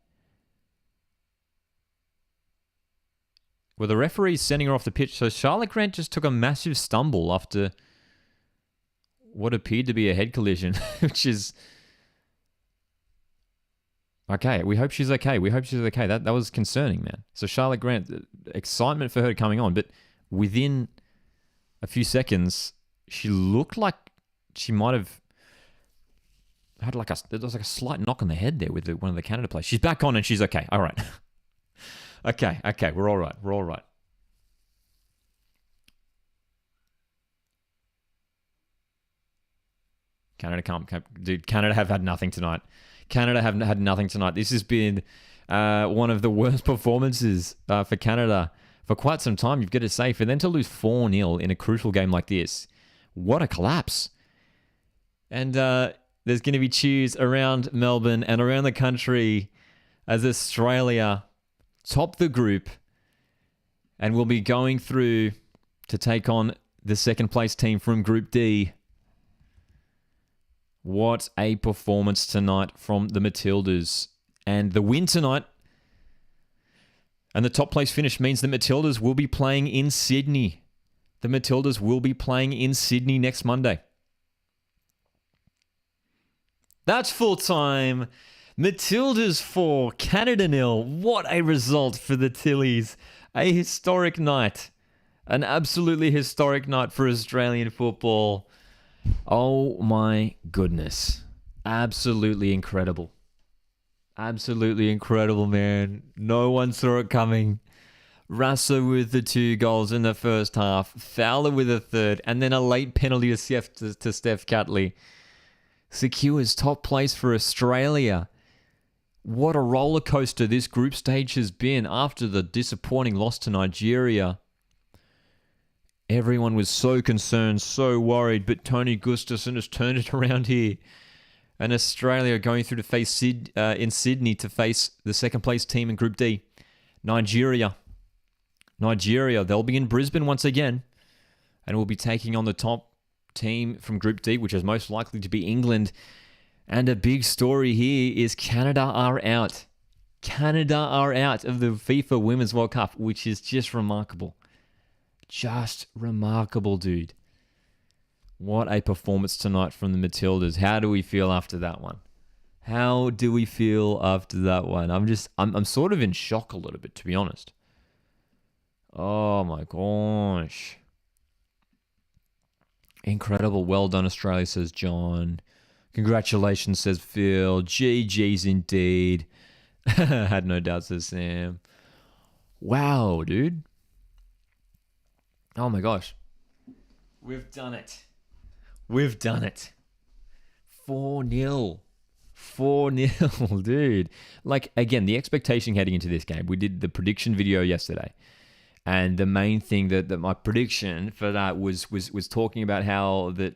Speaker 1: Well, the referee's sending her off the pitch. So Charlotte Grant just took a massive stumble after what appeared to be a head collision, which is... Okay, we hope she's okay. We hope she's okay. That was concerning, man. So Charlotte Grant, excitement for her coming on, but within a few seconds, she looked like she might have had there was like a slight knock on the head there with one of the Canada players. She's back on and she's okay. All right. Okay, we're all right. We're all right. Canada can't... Dude, Canada have had nothing tonight. Canada have had nothing tonight. This has been one of the worst performances for Canada for quite some time, you've got to say. For them to lose 4-0 in a crucial game like this, what a collapse. And there's going to be cheers around Melbourne and around the country as Australia top the group and will be going through to take on the second place team from Group D. What a performance tonight from the Matildas. And the win tonight and the top place finish means the Matildas will be playing in Sydney. The Matildas will be playing in Sydney next Monday. That's full time. Matildas 4, Canada 0. What a result for the Tillies. A historic night. An absolutely historic night for Australian football. Oh my goodness. Absolutely incredible. Absolutely incredible, man. No one saw it coming. Rasa with the 2 goals in the first half. Fowler with a third. And then a late penalty to Steph Catley. Secures top place for Australia. What a roller coaster this group stage has been after the disappointing loss to Nigeria. Everyone was so concerned, so worried, but Tony Gustafsson has turned it around here. And Australia are going through to face in Sydney to face the second place team in Group D, Nigeria. They'll be in Brisbane once again, and will be taking on the top team from Group D, which is most likely to be England. And a big story here is Canada are out. Canada are out of the FIFA Women's World Cup, which is just remarkable. Just remarkable, dude. What a performance tonight from the Matildas. How do we feel after that one? I'm sort of in shock a little bit, to be honest. Oh my gosh. Incredible. Well done, Australia, says John. Congratulations, says Phil. GG's indeed. Had no doubt, says Sam. Wow, dude. Oh my gosh. We've done it. 4-0. 4-0, dude. Like, again, the expectation heading into this game, we did the prediction video yesterday. And the main thing that my prediction for that was talking about how that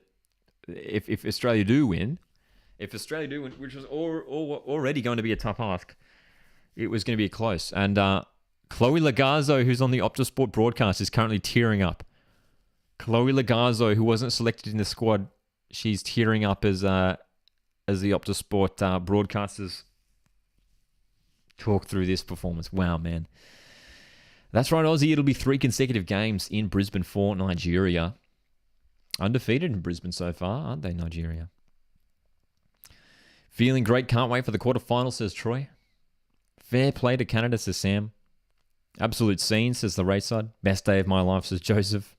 Speaker 1: if Australia do win, which was already going to be a tough ask, it was going to be close. And Chloe Lagazzo, who's on the Optus Sport broadcast, is currently tearing up. Chloe Lagazzo, who wasn't selected in the squad, she's tearing up as the Optus Sport broadcasters talk through this performance. Wow, man. That's right, Aussie. It'll be 3 consecutive games in Brisbane for Nigeria. Undefeated in Brisbane so far, aren't they, Nigeria? Feeling great. Can't wait for the quarterfinals, says Troy. Fair play to Canada, says Sam. Absolute scene, says the race side. Best day of my life, says Joseph.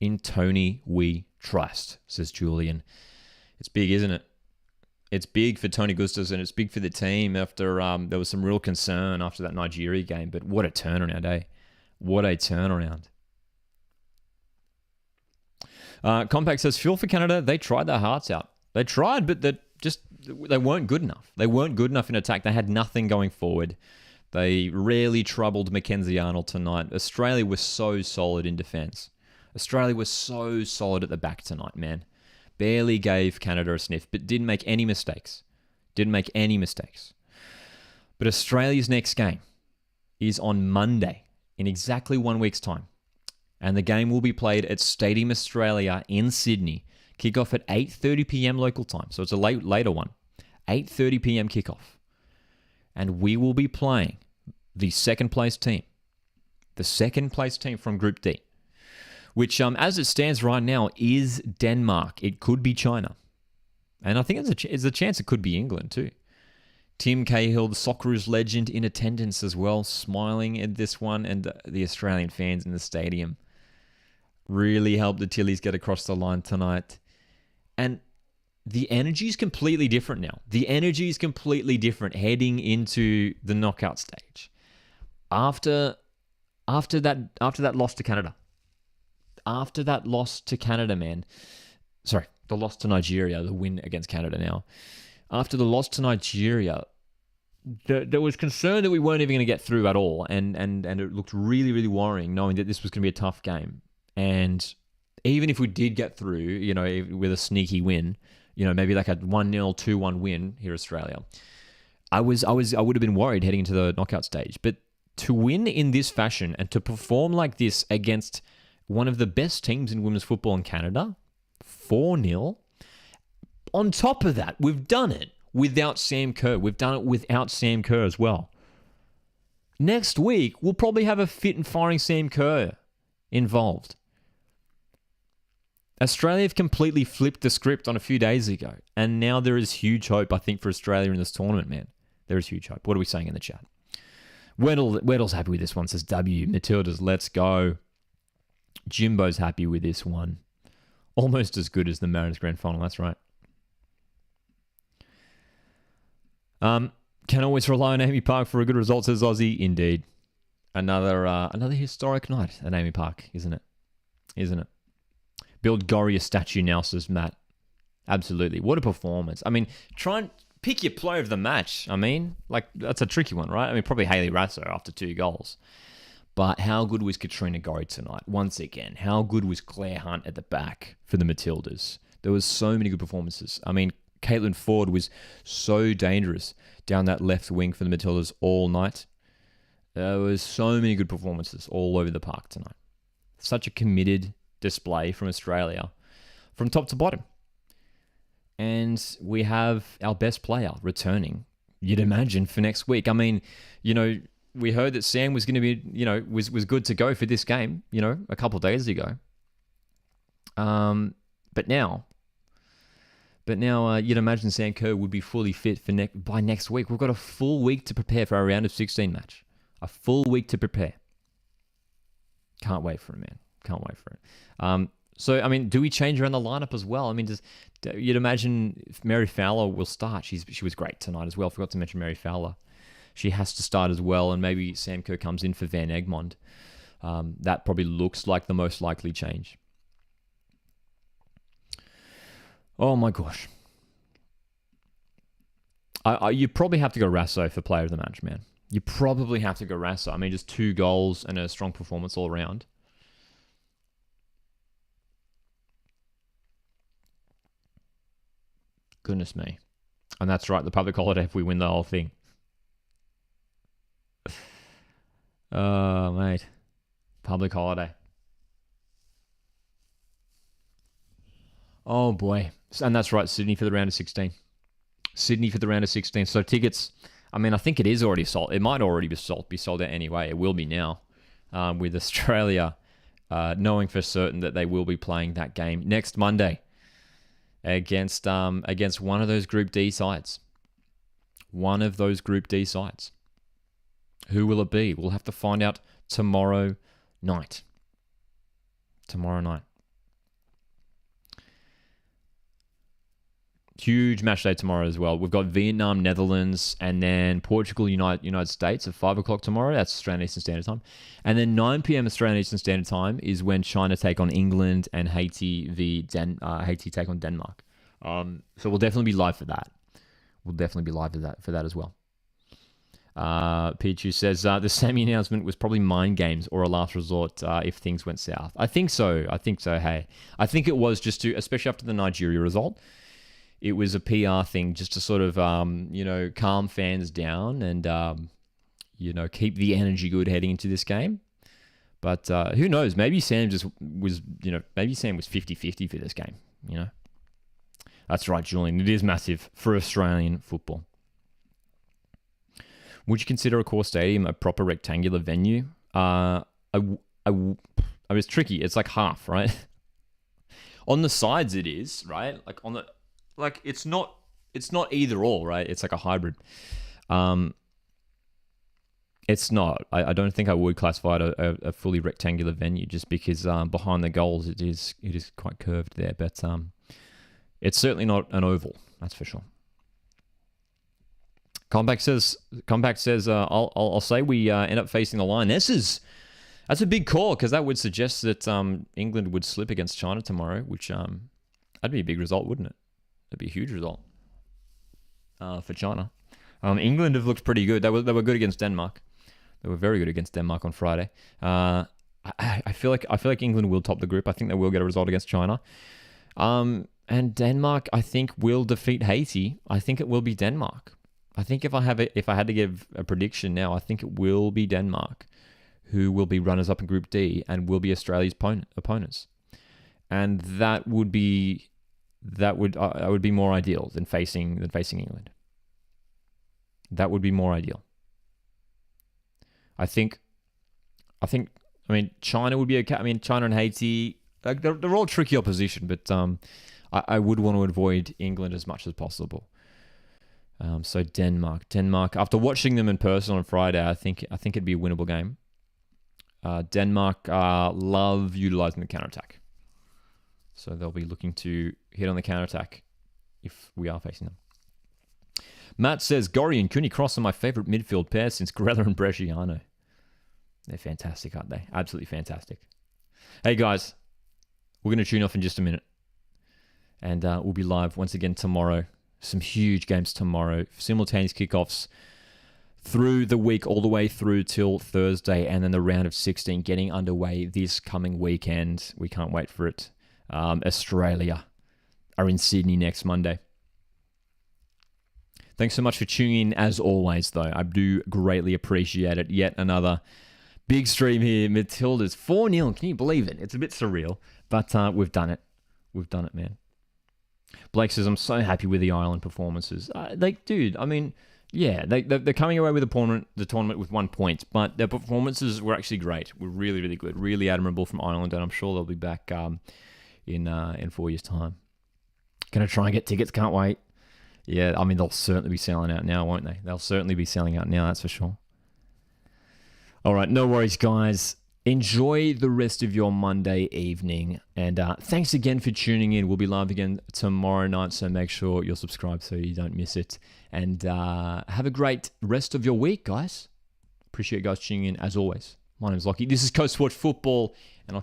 Speaker 1: In Tony we trust, says Julian. It's big, isn't it? It's big for Tony Gustafsson. It's big for the team after there was some real concern after that Nigeria game. But what a turnaround, eh? What a turnaround. Compact says, feel for Canada. They tried their hearts out. They tried, but they weren't good enough. They weren't good enough in attack. They had nothing going forward. They rarely troubled Mackenzie Arnold tonight. Australia was so solid in defence. Australia was so solid at the back tonight, man. Barely gave Canada a sniff, but didn't make any mistakes. But Australia's next game is on Monday in exactly 1 week's time. And the game will be played at Stadium Australia in Sydney. Kickoff at 8:30 p.m. local time. So it's a later one. 8:30 p.m. kickoff. And we will be playing the second place team. The second place team from Group D. Which, as it stands right now, is Denmark. It could be China. And I think there's a chance it could be England too. Tim Cahill, the Socceroos legend, in attendance as well, smiling at this one, and the Australian fans in the stadium really helped the Tillies get across the line tonight. And the energy is completely different now. The energy is completely different heading into the knockout stage. After that loss to Canada. After that loss to Canada, man. Sorry, the loss to Nigeria, the win against Canada now. After the loss to Nigeria, there was concern that we weren't even going to get through at all. And it looked really, really worrying knowing that this was going to be a tough game. And even if we did get through, with a sneaky win, maybe like a 1-0, 2-1 win here in Australia, I would have been worried heading into the knockout stage. But to win in this fashion and to perform like this against one of the best teams in women's football in Canada, 4-0. On top of that, we've done it without Sam Kerr. We've done it without Sam Kerr as well. Next week, we'll probably have a fit and firing Sam Kerr involved. Australia have completely flipped the script on a few days ago, and now there is huge hope, I think, for Australia in this tournament, man. There is huge hope. What are we saying in the chat? Weddle's happy with this one, says W. Matildas, let's go. Jimbo's happy with this one. Almost as good as the Mariners Grand Final, that's right. Can always rely on Amy Park for a good result, says Aussie. Indeed. Another historic night at Amy Park, isn't it? Build Gorry a statue now, says Matt. Absolutely. What a performance. I mean, try and pick your player of the match. I mean, that's a tricky one, right? I mean, probably Hayley Rasso after 2 goals. But how good was Katrina Gorry tonight? Once again, how good was Claire Hunt at the back for the Matildas? There was so many good performances. I mean, Caitlin Ford was so dangerous down that left wing for the Matildas all night. There was so many good performances all over the park tonight. Such a committed display from Australia from top to bottom. And we have our best player returning, you'd imagine, for next week. I mean, we heard that Sam was going to be, was good to go for this game, a couple of days ago. But now, you'd imagine Sam Kerr would be fully fit for by next week. We've got a full week to prepare for our round of 16 match. A full week to prepare. Can't wait for it, man. Can't wait for it. So, I mean, do we change around the lineup as well? I mean, you'd imagine if Mary Fowler will start. She was great tonight as well. Forgot to mention Mary Fowler. She has to start as well, and maybe Sam Kerr comes in for Van Egmond. That probably looks like the most likely change. Oh my gosh. You probably have to go Rasso for player of the match, man. You probably have to go Rasso. I mean, just 2 goals and a strong performance all around. Goodness me. And that's right, the public holiday if we win the whole thing. Oh, mate. Public holiday. Oh, boy. And that's right, Sydney for the round of 16. Sydney for the round of 16. So tickets, I mean, I think it is already sold. It might already be sold out anyway. It will be now. With Australia knowing for certain that they will be playing that game next Monday against one of those Group D sides. One of those Group D sides. Who will it be? We'll have to find out tomorrow night. Tomorrow night. Huge match day tomorrow as well. We've got Vietnam, Netherlands, and then Portugal, United States at 5 o'clock tomorrow. That's Australian Eastern Standard Time. And then 9 p.m. Australian Eastern Standard Time is when China take on England and Haiti Haiti take on Denmark. So we'll definitely be live for that. We'll definitely be live for that as well. Pichu says the semi announcement was probably mind games or a last resort if things went south. I think so. Hey, I think it was just to, especially after the Nigeria result, it was a PR thing just to sort of calm fans down and keep the energy good heading into this game. But who knows? Maybe Sam was 50-50 for this game. That's right, Julian. It is massive for Australian football. Would you consider a core stadium a proper rectangular venue? It's tricky. It's like half, right? On the sides, it is, right? It's not either or, right? It's like a hybrid. It's not. I don't think I would classify it a fully rectangular venue just because behind the goals it is quite curved there, but it's certainly not an oval. That's for sure. Comeback says, I'll say we end up facing the line. That's a big call because that would suggest that England would slip against China tomorrow, which that'd be a big result, wouldn't it? That'd be a huge result for China. England have looked pretty good. They were good against Denmark. They were very good against Denmark on Friday. I feel like England will top the group. I think they will get a result against China. And Denmark, I think, will defeat Haiti. I think it will be Denmark. I think if I had to give a prediction now, I think it will be Denmark, who will be runners up in Group D and will be Australia's opponents, and that would be more ideal than facing England. That would be more ideal. I mean, China would be okay. I mean, China and Haiti, they're all tricky opposition, but I would want to avoid England as much as possible. So Denmark. After watching them in person on Friday, I think it'd be a winnable game. Denmark love utilizing the counterattack, so they'll be looking to hit on the counterattack if we are facing them. Matt says Gorry and Cooney Cross are my favorite midfield pair since Grella and Bresciano. They're fantastic, aren't they? Absolutely fantastic. Hey guys, we're going to tune off in just a minute, and we'll be live once again tomorrow. Some huge games tomorrow. Simultaneous kickoffs through the week, all the way through till Thursday, and then the round of 16 getting underway this coming weekend. We can't wait for it. Australia are in Sydney next Monday. Thanks so much for tuning in as always, though. I do greatly appreciate it. Yet another big stream here. Matildas 4-0. Can you believe it? It's a bit surreal, but we've done it. We've done it, man. Blake says, I'm so happy with the Ireland performances. Dude, I mean, yeah, they're coming away with the tournament with 1 point, but their performances were actually great. Were really, really good. Really admirable from Ireland, and I'm sure they'll be back in 4 years' time. Gonna try and get tickets. Can't wait. Yeah, I mean, they'll certainly be selling out now, won't they? They'll certainly be selling out now, that's for sure. All right, no worries, guys. Enjoy the rest of your Monday evening. And thanks again for tuning in. We'll be live again tomorrow night, so make sure you're subscribed so you don't miss it. And have a great rest of your week, guys. Appreciate you guys tuning in, as always. My name's Lockie. This is Coast Watch Football, and I'll